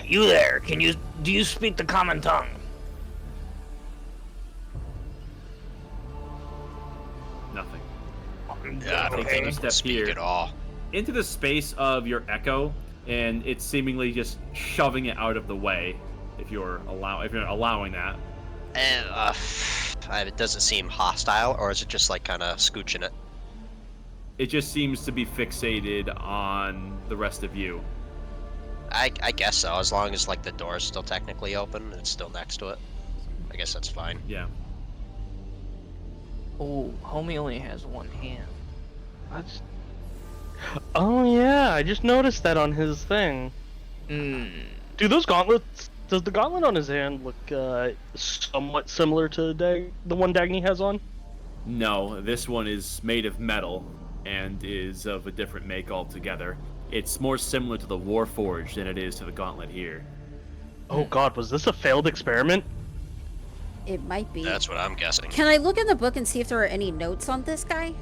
You there? Do you speak the common tongue? Nothing. Yeah, I don't Okay. think it Step can speak here. at all. Into the space of your echo, and it's seemingly just shoving it out of the way. If you're allowing that. And does it seem hostile, or is it just like kind of scooching it? It just seems to be fixated on the rest of you. I guess so, as long as like the door's still technically open, it's still next to it. I guess that's fine. Yeah. Oh, homie only has one hand. That's... Oh yeah, I just noticed that on his thing. Do those gauntlets? Does the gauntlet on his hand look somewhat similar to the one Dagny has on? No, this one is made of metal and is of a different make altogether. It's more similar to the Warforged than it is to the gauntlet here. Oh god, was this a failed experiment? It might be. That's what I'm guessing. Can I look in the book and see if there are any notes on this guy?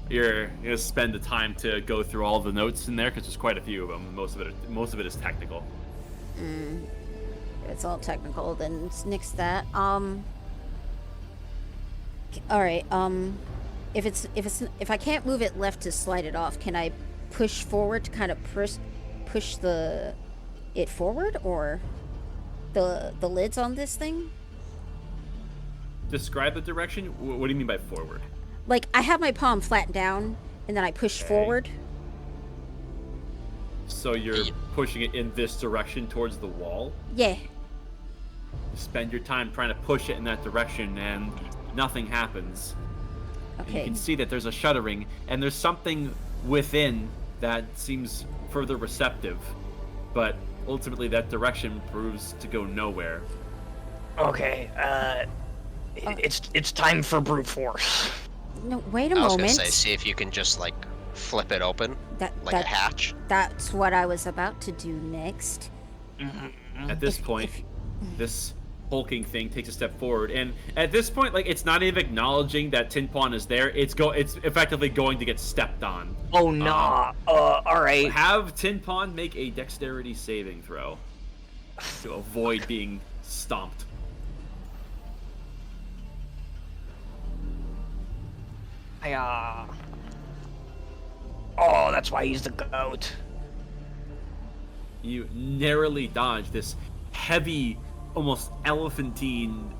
You're gonna spend the time to go through all the notes in there because there's quite a few of them. Most of it is technical. It's all technical, then nix that. All right. If I can't move it left to slide it off, can I push forward to kind of push it forward, or the lids on this thing? Describe the direction. What do you mean by forward? Like, I have my palm flat down, and then I push forward. So you're pushing it in this direction towards the wall? Yeah. You spend your time trying to push it in that direction, and nothing happens. And you Okay. can see that there's a shuddering, and there's something within that seems further receptive, but ultimately that direction proves to go nowhere. Okay, it's time for brute force. No, wait a I was moment. gonna say, see if you can just like flip it open like a hatch. That's what I was about to do next. At this point, this hulking thing takes a step forward, and at this point, like, it's not even acknowledging that Tin Pawn is there. It's effectively going to get stepped on. Oh no! All right. Have Tin Pawn make a dexterity saving throw to avoid being stomped. Oh, that's why he's the goat. You narrowly dodge this heavy, almost elephantine,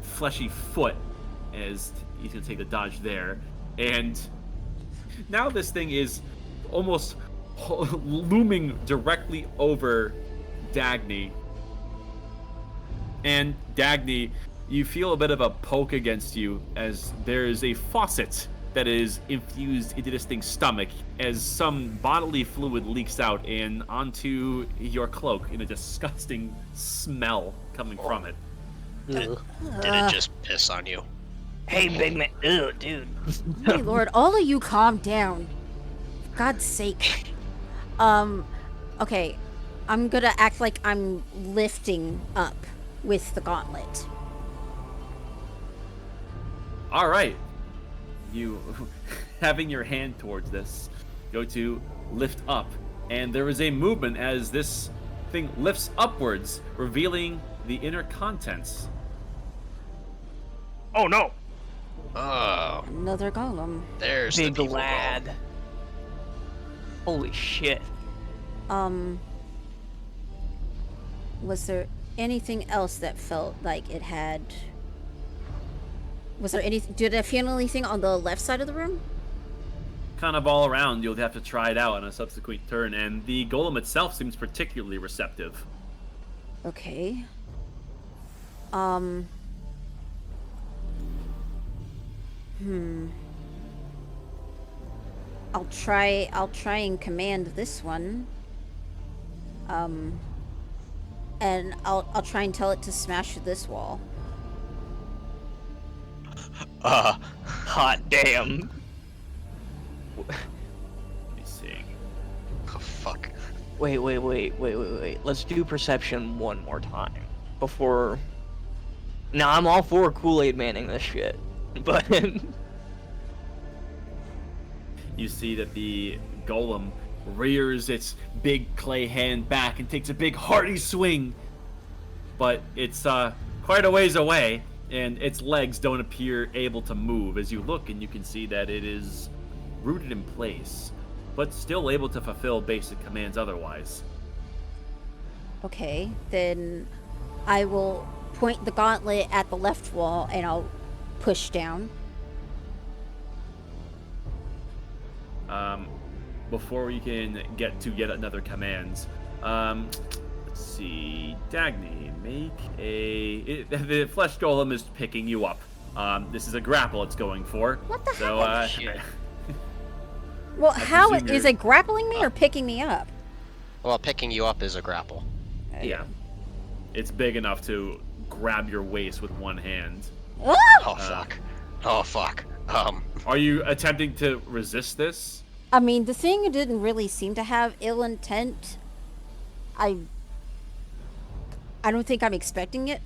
fleshy foot as he's gonna take the dodge there, and now this thing is almost looming directly over Dagny. And Dagny, you feel a bit of a poke against you as there is a faucet that is infused into this thing's stomach as some bodily fluid leaks out and onto your cloak in a disgusting smell coming from it. Did it just piss on you? Hey, big man. Ew, dude. Hey, Lord, all of you calm down. For God's sake. Okay. I'm gonna act like I'm lifting up with the gauntlet. All right. You, having your hand towards this, go to lift up, and there is a movement as this thing lifts upwards, revealing the inner contents. Oh no! Oh, Another golem. there's Big the people lad. Holy shit. Was there anything else that felt like it had... Was there anything... Did I feel anything on the left side of the room? Kind of all around, you'll have to try it out on a subsequent turn, and the golem itself seems particularly receptive. Okay. I'll try and command this one. And I'll try and tell it to smash this wall. Hot damn. Let me see. Oh, fuck. Wait. Let's do perception one more time. Before... Now, I'm all for Kool-Aid Manning this shit. But... You see that the golem rears its big clay hand back and takes a big hearty swing. But it's quite a ways away, and its legs don't appear able to move as you look, and you can see that it is rooted in place, but still able to fulfill basic commands otherwise. Okay, then I will point the gauntlet at the left wall and I'll push down. Before we can get to yet another command, let's see, Dagny, make the flesh golem is picking you up. This is a grapple it's going for. What the so, heck? Shit. Well, how presume is you're- it grappling me or picking me up? Well, picking you up is a grapple. Yeah, it's big enough to grab your waist with one hand. Ah! Oh, fuck. Oh, fuck. Are you attempting to resist this? I mean, the thing didn't really seem to have ill intent. I don't think I'm expecting it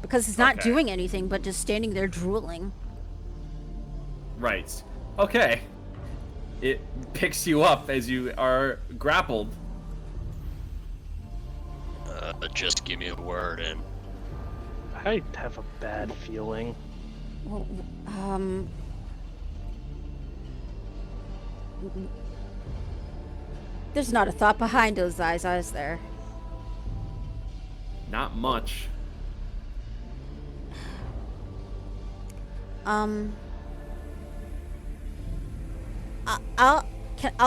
because it's not Okay. doing anything but just standing there drooling. Right. Okay. It picks you up as you are grappled. Just give me a word and... I have a bad feeling. Well, there's not a thought behind those eyes, is there? Not much. I'll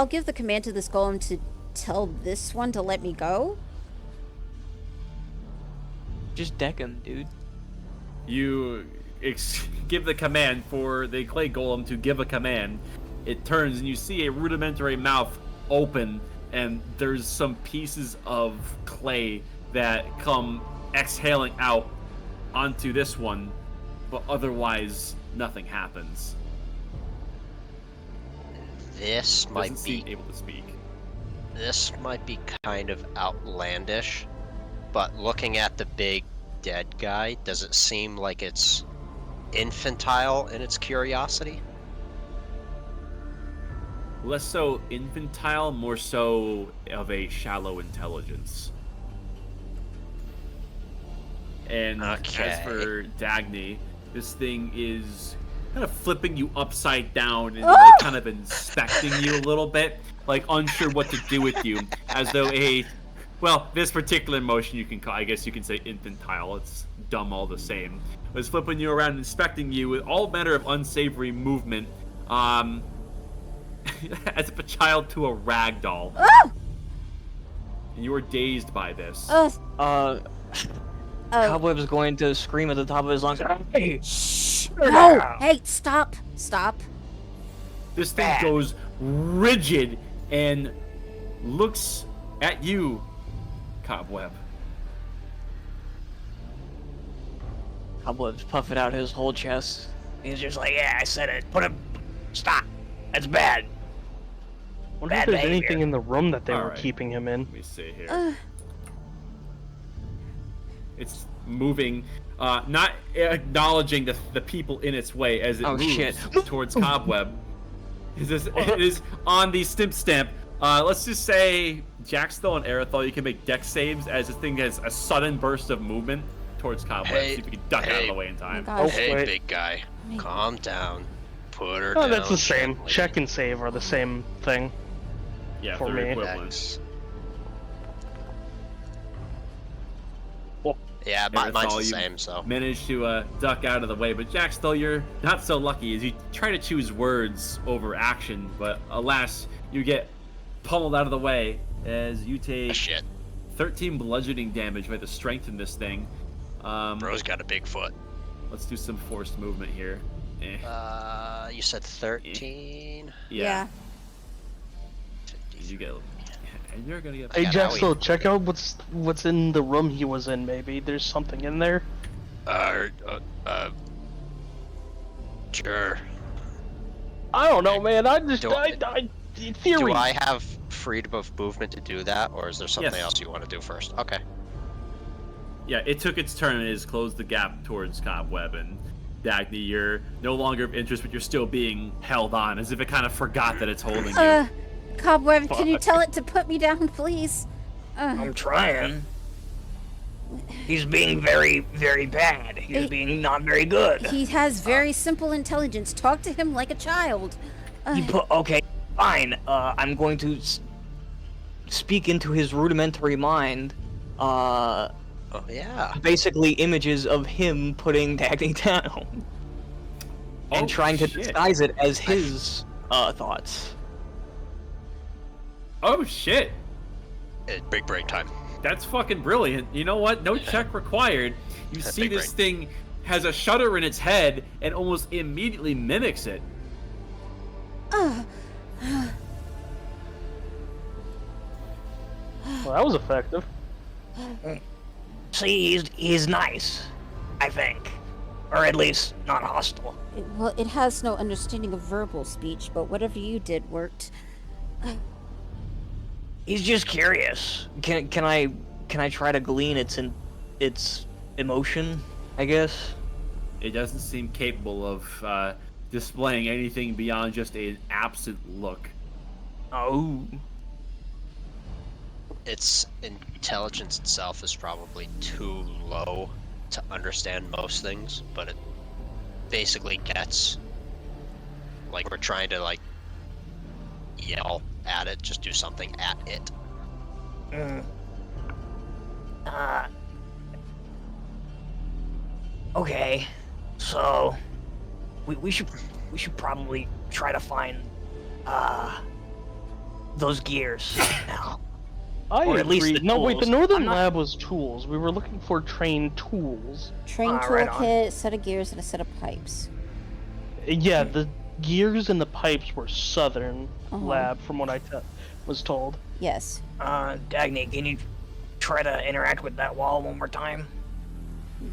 give the command to this golem to tell this one to let me go. Just deck him, dude. You give the command for the clay golem to give a command. It turns and you see a rudimentary mouth open, and there's some pieces of clay that come exhaling out onto this one, but otherwise nothing happens. This Doesn't might seem be... able to speak. This might be kind of outlandish, but looking at the big dead guy, does it seem like it's infantile in its curiosity? Less so infantile, more so of a shallow intelligence. And as Okay. for Dagny, this thing is kind of flipping you upside down and Ah! like kind of inspecting you a little bit, like unsure what to do with you, as though well, this particular motion you can call, I guess you can say infantile, it's dumb all the same. But it's flipping you around, inspecting you with all manner of unsavory movement, as if a child to a rag doll. Oh! And you are dazed by this. Oh, Cobweb's going to scream at the top of his lungs. Hey! shh! No! Hey, stop! Stop! This thing goes rigid and looks at you, Cobweb. Cobweb's puffing out his whole chest. He's just like, yeah, I said it. Put him. Stop. That's bad. Wonder if Bad there's behavior. anything in the room that they were Alright. keeping him in. Let me see here. It's moving, not acknowledging the people in its way as it Oh, moves shit. towards Cobweb. It is on the stamp. Let's just say Jaxthal and Aerithal, you can make dex saves as this thing has a sudden burst of movement towards Cobweb. Hey, See if you can duck out of the way in Oh my time. gosh. Wait. Hey, big guy, calm down. Put her Oh, down. that's the same. gently. Check and save are the same thing. Yeah, for they're me. equivalent. Dex. Well, Yeah, mine's Aerithal, the you same. So managed to duck out of the way, but Jaxthal, you're not so lucky as you try to choose words over action, but alas, you get pummeled out of the way as you take shit. 13 bludgeoning damage by the strength in this thing. Bro's got a big foot. Let's do some forced movement here. You said 13. Yeah. You get, and you're gonna get. hey, Yeah, now Jaxel, check out what's in the room he was in. Maybe there's something in there. Sure. I don't know, man. I just, Do- theory. Do I have freedom of movement to do that, or is there something Yes. else you want to do first? Okay. Yeah, it took its turn and it has closed the gap towards Cobweb, and Dagny, you're no longer of interest, but you're still being held on, as if it kind of forgot that it's holding you. Cobweb, can you tell it to put me down, please? I'm trying. He's being very, very bad. He's being not very good. He has very simple intelligence. Talk to him like a child. Okay, fine. I'm going to speak into his rudimentary mind. Oh yeah. Basically images of him putting Dagny down. And trying to shit. disguise it as his thoughts. Oh shit! Big break time. That's fucking brilliant. You know what? No check required. You see Big this brain. thing has a shutter in its head and almost immediately mimics it. Well, that was effective. See, he's nice, I think. Or at least not hostile. Well, it has no understanding of verbal speech, but whatever you did worked. He's just curious. Can I try to glean its emotion, I guess? It doesn't seem capable of displaying anything beyond just an absent look. Oh. Its intelligence itself is probably too low to understand most things, but it basically gets like we're trying to like yell at it, just do something at it. Okay. So we should probably try to find those gears now. I Or at least agree. the No, wait. The tools. northern I'm not- lab was tools. We were looking for trained tools. Train right on. toolkit, set of gears, and a set of pipes. Yeah, the gears and the pipes were southern Uh-huh. lab, from what I was told. Yes. Dagny, can you try to interact with that wall one more time?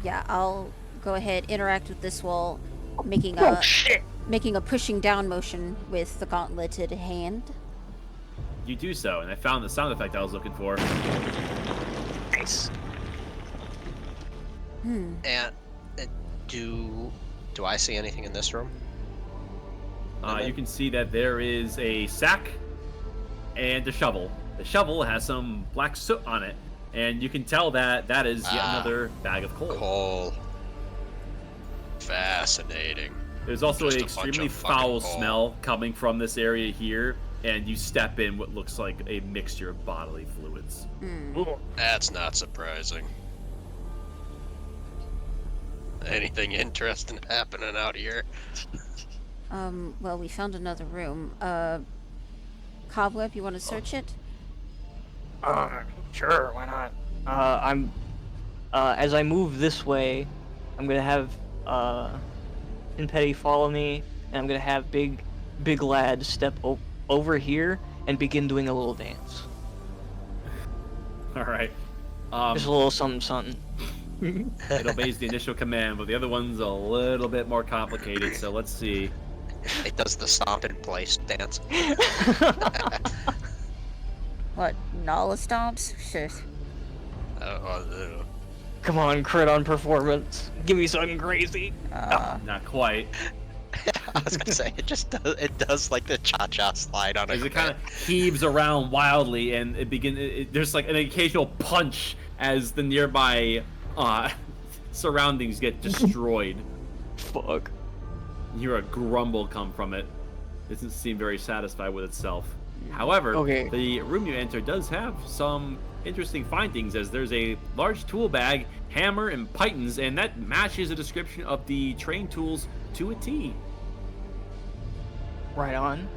Yeah, I'll go ahead, interact with this wall, making Oh a shit! pushing down motion with the gauntleted hand. You do so, and I found the sound effect I was looking for. Nice. And do I see anything in this room? You can see that there is a sack and a shovel. The shovel has some black soot on it, and you can tell that that is yet another bag of coal. Coal. Fascinating. There's also Just an a bunch extremely of fucking foul coal. smell coming from this area here, and you step in what looks like a mixture of bodily fluids. Ooh. That's not surprising. Anything interesting happening out here? Well, we found another room. Cobweb, you want to search it? Sure, why not? I'm as I move this way, I'm gonna have Pinpetty follow me, and I'm gonna have Big Lad step over here and begin doing a little dance. All right. Just a little something, something. It obeys the initial command, but the other one's a little bit more complicated. So let's see. It does the stomp in place dance. What, Nala stomps? Sure. Come on, crit on performance. Give me something crazy. Not quite. I was gonna say it does like the cha-cha slide on a As it crit. kind of heaves around wildly, and there's like an occasional punch as the nearby surroundings get destroyed. Fuck. You hear a grumble come from it. Doesn't seem very satisfied with itself. However, Okay. the room you enter does have some interesting findings, as there's a large tool bag, hammer, and pythons, and that matches a description of the train tools to a T. Right on.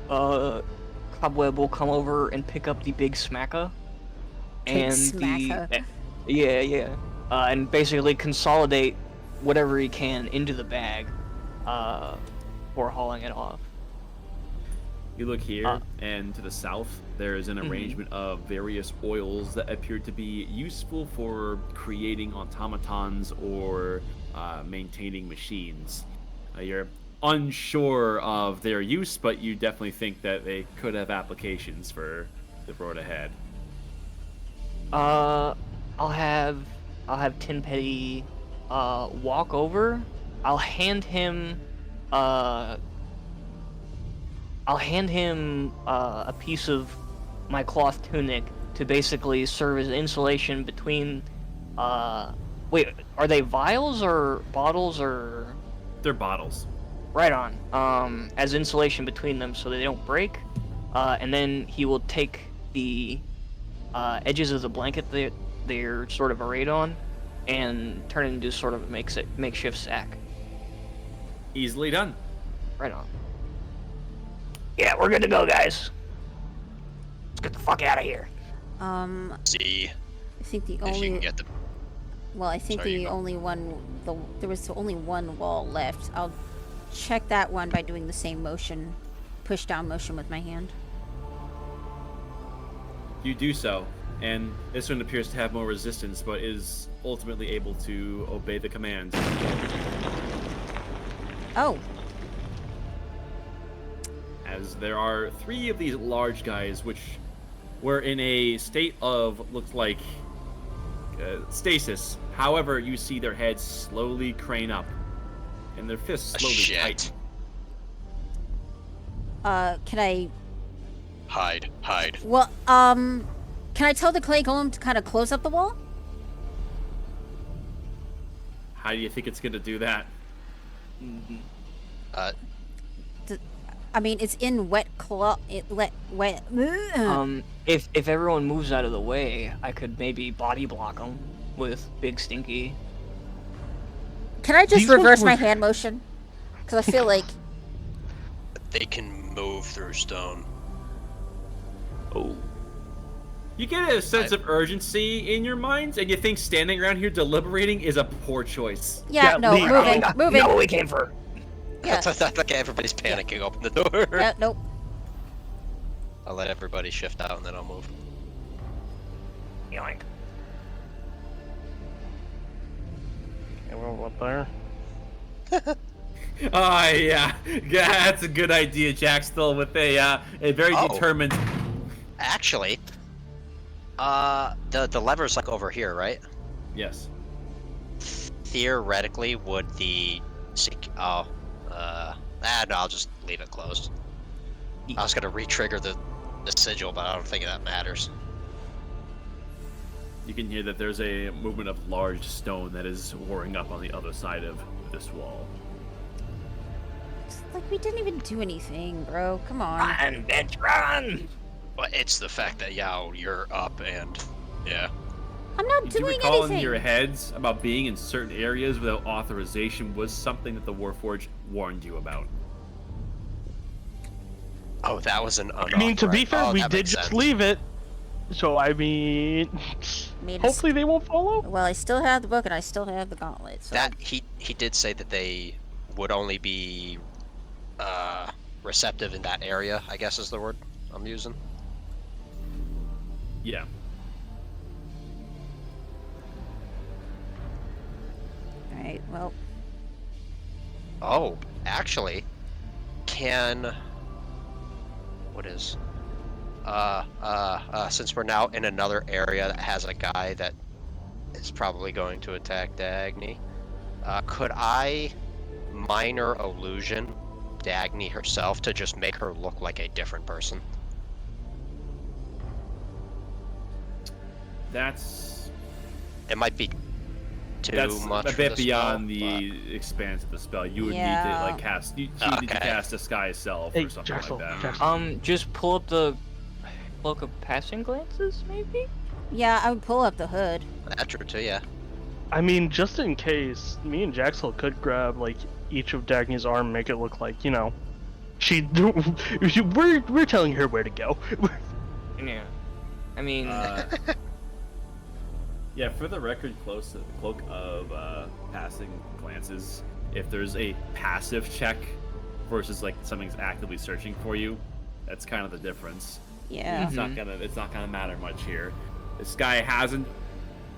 Cobweb will come over and pick up the big smacker. And smacker. Yeah. And basically consolidate whatever he can into the bag, before hauling it off. You look here, and to the south, there is an Mhm. arrangement of various oils that appear to be useful for creating automatons or maintaining machines. You're unsure of their use, but you definitely think that they could have applications for the road ahead. I'll have Tin Petty walk over. I'll hand him a piece of my cloth tunic to basically serve as insulation between wait, are they vials or bottles or They're bottles. right on, as insulation between them so they don't break, and then he will take the edges of the blanket that they're sort of arrayed on and turn it into sort of a makeshift sack. Easily done. Right on. Yeah, we're good to go, guys. Let's get the fuck out of here. See I think the if you only can get the. well, I think Sorry, you the go. only one there was only one wall left. I'll check that one by doing the same motion, push down motion with my hand. You do so, and this one appears to have more resistance, but is ultimately able to obey the commands. Oh, As there are 3 of these large guys, which were in a state of, looks like, stasis. However, you see their heads slowly crane up, and their fists slowly Shit. tighten. can I? Hide. Well, can I tell the clay golem to kind of close up the wall? How do you think it's going to do that? I mean, it's in wet wet. If everyone moves out of the way, I could maybe body block them with Big Stinky. Can I just These ones reverse my were- hand motion? Because I feel like They can move through stone. Oh. You get a sense of urgency in your minds, and you think standing around here deliberating is a poor choice. yeah, Yeah, no, leave. moving. Not what we came for. Yeah. That's like everybody's panicking. Open the door. Yeah, nope. I'll let everybody shift out and then I'll move. Yoink. Everyone up there. Yeah, that's a good idea, Jack. Still with a very Oh. determined. Actually, the lever's like over here, right? Yes. Theoretically, would the no, I'll just leave it closed. I was gonna re-trigger the sigil, but I don't think that matters. You can hear that there's a movement of large stone that is warring up on the other side of this wall. It's like we didn't even do anything, bro. Come on. Run, bitch, run! But it's the fact that you're up and yeah. I'm not You do doing recall anything. in your heads about being in certain areas without authorization was something that the Warforged warned you about. Oh, that was an I mean, to be fair, oh, we that did makes just sense. leave it. So, I mean, hopefully they won't follow. Well, I still have the book and I still have the gauntlet. So That he did say that they would only be receptive in that area, I guess is the word I'm using. Yeah. all right. Well, Oh, actually, what is since we're now in another area that has a guy that is probably going to attack Dagny. Could I minor illusion Dagny herself to just make her look like a different person? That's It might be too that's much a for bit the beyond spell, the expanse of the spell. You would need to Yeah. like cast. You need to Okay. cast Disguise Self Hey, or something Jaxel, like that. Jaxel. Just pull up the cloak of passing glances, maybe. Yeah, I would pull up the hood. but that's true too. Yeah. I mean, just in case, me and Jaxel could grab like each of Dagny's arm, and make it look like she. We're telling her where to go. Yeah. I mean, Yeah, for the record, cloak of passing glances. If there's a passive check versus like something's actively searching for you, that's kind of the difference. Yeah. It's not gonna matter much here. This guy hasn't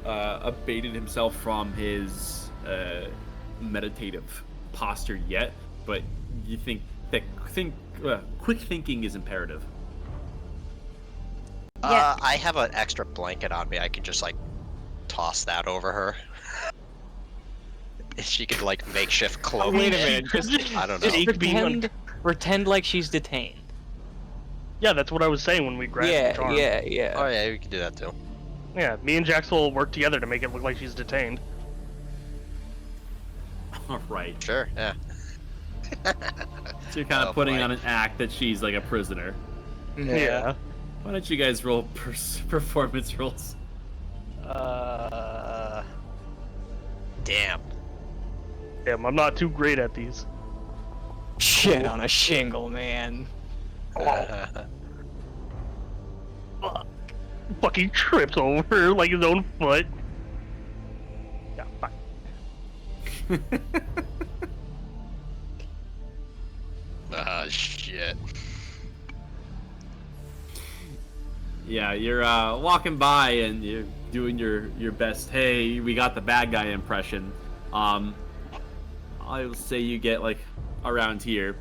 abated himself from his meditative posture yet, but you think that quick thinking is imperative. Yeah. I have an extra blanket on me. I can just like toss that over her. If she could like makeshift cloak. wait a minute. Just, I don't know. just Just being pretend like she's detained. Yeah, that's what I was saying when we grabbed Yeah, each arm. yeah. Oh yeah, we can do that too. Yeah, me and Jaxel will work together to make it look like she's detained. All right. Sure. Yeah. So you're kind of Oh, putting boy. on an act that she's like a prisoner. Yeah. Why don't you guys roll performance rolls? Damn. Damn, I'm not too great at these. Shit on a shingle, man. Fucking tripped over like his own foot. Yeah, fine. Shit. Yeah, you're walking by and you're doing your best. Hey, we got the bad guy impression. I'll say you get like around here,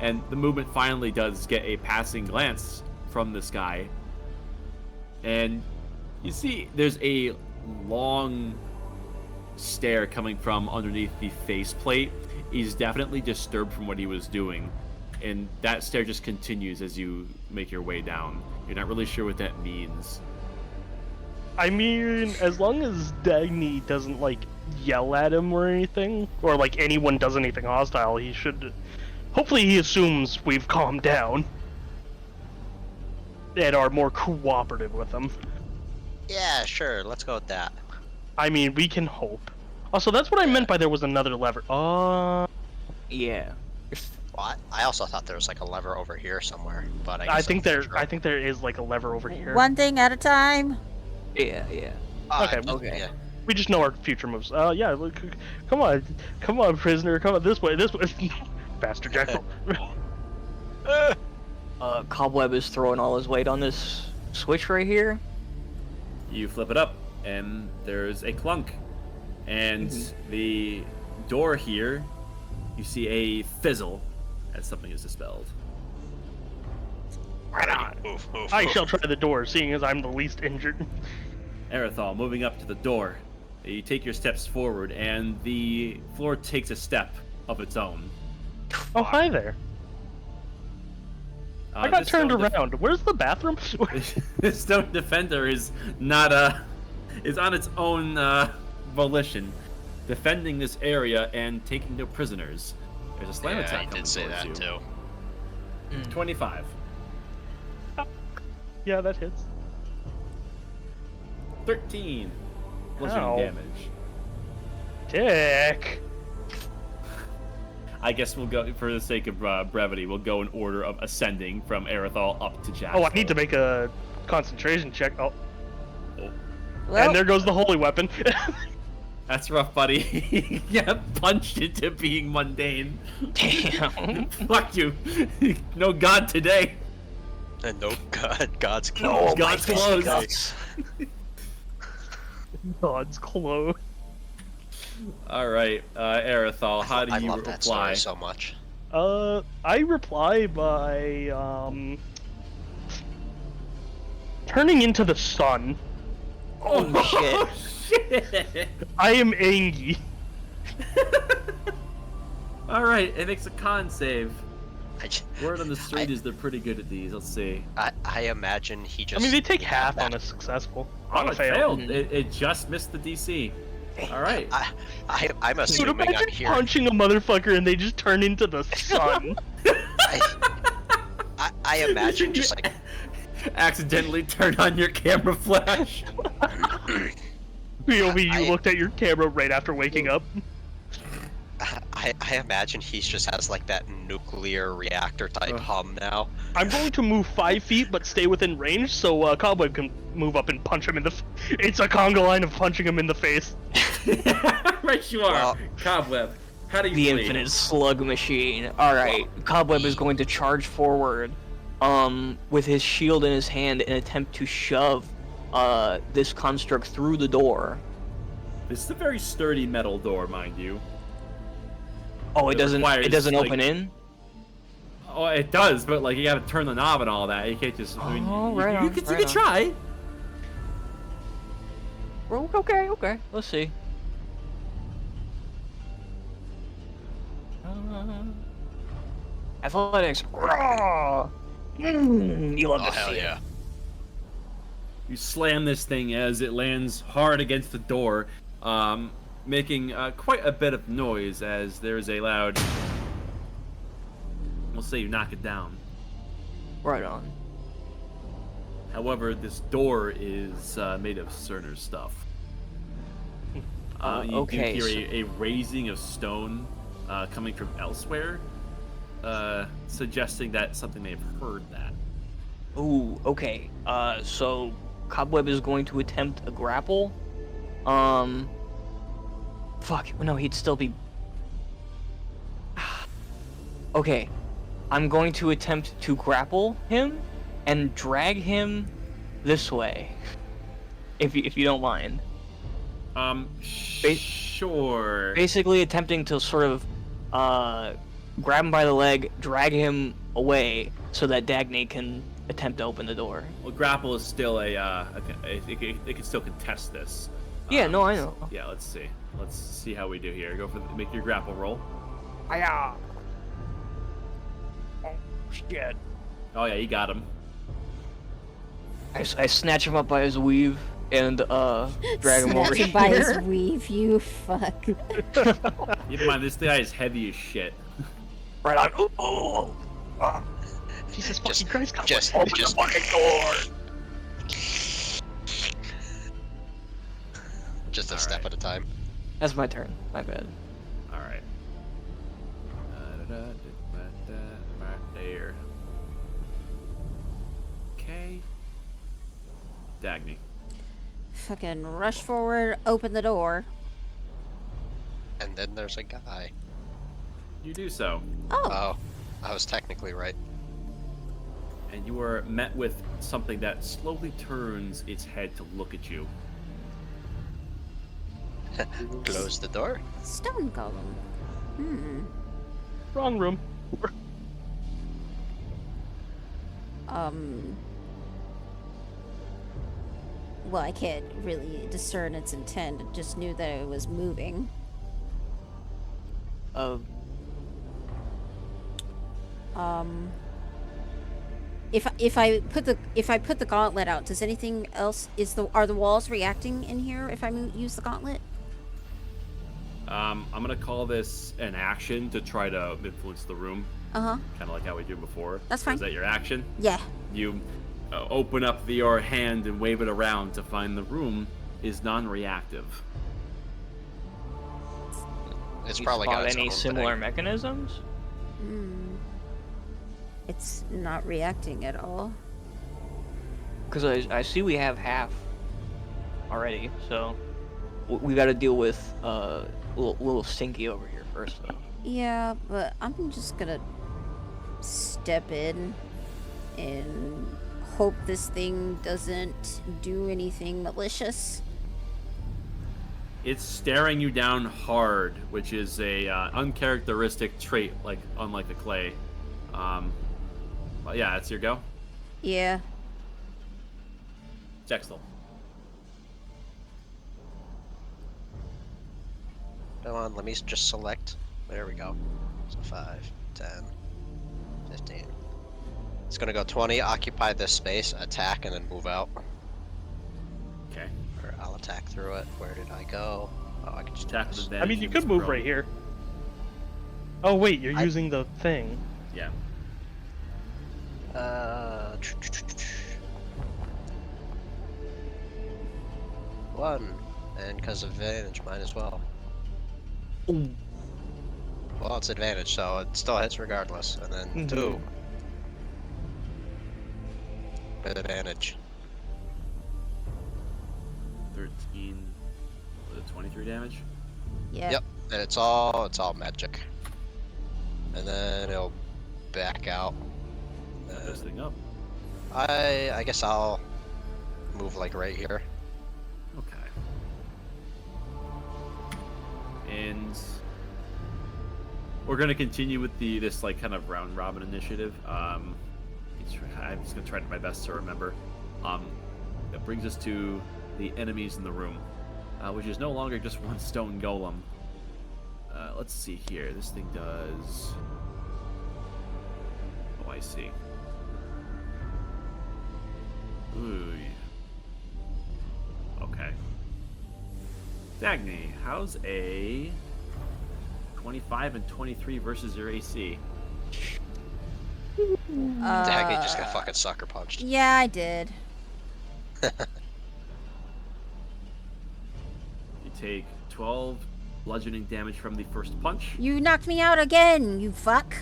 and the movement finally does get a passing glance from this guy, and you see there's a long stare coming from underneath the faceplate. He's definitely disturbed from what he was doing, and that stare just continues as you make your way down. You're not really sure what that means. I mean, as long as Dagny doesn't like yell at him or anything, or like anyone does anything hostile, he should. Hopefully, he assumes we've calmed down and are more cooperative with him. Yeah, sure. Let's go with that. I mean, we can hope. Also, that's what I meant by there was another lever. Yeah. Well, I also thought there was like a lever over here somewhere, but I I guess think I'm there. sure. I think there is like a lever over here. One thing at a time. Yeah. Okay, okay. Yeah. We just know our future moves. Yeah, look, come on, prisoner, come on this way. Bastard Jackal. Cobweb is throwing all his weight on this switch right here. You flip it up, and there's a clunk. And the door here, you see a fizzle as something is dispelled. Right on. Move. I shall try the door, seeing as I'm the least injured. Erithal, moving up to the door. You take your steps forward, and the floor takes a step of its own. Oh, hi there. I got This turned stone around. Where's the bathroom? This stone defender is not is on its own volition, defending this area and taking no prisoners. There's a slam Yeah, attack I coming did say towards that you. too. 25. Yeah, that hits. 13. Bludgeoning Ow. damage. Dick. I guess we'll go, for the sake of brevity, we'll go in order of ascending from Erithal up to Jack. Oh, I need to make a concentration check. Oh, Well, and there goes the holy weapon. That's rough, buddy. Yeah, punched into being mundane. Damn. Fuck you. No god today. And no God's No, close. God's closed. God's close. All right, Erithal, how do I you love that reply? story so much. I reply by turning into the sun. Oh shit. shit! I am angry. All right, it makes a con save. I, j- Word on the street I- is they're pretty good at these. Let's see. I imagine he I just. mean, they take had half that. on a successful. Oh, On a it fail. failed. It just missed the DC. All right. I'm Dude, assuming imagine I'm here. punching a motherfucker and they just turn into the sun. I imagine just like Accidentally turn on your camera flash. POV, you I- looked at your camera right after waking up. I imagine he just has like that nuclear reactor type Ugh. hum now. I'm going to move 5 feet, but stay within range, so Cobweb can move up and punch him in the. It's a conga line of punching him in the face. Right, you are. Well- Cobweb. How do you The flee? infinite slug machine. Alright, Cobweb is going to charge forward with his shield in his hand and attempt to shove this construct through the door. This is a very sturdy metal door, mind you. Oh, it It doesn't requires, like- open in? Oh, it does, but like you gotta turn the knob and all that. You can't just. I mean, Oh, you, right you, on, could, right you could on. try. Oh, okay. Let's see. Athletics. Raw. You love Oh to hell see it. yeah! You slam this thing as it lands hard against the door, making quite a bit of noise as there's a loud. We'll say you knock it down. Right on. However, this door is made of Cerner stuff. You okay, do hear a raising of stone coming from elsewhere, suggesting that something may have heard that. Ooh, okay. So Cobweb is going to attempt a grapple. Fuck. No, he'd still be. Okay, I'm going to attempt to grapple him and drag him this way, if you don't mind. Sure. Basically, attempting to sort of grab him by the leg, drag him away, so that Dagny can attempt to open the door. Well, grapple is still it can still contest this. Yeah, no, I know. Yeah, let's see. Let's see how we do here. Make your grapple roll. Aya. Oh shit! Oh yeah, you got him. I snatch him up by his weave and drag him over Snatch him by his here. weave, you fuck. Keep in mind, this guy is heavy as shit. Right on. Oh, Jesus Just, fucking Christ, Cobweb. just, open just the fucking door. just a step Alright. at a time. That's my turn. My bad. All right. Right there. Okay. Dagny. Fucking rush forward, open the door. And then there's a guy. You do so, Oh, Oh, I was technically right. and you are met with something that slowly turns its head to look at you. Close the door. stone golem. Wrong room. Well, I can't really discern its intent. I just knew that it was moving. If I put the gauntlet out, does anything else are the walls reacting in here if I use the gauntlet? I'm gonna call this an action to try to influence the room, Uh-huh. kind of like how we did before. That's So fine. Is that your action? Yeah. You open up your hand and wave it around to find the room is non-reactive. It's You probably spot got its any own similar thing. mechanisms? It's not reacting at all. Because I see we have half already, so we got to deal with little Stinky over here first, though. Yeah, but I'm just gonna step in and hope this thing doesn't do anything malicious. It's staring you down hard, which is a uncharacteristic trait, like unlike the clay. Well, yeah, that's your go. Yeah. Jextel. Come on, let me just select. There we go. So 5, 10, 15. It's gonna go 20, occupy this space, attack, and then move out. Okay. Or I'll attack through it. Where did I go? Oh, I can just Attack do with this. advantage. I mean, you if could it's move prone. right here. Oh wait, you're I- using the thing. Yeah. Uh, 1, and because of advantage, mine as well. Well, it's advantage, so it still hits regardless. And then 2. With advantage. 13. Was it 23 damage? Yeah. Yep, and it's all magic. And then it'll back out. Set this thing up. I guess I'll move like right here. Okay. And we're gonna continue with this like kind of round robin initiative. I'm just gonna try my best to remember. That brings us to the enemies in the room, which is no longer just one stone golem. Let's see here. This thing does. Oh, I see. Ooh. Okay. Dagny, how's a 25 and 23 versus your AC? Dagny just got fucking sucker punched. Yeah, I did. You take 12 bludgeoning damage from the first punch. You knocked me out again, you fuck.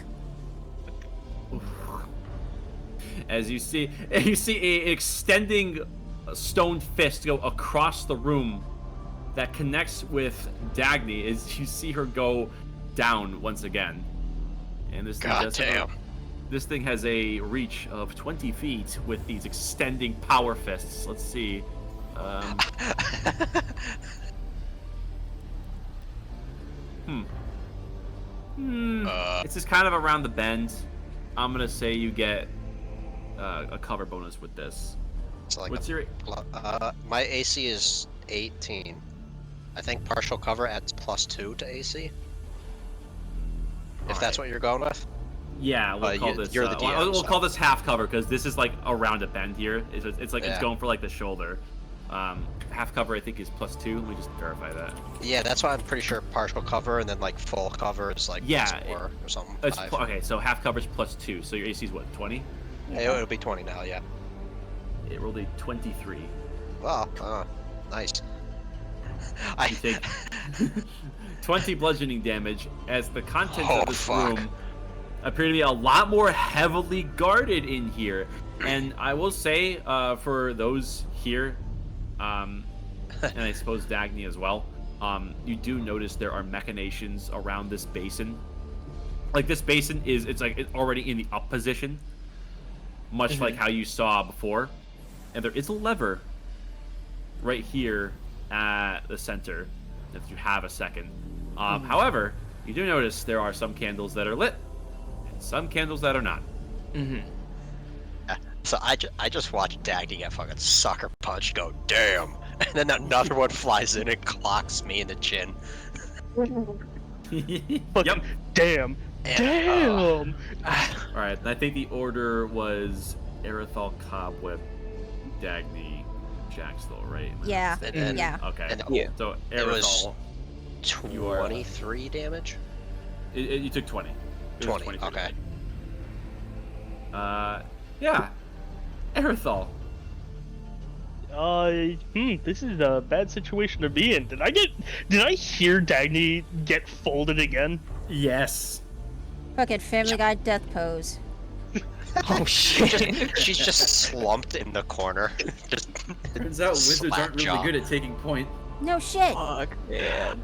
As you see a extending stone fist go across the room that connects with Dagny as you see her go down once again. And this thing this thing has a reach of 20 feet with these extending power fists. Let's see. It's just kind of around the bend. I'm gonna say you get a cover bonus with this. It's like What's your? my AC is 18. I think partial cover adds +2 to AC. If that's what you're going with. Yeah, we'll call this. You're the DM, we'll so. call this half cover because this is like around a bend here. It's like it's Yeah. going for like the shoulder. Half cover I think is +2. Let me just verify that. Yeah, that's why I'm pretty sure partial cover and then like full cover is like Yeah, +4 or something. It's 5. okay. So half cover is +2. So your AC is what? 20. It'll be 20 now, yeah. It rolled a 23. Well, nice. You take 20 bludgeoning damage as the contents Oh, of this fuck. room appear to be a lot more heavily guarded in here. And I will say, for those here, and I suppose Dagny as well, you do notice there are machinations around this basin. Like this basin it's already in the up position, much like how you saw before. And there is a lever right here at the center if you have a second. However, you do notice there are some candles that are lit and some candles that are not. So I just watched Dagny get fucking sucker punched, go, damn. And then another one flies in and clocks me in the chin. Yep. Damn. And, Damn. Alright, I think the order was Erithal, Cobweb, Dagny, Jaxthal, right? Yeah. And then, Yeah. Okay. And Yeah. So It was- Erithal, 23 damage? you took 20. It was 20, 23 okay. damage. Yeah. Erithal. This is a bad situation to be in. Did I hear Dagny get folded again? Yes. Fucking Family Guy death pose. Oh shit. She's just slumped in the corner. Just Turns out wizards aren't really Slapjaw. good at taking point. No shit. Fuck, man.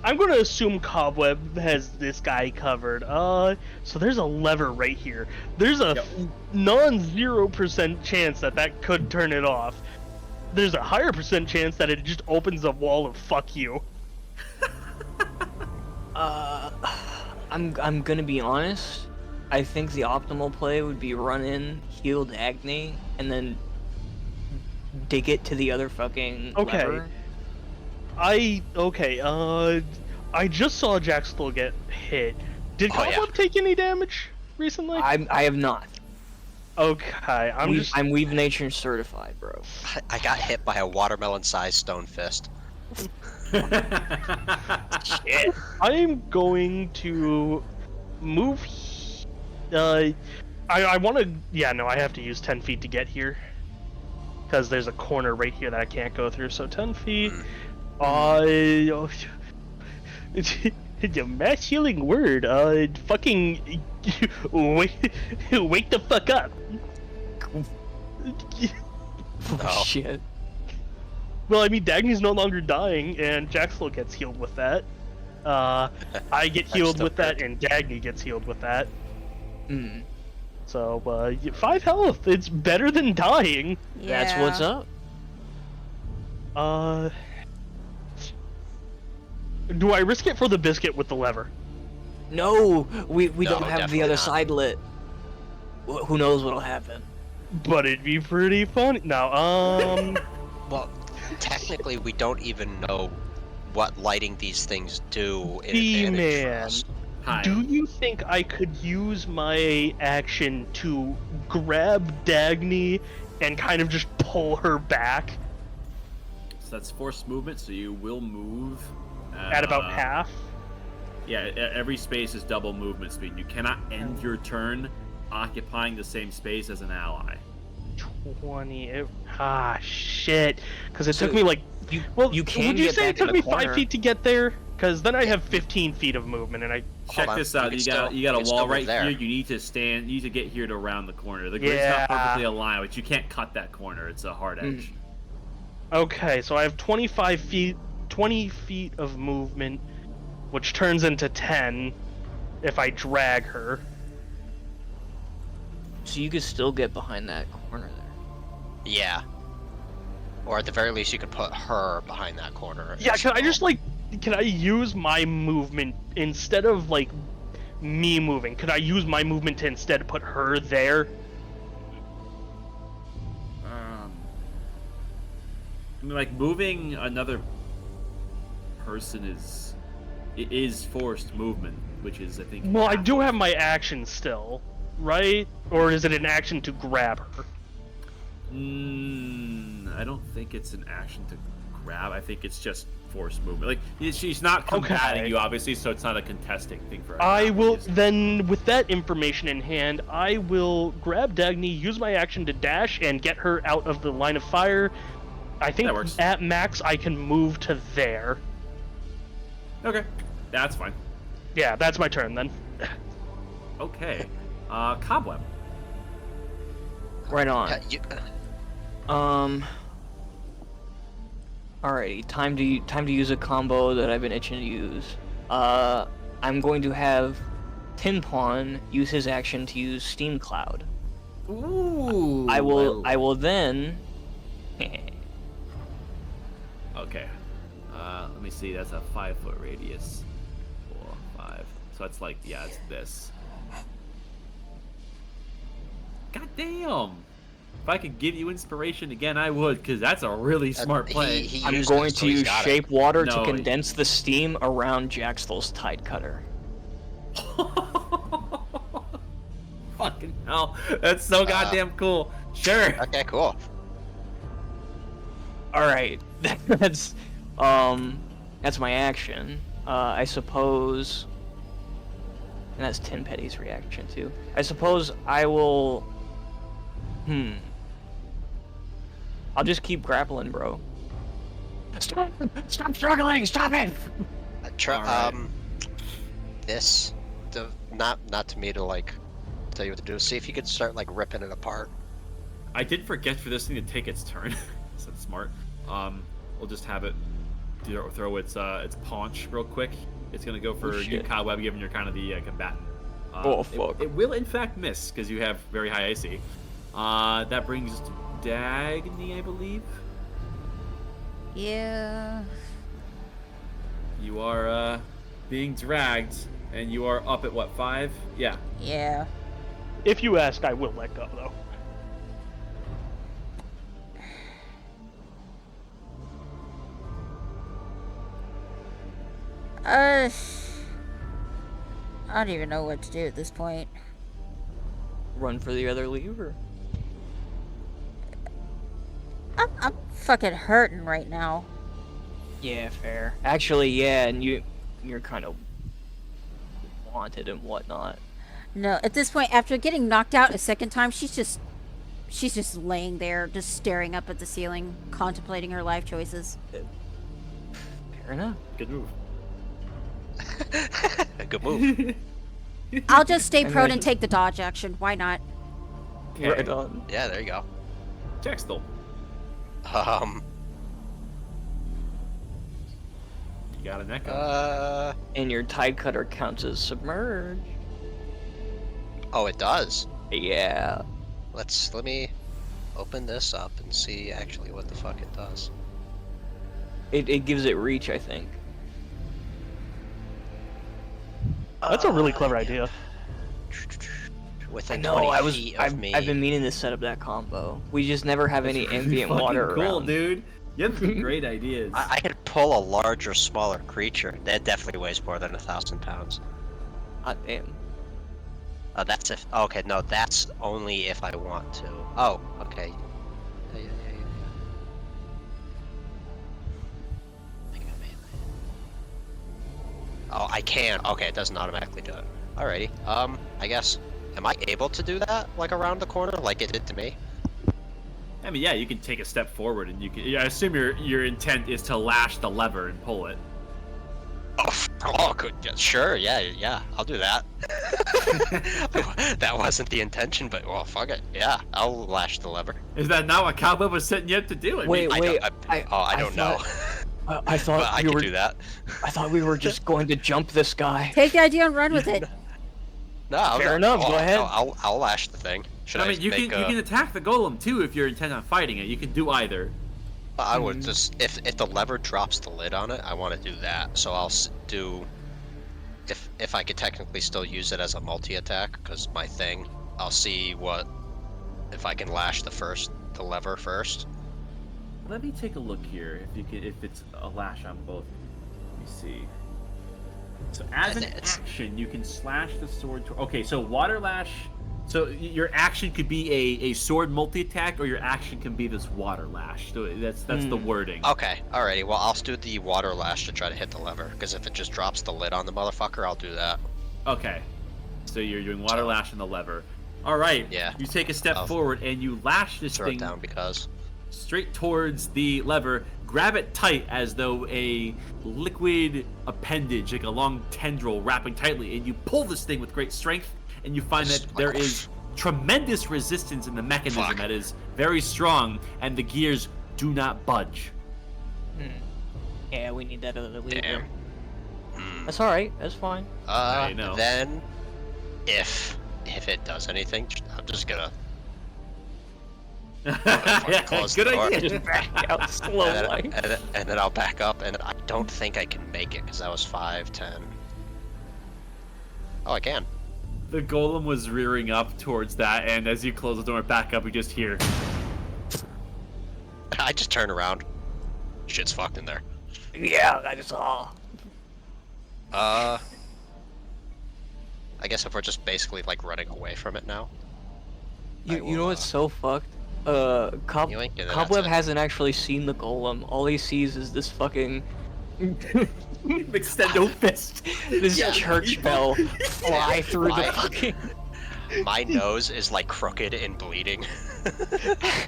I'm gonna assume Cobweb has this guy covered. So there's a lever right here. There's a Yep. non-0% chance that could turn it off. There's a higher percent chance that it just opens a wall of fuck you. I'm gonna be honest. I think the optimal play would be run in, heal Dagny, and then dig it to the other fucking Okay. lever. Okay. I just saw Jaxthal get hit. Did Oh, yeah. Cobweb take any damage recently? I have not. Okay, I'm Weave Nature certified, bro. I got hit by a watermelon-sized stone fist. Shit. I am going to move. I want to. Yeah, no, I have to use 10 feet to get here because there's a corner right here that I can't go through. So 10 feet. It's a mass healing word. Fucking wake the fuck up. Oh, shit. Well, I mean, Dagny's no longer dying, and Jaxthal gets healed with that. I get healed still with that, hurt. and Dagny gets healed with that. Mm. So, 5 health. It's better than dying. That's what's up. Do I risk it for the biscuit with the lever? No, we No, don't have the definitely other not. side lit. Who knows what'll happen? But it'd be pretty funny. No, Well, technically, we don't even know what lighting these things do in advantage for D-Man, us. Hi. do you think I could use my action to grab Dagny and kind of just pull her back So that's forced movement, so you will move at about half? Yeah, every space is double movement speed. You cannot end your turn occupying the same space as an ally. 20. Shit. Because it So took me like. You Well, you can would you get say back it took in me the 5 corner. feet to get there? Because then I have 15 feet of movement, and I. Check on, this you out. can You still- got you a can still wall move right there. here. You need to stand. You need to get here to round the corner. The grid's Yeah. not perfectly aligned, but you can't cut that corner. It's a hard edge. Okay, so I have 25 feet. 20 feet of movement, which turns into 10 if I drag her. So you could still get behind that corner there. Yeah. Or at the very least, you could put her behind that corner. Yeah, as can I well. just can I use my movement instead of me moving? Could I use my movement to instead put her there? I mean, like moving another person is forced movement, which is I think. Well, I do have my action still, right? Or is it an action to grab her? I don't think it's an action to grab. I think it's just forced movement. Like she's not combating Okay. you, obviously, so it's not a contesting thing for her. I will then, with that information in hand, I will grab Dagny, use my action to dash, and get her out of the line of fire. I think That works. at max I can move to there. Okay, that's fine. Yeah, that's my turn then. Okay, cobweb. Right on. You- Alrighty, time to use a combo that I've been itching to use. I'm going to have Tin Pawn use his action to use Steam Cloud. Ooh. I will then. Okay. Let me see. That's a 5-foot radius. 4, 5. So it's like, yeah, it's this. God damn! If I could give you inspiration again, I would, because that's a really smart play. he I'm used it, going so to he's use got it. Shape Water No, to condense the steam around Jaxthal's Tide Cutter. Fucking hell. That's so goddamn cool. Sure. Okay, cool. Alright, that's my action. I suppose, and that's Tin Petty's reaction too. I suppose I will. I'll just keep grappling, bro. Stop struggling! Stop it! Alright. This, not to me to tell you what to do. See if you could start ripping it apart. I did forget for this thing to take its turn. So that's smart. We'll just have it throw its paunch real quick. It's gonna go for you, shit. Cobweb, given you're kind of the combatant. Oh, fuck. It will in fact miss because you have very high AC. That brings us to Dagny, I believe. Yeah. You are being dragged, and you are up at what, 5? Yeah. Yeah. If you ask, I will let go though. I don't even know what to do at this point. Run for the other lever. I'm fucking hurting right now. Yeah, fair. Actually, yeah, and you're kind of wanted and whatnot. No, at this point, after getting knocked out a second time, she's just laying there, just staring up at the ceiling, contemplating her life choices. Fair enough. Good move. Good move. I'll just stay And prone then- and take the dodge action. Why not? Right on. Yeah, there you go. Textile. You got an echo. And your tie cutter counts as submerged. Oh, it does. Yeah. Let me open this up and see actually what the fuck it does. It gives it reach, I think. That's a really clever idea. I Within know. 20 feet of me. I've been meaning to set up that combo. We just never have any ambient water Cool, around. dude. You have some great ideas. I could pull a larger, smaller creature. That definitely weighs more than 1,000 pounds. God damn. That's if. Okay, no, that's only if I want to. Oh, okay. Yeah. Oh, I can. Okay, it doesn't automatically do it. Alrighty. I guess. Am I able to do that, like around the corner, like it did to me? I mean, yeah, you can take a step forward, and you can. I assume your intent is to lash the lever and pull it. Oh, good. Yeah, sure. Yeah. I'll do that. That wasn't the intention, but well, fuck it. Yeah, I'll lash the lever. Is that not what Cowboy was setting you up to do? I mean, Wait, I don't know. I thought But I we could were. do that. I thought we were just going to jump this guy. Take the idea and run with it. No, Fair enough, go ahead. I'll lash the thing. Should I, I mean, you make can attack the golem too if you're intent on fighting it. You can do either. I would just if the lever drops the lid on it, I want to do that. So I'll do if I could technically still use it as a multi-attack because my thing. I'll see what if I can lash the lever first. Let me take a look here. If it's a lash on both. Let me see. So as an action, you can slash the sword. Okay, so water lash. So your action could be a sword multi-attack, or your action can be this water lash. So that's the wording. Okay, alrighty. Well, I'll do the water lash to try to hit the lever because if it just drops the lid on the motherfucker, I'll do that. Okay. So you're doing water lash on the lever. All right. Yeah. You take a step I'll forward and you lash this Throw thing it down because. straight towards the lever. Grab it tight as though a liquid appendage, like a long tendril wrapping tightly, and you pull this thing with great strength, and you find that there is tremendous resistance in the mechanism Fuck. that is very strong, and the gears do not budge. Yeah, we need that other lever. Damn. That's alright. That's fine. I know. Then, if it does anything, I'm just gonna. Yeah, close good the door. idea. Just back out slowly. And then I'll back up, and I don't think I can make it because that was 5, 10. Oh, I can. The golem was rearing up towards that, and as you close the door back up, you just hear. I just turn around. Shit's fucked in there. Yeah, I just saw. I guess if we're just basically like running away from it now. You know what's so fucked? You ain't getting that, Cobweb that's it. hasn't actually seen the golem. All he sees is this fucking Extendo fist. this Yeah. church bell fly through the Why? fucking. My nose is like crooked and bleeding.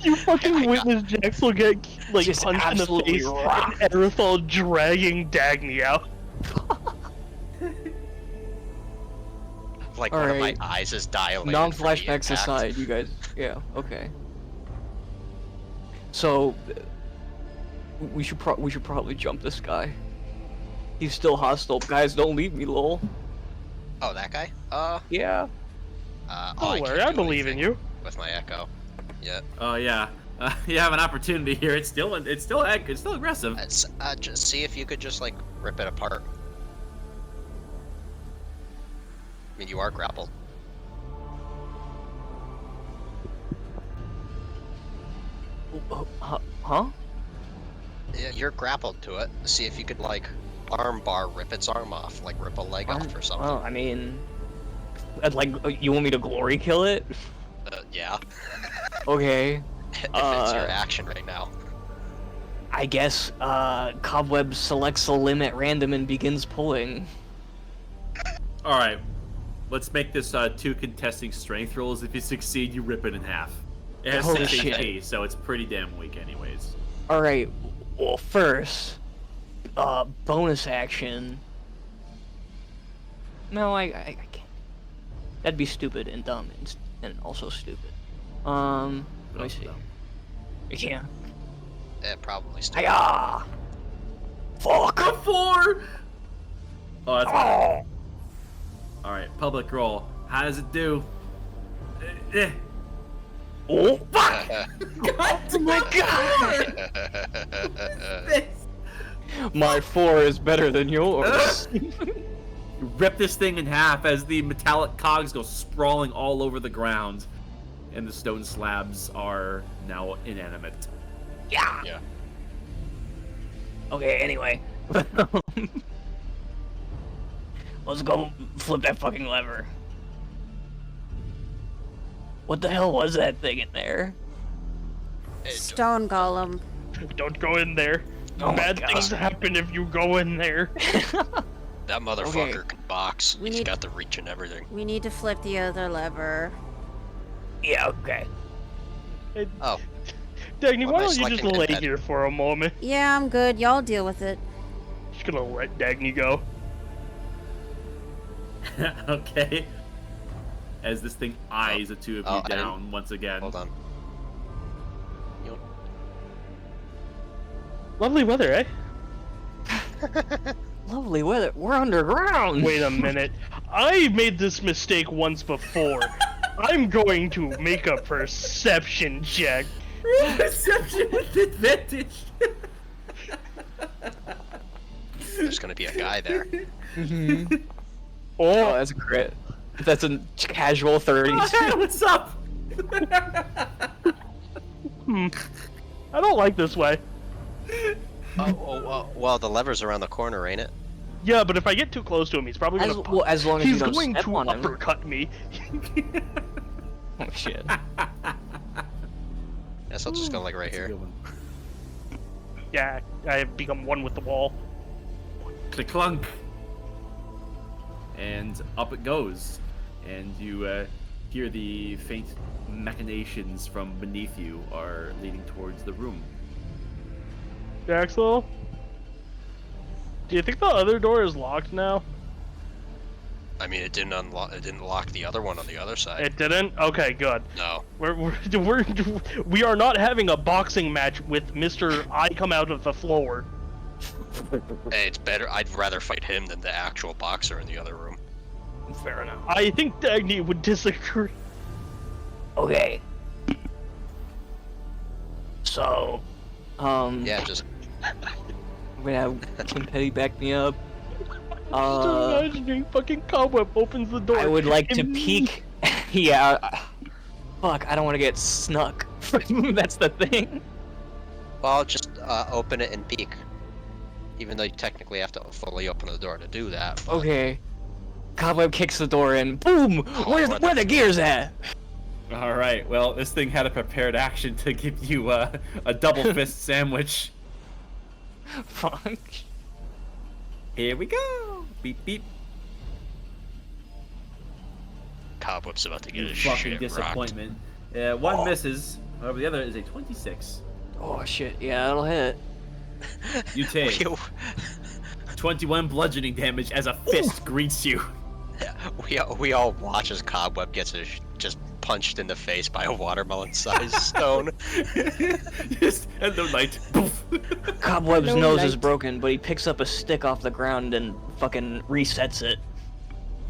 You fucking witness Jax will get like Just punched in the absolutely face rocked. and Erythal dragging Dagny out. Like one of my Alright. eyes is dilated. Non-flashbacks from the impact. aside, you guys. Yeah. Okay. So we should probably jump this guy. He's still hostile. Guys, don't leave me, lol. Oh, that guy? Yeah. I Don't can't worry, I do believe in anything you. with my echo. Yeah. Oh yeah, you have an opportunity here. It's still aggressive. Let's just see if you could just like rip it apart. I mean, you are grappled. Huh? Yeah, you're grappled to it. See if you could like arm bar rip its arm off, like rip a leg off or something. Well, I mean, you want me to glory kill it? Yeah. Okay. If it's your action right now. I guess Cobweb selects a limb at random and begins pulling. All right, let's make this 2 contesting strength rolls. If you succeed, you rip it in half. It has Holy 6 shit. HP, so it's pretty damn weak, anyways. All right. Well, first, bonus action. No, I can't. That'd be stupid and dumb and also stupid. Let me see. I can't. Probably still. Hiya! Fuck! A 4! Oh, that's bad. Alright, public roll. How does it do? Oh, fuck! Oh my god! My 4 is better than yours. You rip this thing in half as the metallic cogs go sprawling all over the ground, and the stone slabs are now inanimate. Yeah. Okay, anyway. Let's go flip that fucking lever. What the hell was that thing in there? Stone golem. Don't go in there. Oh Bad my things God. happen if you go in there. That motherfucker Okay. can box. We He's need- got the reach and everything. We need to flip the other lever. Yeah, okay. Oh, Dagny, What why am I don't you just selecting lay instead? here for a moment? Yeah, I'm good. Y'all deal with it. Just gonna let Dagny go. Okay. As this thing eyes the two of you I didn't- down once again. hold on. Lovely weather, eh? Lovely weather. We're underground. Wait a minute. I made this mistake once before. I'm going to make a perception check. Perception with advantage. There's gonna be a guy there. Oh, that's a crit. That's a casual 30. Oh, hey, what's up? I don't like this way. Well, the lever's around the corner, ain't it? Yeah, but if I get too close to him, he's probably gonna. As long as you He's don't going step to on him. uppercut me. Oh shit. Guess I'll just go like right here. Yeah, I have become one with the wall. Click clunk. And up it goes. And you hear the faint machinations from beneath you are leading towards the room. Jaxel, do you think the other door is locked now? I mean, it didn't unlock. It didn't lock the other one on the other side. It didn't? Okay, good. No. We are not having a boxing match with Mr. I come out of the floor. Hey, it's better. I'd rather fight him than the actual boxer in the other room. Fair enough. I think Dagny would disagree. Okay. So, Yeah, just I'm gonna have Kim Petty back me up. Just imagining fucking Cobweb opens the door. I would like to and- peek. Yeah. Fuck, I don't want to get snuck. That's the thing. well, just open it and peek. Even though you technically have to fully open the door to do that. But... Okay. Cobweb kicks the door in. Boom! Where the gears at? All right. Well, this thing had a prepared action to give you a double fist sandwich. Fuck. Here we go. Beep beep. Cobweb's about to get his Fucking shit rocked. disappointment. One misses. However, the other is a 26. Oh shit, yeah, that'll hit. You take We, 21 bludgeoning damage as a fist greets you. we all watch as Cobweb gets just punched in the face by a watermelon-sized stone. Just and the light. Poof. Cobweb's No nose is light. broken, but he picks up a stick off the ground and fucking resets it.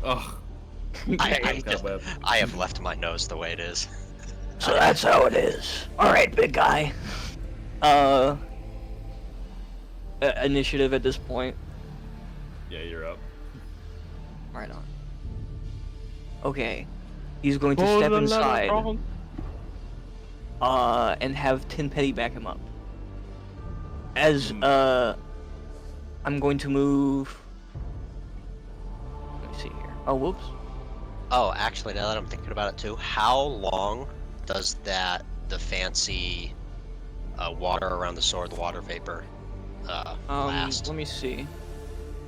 Oh, Cobweb. I have left my nose the way it is. So that's how it is. Alright, big guy. Initiative at this point. Yeah, you're up. Right on. Okay. He's going to Oh, step the inside, wrong. and have Tin Petty back him up. As, I'm going to move. Let me see here. Oh, whoops. Oh, actually, now that I'm thinking about it too, how long does the fancy water around the sword, the water vapor, last? Let me see.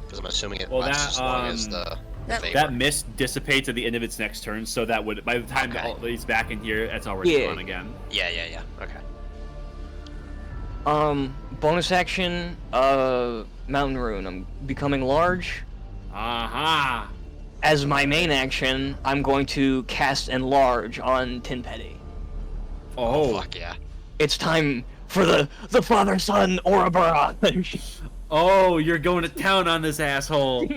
Because I'm assuming it Well, lasts that, as long as the that- vapor. That mist dissipates at the end of its next turn, so that would, by the time Okay. he's back in here, it's already Yeah. gone again. Yeah. Okay. Bonus action, Mountain Rune. I'm becoming large. Aha! As my main action, I'm going to cast Enlarge on Tin Petty. Oh. Fuck yeah. It's time for the father-son Ouroboros. Oh, you're going to town on this asshole.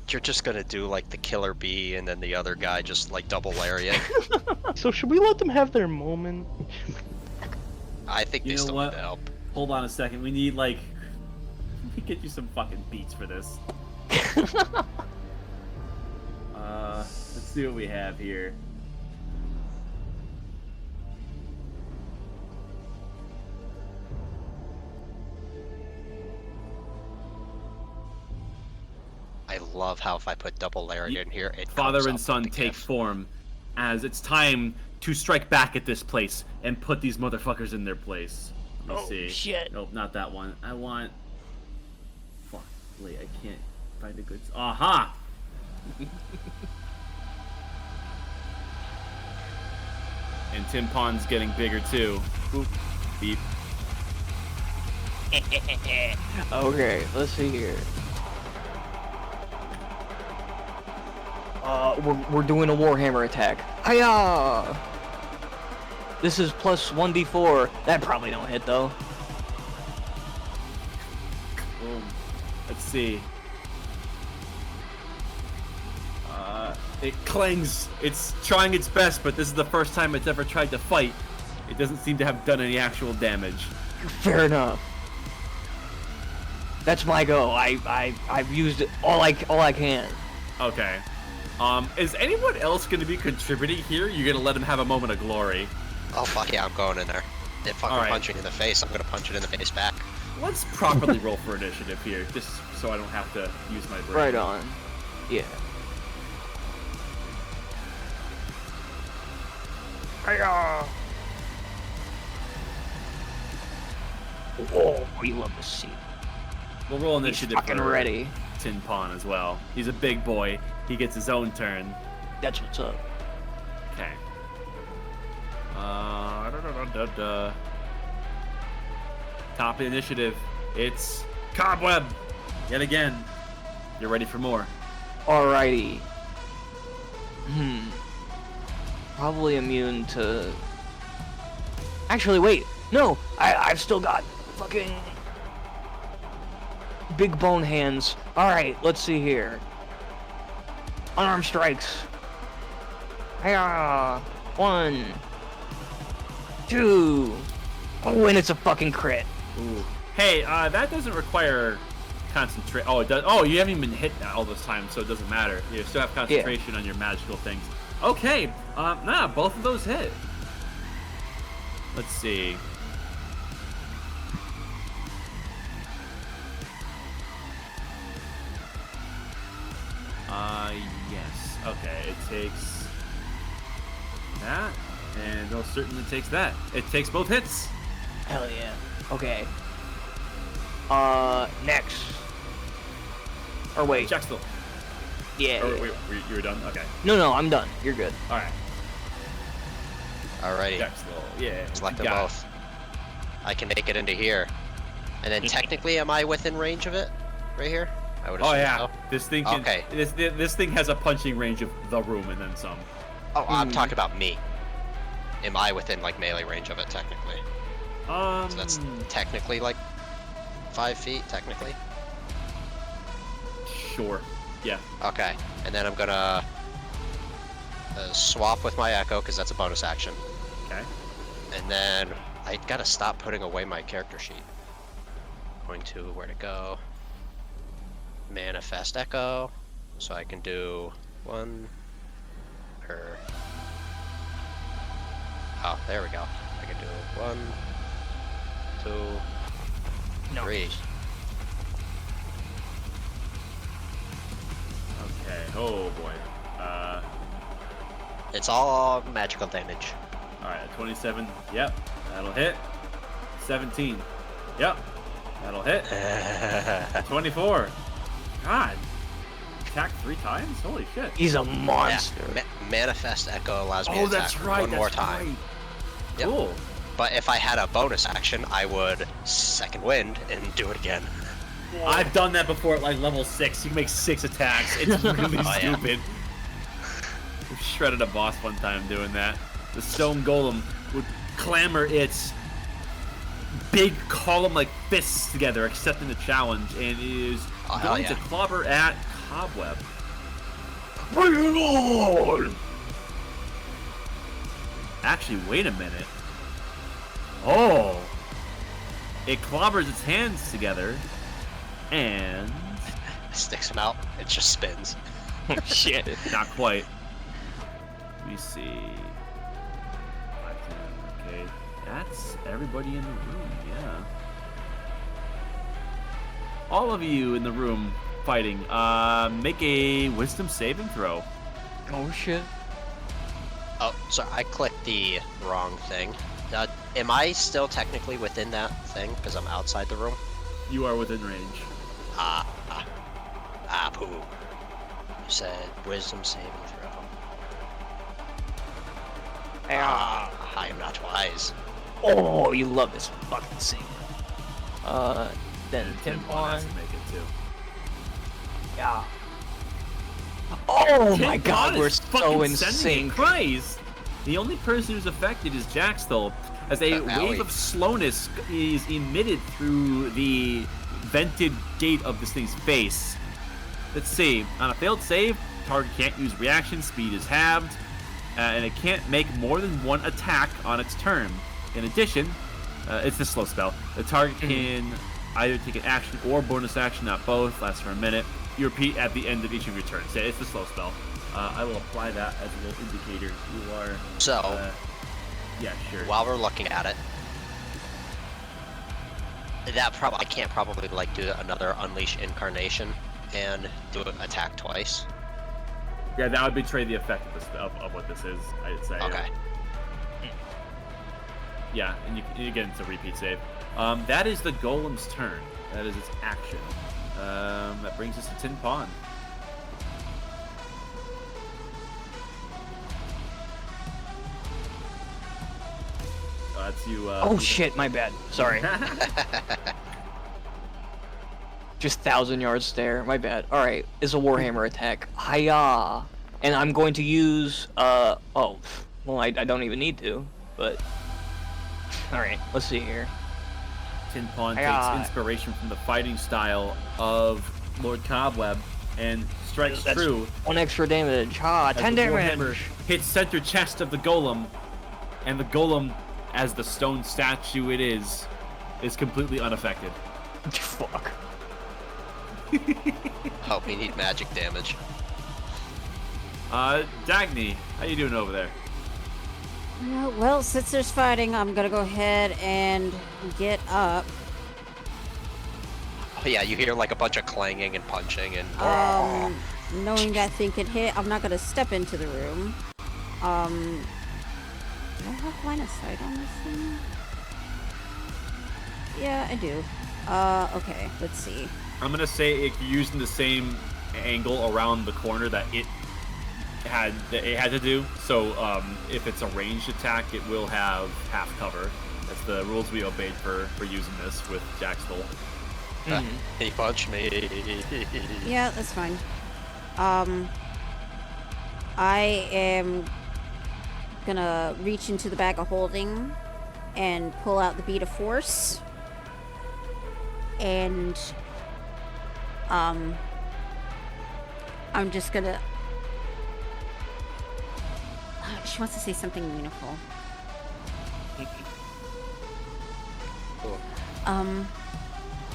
You're just gonna do like the killer bee and then the other guy just like double lariat. So should we let them have their moment? I think You they know still what? need help. Hold on a second. We need, like... We get you some fucking beats for this. Let's see what we have here. I love how if I put double lariat in here, it Father comes and up son with the take gift. form as it's time to strike back at this place and put these motherfuckers in their place. Let me Oh, see. shit. Nope, not that one. I want... Fuck. Wait, I can't find a good... Aha! And Tim Pond's getting bigger too. Boop. Beep. Okay, let's see here. We're doing a Warhammer attack. Hiya! This is plus 1d4. That probably don't hit though. Boom. Let's see. It clings. It's trying its best, but this is the first time it's ever tried to fight. It doesn't seem to have done any actual damage. Fair enough. That's my go. I've used it all I can. Okay. Is anyone else going to be contributing here? You're going to let him have a moment of glory. Oh fuck yeah, I'm going in there. It fucking Alright. punching in the face. I'm gonna punch it in the face back. Let's properly roll for initiative here, just so I don't have to use my brain. Right on. Yeah. Hiya! Oh, we love to see. We'll roll He's initiative fucking for ready. Tin Pawn as well. He's a big boy. He gets his own turn. That's what's up. Okay. Da-da-da-da-da. Top initiative. It's Cobweb. Yet again. You're ready for more. Alrighty. Probably immune to... Actually, wait. No! I've still got fucking... big bone hands. Alright, let's see here. Unarmed strikes. Hiya! 1, 2. Oh, and it's a fucking crit. Ooh. Hey, that doesn't require concentrate. Oh, it does. Oh, you haven't even hit all this time, so it doesn't matter. You still have concentration on your magical things. Okay. Nah, both of those hit. Let's see. Yes. Okay, it takes that, and it certainly takes that. It takes both hits. Hell yeah. Okay. Next. Or wait. Jacksville. Yeah. Oh, wait, you were done? Okay. No, I'm done. You're good. Alright. Alrighty. Jacksville. Yeah. Select you them got it. both. I can make it into here. And then technically, am I within range of it? Right here? I would Oh assume yeah. so. This thing can. Okay. This thing has a punching range of the room and then some. Oh, I'm talking about me. Am I within like melee range of it technically? So that's technically like 5 feet, technically. Sure. Yeah. Okay, and then I'm gonna swap with my echo because that's a bonus action, Okay. and then I gotta stop putting away my character sheet. Going to where to go? Manifest echo, so I can do one per. Oh, there we go. I can do 1, 2, 3. It's all magical damage. Alright, a 27. Yep, that'll hit. 17. Yep, that'll hit. 24. God. Attack 3 times? Holy shit. He's a Yeah, monster. Manifest Echo allows me to Oh, attack that's right. one That's more time. right. Yep. Cool. But if I had a bonus action, I would second wind and do it again. I've done that before at like level 6. You can make 6 attacks. It's really Oh, yeah. stupid. We shredded a boss one time doing that. The stone golem would clamor its big column-like fists together, accepting the challenge, and is Oh, hell going yeah. to clobber at Cobweb. Bring it on! Actually, wait a minute. Oh! It clobbers its hands together, and... Sticks him out. It just spins. Oh, shit. Not quite. Let me see. 5, 10, okay. That's everybody in the room, yeah. All of you in the room fighting, make a wisdom saving throw. Oh, shit. Oh, sorry, I clicked the wrong thing. Am I still technically within that thing? Because I'm outside the room? You are within range. Poo. You said wisdom saving throw. I am not wise. Oh, you love this fucking thing. Then Tim has Timpon. to make it too. Yeah. Oh my Timpon god, is we're fucking so in sending sync. it. Christ! The only person who's affected is Jaxthal, as a wave Owie. of slowness is emitted through the vented gate of this thing's face. Let's see. On a failed save, target can't use reaction, speed is halved, and it can't make more than one attack on its turn. In addition, it's the slow spell. The target can either take an action or bonus action, not both. Lasts for a minute. You repeat at the end of each of your turns. Yeah, it's the slow spell. I will apply that as a little indicator. You are. So, Yeah, sure. while we're looking at it, I can't probably like do another Unleash Incarnation and do an attack twice. Yeah, that would betray the effect of this of what this is. I'd say. Okay. Yeah, and again, it's a repeat save. That is the golem's turn. That is its action. That brings us to Tin Pond. That's you. Oh shit, my bad. Sorry. Just 1,000 yards there. My bad. All right, it's a Warhammer attack. Hiya! And I'm going to use oh, well I don't even need to, but all right. Let's see here. Tin Pond Hi-ya. takes inspiration from the fighting style of Lord Cobweb and strikes That's true. 1 extra damage. Ha! as 10 the warhammer damage. hits center chest of the golem, and the golem, as the stone statue it is completely unaffected. Fuck. Oh, we need magic damage. Dagny, how you doing over there? Well, since there's fighting, I'm gonna go ahead and get up. Oh yeah, you hear like a bunch of clanging and punching and. Knowing that thing could hit, I'm not gonna step into the room. Do I have line of sight on this thing? Yeah, I do. Okay, let's see. I'm gonna say if you're using the same angle around the corner that it had to do. So if it's a ranged attack, it will have half cover. That's the rules we obeyed for using this with Jaxthal. He punched me. Yeah, that's fine. I am gonna reach into the bag of holding and pull out the bead of force. And I'm just gonna she wants to say something meaningful. Cool.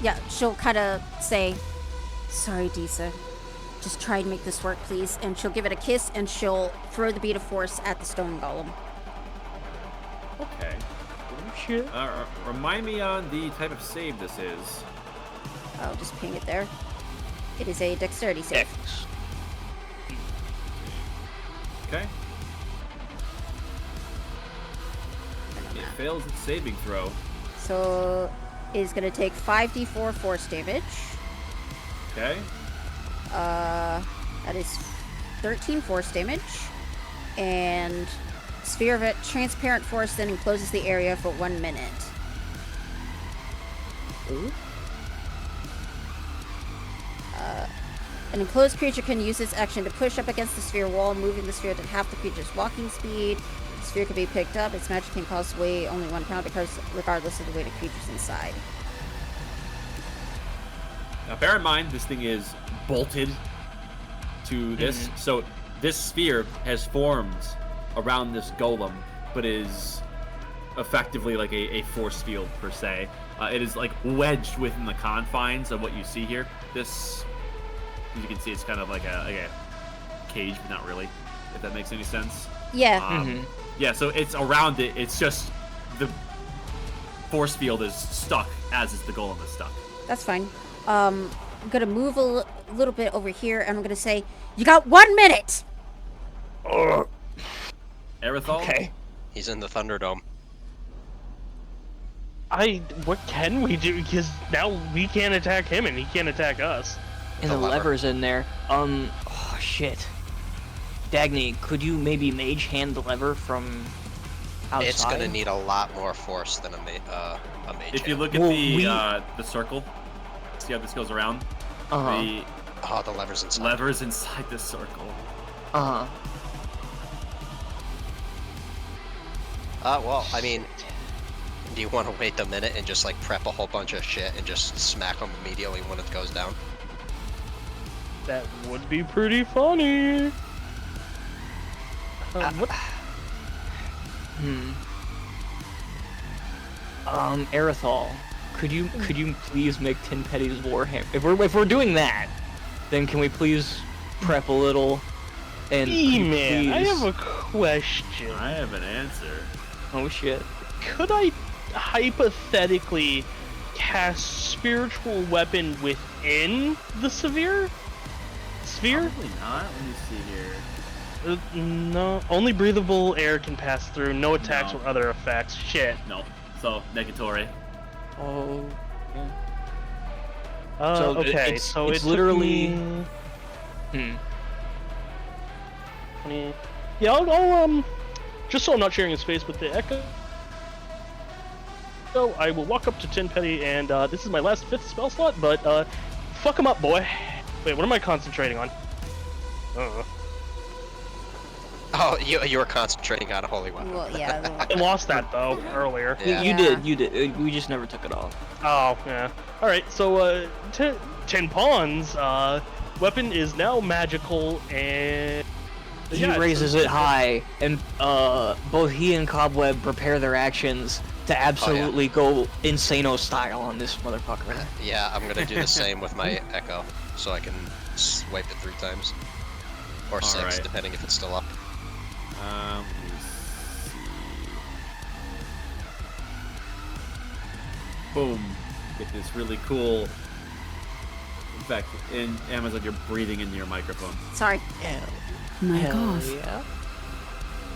Yeah, she'll kind of say, "Sorry, Disa. Just try and make this work, please." And she'll give it a kiss, and she'll throw the bead of force at the stone golem. Okay. Oh shit. Remind me on the type of save this is. I'll just ping it there. It is a dexterity save. X. Okay. fails its saving throw. So is going to take 5d4 force damage. Okay. That is 13 force damage. And sphere of transparent force then encloses the area for 1 minute. An enclosed creature can use its action to push up against the sphere wall, moving the sphere to half the creature's walking speed. The sphere can be picked up. Its magic can cost weight only 1 pound because regardless of the weight of creatures inside. Now, bear in mind, this thing is bolted to this. So this sphere has formed around this golem, but is effectively like a force field per se. It is like wedged within the confines of what you see here. This, as you can see, it's kind of like a cage, but not really, if that makes any sense. Yeah. Yeah, so it's around it. It's just the force field is stuck, as is the golem is stuck. That's fine. I'm gonna move a little bit over here, and I'm gonna say, "You got 1 minute." Aerithal? Okay. He's in the Thunderdome. What can we do? Because now we can't attack him and he can't attack us. And the lever's in there. Oh shit. Dagny, could you maybe mage hand the lever from outside? It's gonna need a lot more force than a mage. If you look at the circle, see how this goes around? The the lever's inside. lever's inside the circle. Well, I mean, do you want to wait a minute and just like prep a whole bunch of shit and just smack them immediately when it goes down? That would be pretty funny. What? Aerithal, could you please make Tin Petty's Warhammer? If we're doing that, then can we please prep a little? And E-Man, I have a question. I have an answer. Oh shit. Could I hypothetically cast spiritual weapon within the sphere? Probably not. Let me see here. No, only breathable air can pass through. No attacks No. or other effects. Shit. No. So, negatory. Oh. Yeah. Okay, it's so it's literally. Yeah, I'll just so I'm not sharing a space with the Echo. So I will walk up to Tin Petty, and this is my last 5th spell slot, but fuck him up, boy. Wait, what am I concentrating on? Oh, you were concentrating on a holy weapon. Well, yeah. I lost that though earlier. Yeah. You did. We just never took it off. Oh yeah. All right. So Tin Pawn's weapon is now magical, and He raises it high, and both he and Cobweb prepare their actions to absolutely go insano style on this motherfucker. Yeah, I'm gonna do the same with my Echo, so I can swipe it 3 times. Or 6, Alright. depending if it's still up. Let me see. Boom. Get this really cool. In fact, in Amazon, you're breathing into your microphone. Sorry. Mic off. Yeah.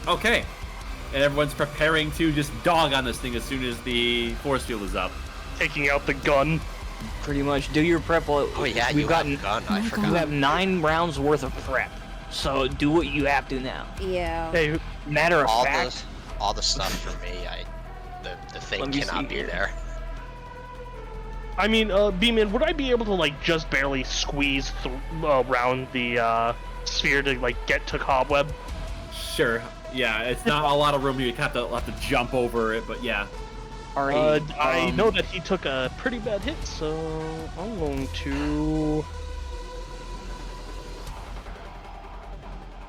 Okay. And everyone's preparing to just dog on this thing as soon as the force field is up. taking out the gun. Pretty much. Do your prep. Oh yeah, we've gotten. have a gun. I Oh, forgot. You have 9 rounds worth of prep. So do what you have to now. Yeah. Hey, Matter of all fact. the stuff for me, the thing Let me cannot see be here. there. I mean, Beeman, would I be able to like just barely squeeze around the sphere to like get to Cobweb? Sure. Yeah, it's not a lot of room. You have to jump over it, but yeah. Alright. I know that he took a pretty bad hit, so I'm going to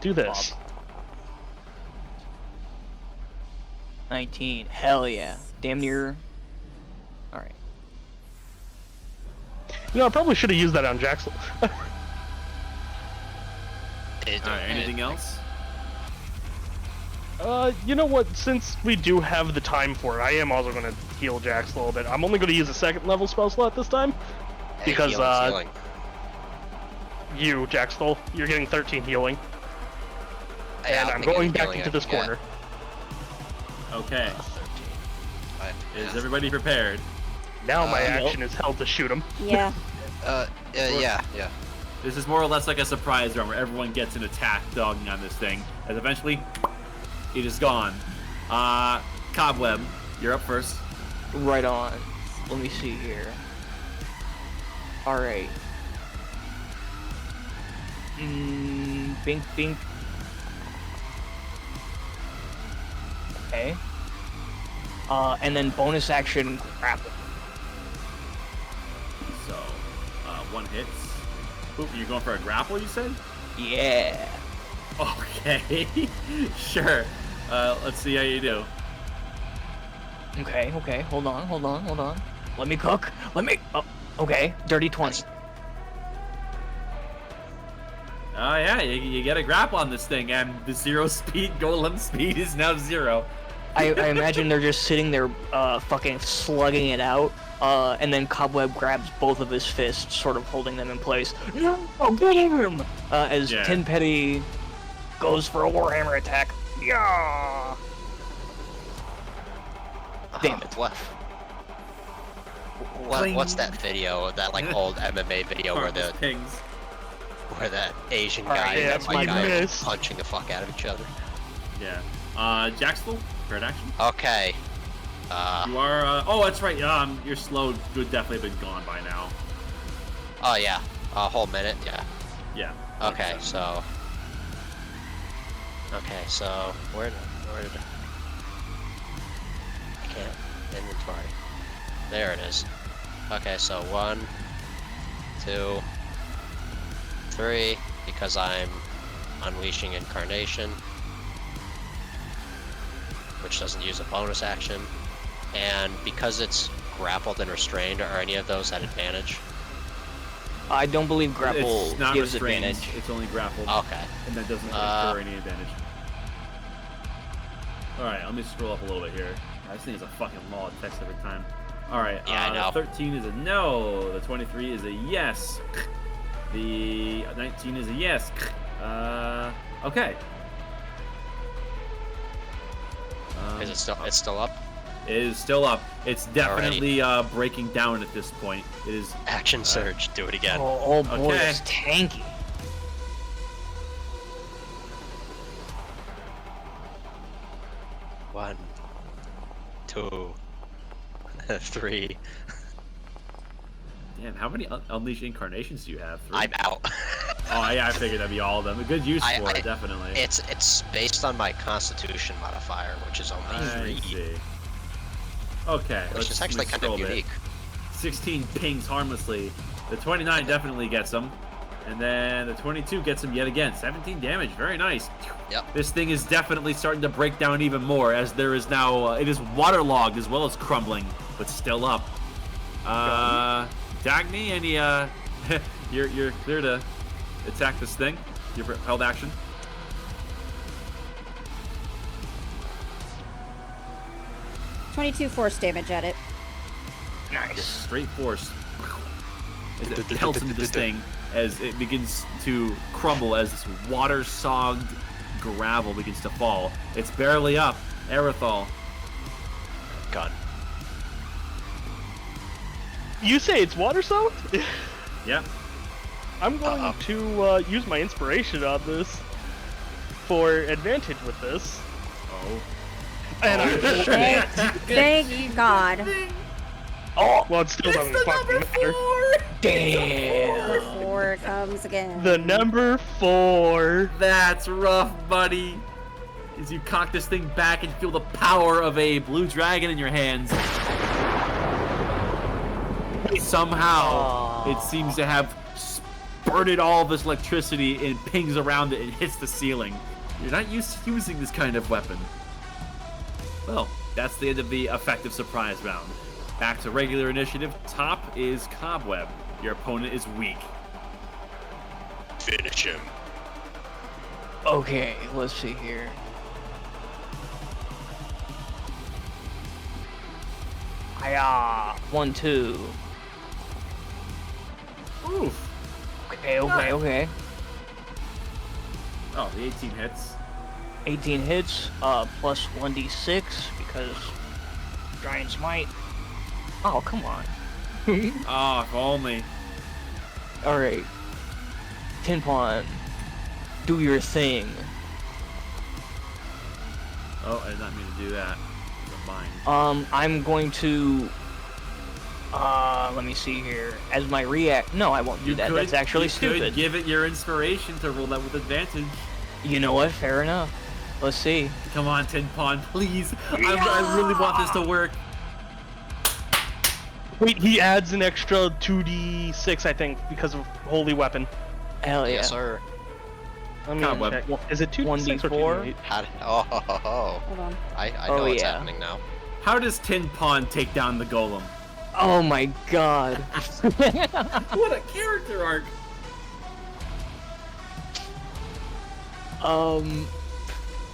do this. 19. Hell yeah. Damn near. Alright. You know, I probably should have used that on Jackson. Alright, anything else? You know what? Since we do have the time for it, I am also going to heal Jax a little bit. I'm only going to use a 2nd level spell slot this time. Hey, Because, healing. You, Jaxthol, you're getting 13 healing. Hey, And I'll I'm take any going back healing into I this can get. corner. Okay. Is everybody prepared? Now my Nope. action is held to shoot him. Yeah. Yeah. This is more or less like a surprise round where everyone gets an attack dogging on this thing. As eventually, it is gone. Cobweb, you're up first. Right on. Let me see here. Alright. Bink, bink. Okay. And then bonus action grapple. So, one hits. Oop, you're going for a grapple, you said? Yeah. Okay. Sure. Let's see how you do. Okay. Hold on. Let me cook. Oh, okay. Dirty 20. Oh yeah, you get a grapple on this thing, and the 0 speed golem speed is now 0. I imagine they're just sitting there, fucking slugging it out, and then Cobweb grabs both of his fists, sort of holding them in place. No, get him! As Yeah. Tin Petty goes for a Warhammer attack. Yeah. Damn it. What's that video? That like old MMA video where the pings. where that Asian Alright, guy yeah, and that's that my white guy miss. punching the fuck out of each other. Yeah. Jaxel, third action. Okay. You are. Oh, that's right. Your slow would definitely have been gone by now. Oh yeah. A whole minute. Yeah. Yeah. Okay. 100%. So. Where did I can't inventory. There it is. Okay, so 1, 2, 3, because I'm unleashing incarnation, which doesn't use a bonus action, and because it's grappled and restrained, are any of those at advantage? I don't believe grapple It's not gives restrained. advantage. It's only grappled, Okay. and that doesn't confer any advantage. All right, let me scroll up a little bit here. This thing is a fucking law of text every time. All right. Yeah, I know. The 13 is a no. The 23 is a yes. The 19 is a yes. Okay. Is it still? It's still up. It is still up. It's definitely breaking down at this point. It is. Action surge. Do it again. Oh boy, Okay. it's tanky. One, 2, 3. Damn, how many Unleashed Incarnations do you have? 3? I'm out. Oh yeah, I figured that'd be all of them. A good use I- for I- it, definitely. It's based on my Constitution modifier, which is only I 3, see. Okay, which let's is actually kind of scroll a bit. unique. 16 pings harmlessly. The 29 definitely gets him. And then the 22 gets him yet again. 17 damage. Very nice. Yep. This thing is definitely starting to break down even more as there is now... it is waterlogged as well as crumbling, but still up. Dagny, any... you're clear to attack this thing. Your held action. $22 force damage at it. Nice. Straight force. As it pelts into this thing as it begins to crumble as this water-sogged gravel begins to fall. It's barely up. Aerithal. Gun. You say it's water soaked? Yep. I'm going to use my inspiration on this for advantage with this. Oh. And Thank God. well, it still doesn't fucking matter. Damn. 4 comes again. The number 4. That's rough, buddy. As you cock this thing back and feel the power of a blue dragon in your hands. Somehow, it seems to have spurted all this electricity and pings around it and hits the ceiling. You're not used to using this kind of weapon. Well, that's the end of the effective surprise round. Back to regular initiative. Top is Cobweb. Your opponent is weak. Finish him. Okay, let's see here. Hiya! 1, 2. Oof. Okay. Oh, the 18 hits. 18 hits, plus 1d6 because Giant's Might. Oh, come on. Oh, if only. Alright. Tin Pawn, do your thing. Oh, I did not mean to do that. I'm blind. I'm going to... let me see here. As my react... No, I won't do that. That's actually you stupid. could give it your inspiration to roll that with advantage. You know what? Fair enough. Let's see. Come on, Tin Pawn, please. I really want this to work. Wait, he adds an extra 2d6, I think, because of Holy Weapon. Hell yeah. Yes, sir. Let me Cobweb. check. Is it 2d6 or 1d4? 2d8? How did, oh, Hold on. I Oh, know what's yeah. happening now. How does Tin Pawn take down the golem? Oh my god. What a character arc!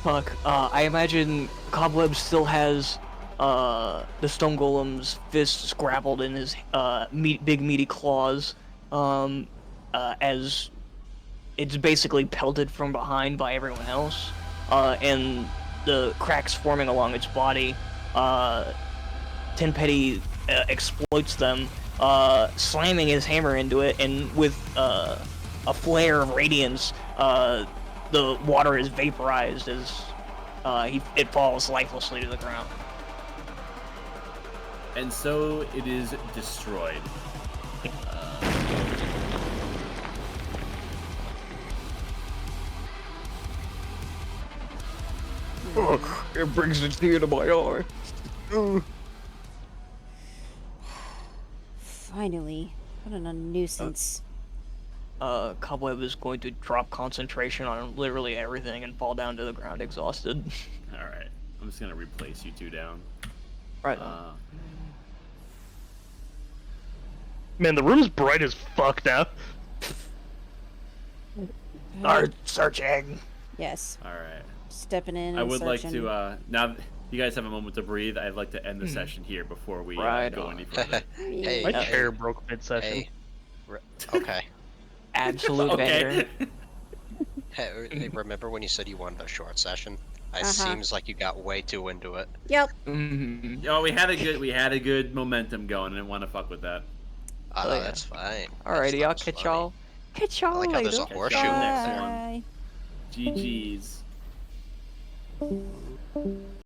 Fuck. I imagine Cobweb still has the Stone Golem's fists grappled in his big meaty claws, as it's basically pelted from behind by everyone else, and the cracks forming along its body. Tenpenny exploits them, slamming his hammer into it, and with a flare of radiance, the water is vaporized as it falls lifelessly to the ground. And so it is destroyed. It brings a tear to my eye. Finally. What a nuisance. Cobweb is going to drop concentration on literally everything and fall down to the ground exhausted. Alright, I'm just gonna replace you two down. Right. Man, the room's bright as fuck now. Start searching. Yes. Alright. Stepping in and I would like searching. to, now that you guys have a moment to breathe, I'd like to end the session here before we Right go on. any further. Hey, My Yeah. chair broke mid-session. hey. Okay. Absolute banger. Okay. Hey, remember when you said you wanted a short session? It Uh-huh. seems like you got way too into it. Yep. Mm-hmm. Oh, we had a good momentum going. I didn't want to fuck with that. Oh, yeah. That's fine. Alrighty, I'll That's catch funny. y'all. Catch y'all I like how later. there's a Catch horseshoe y'all next next to it. one. Bye. GG's.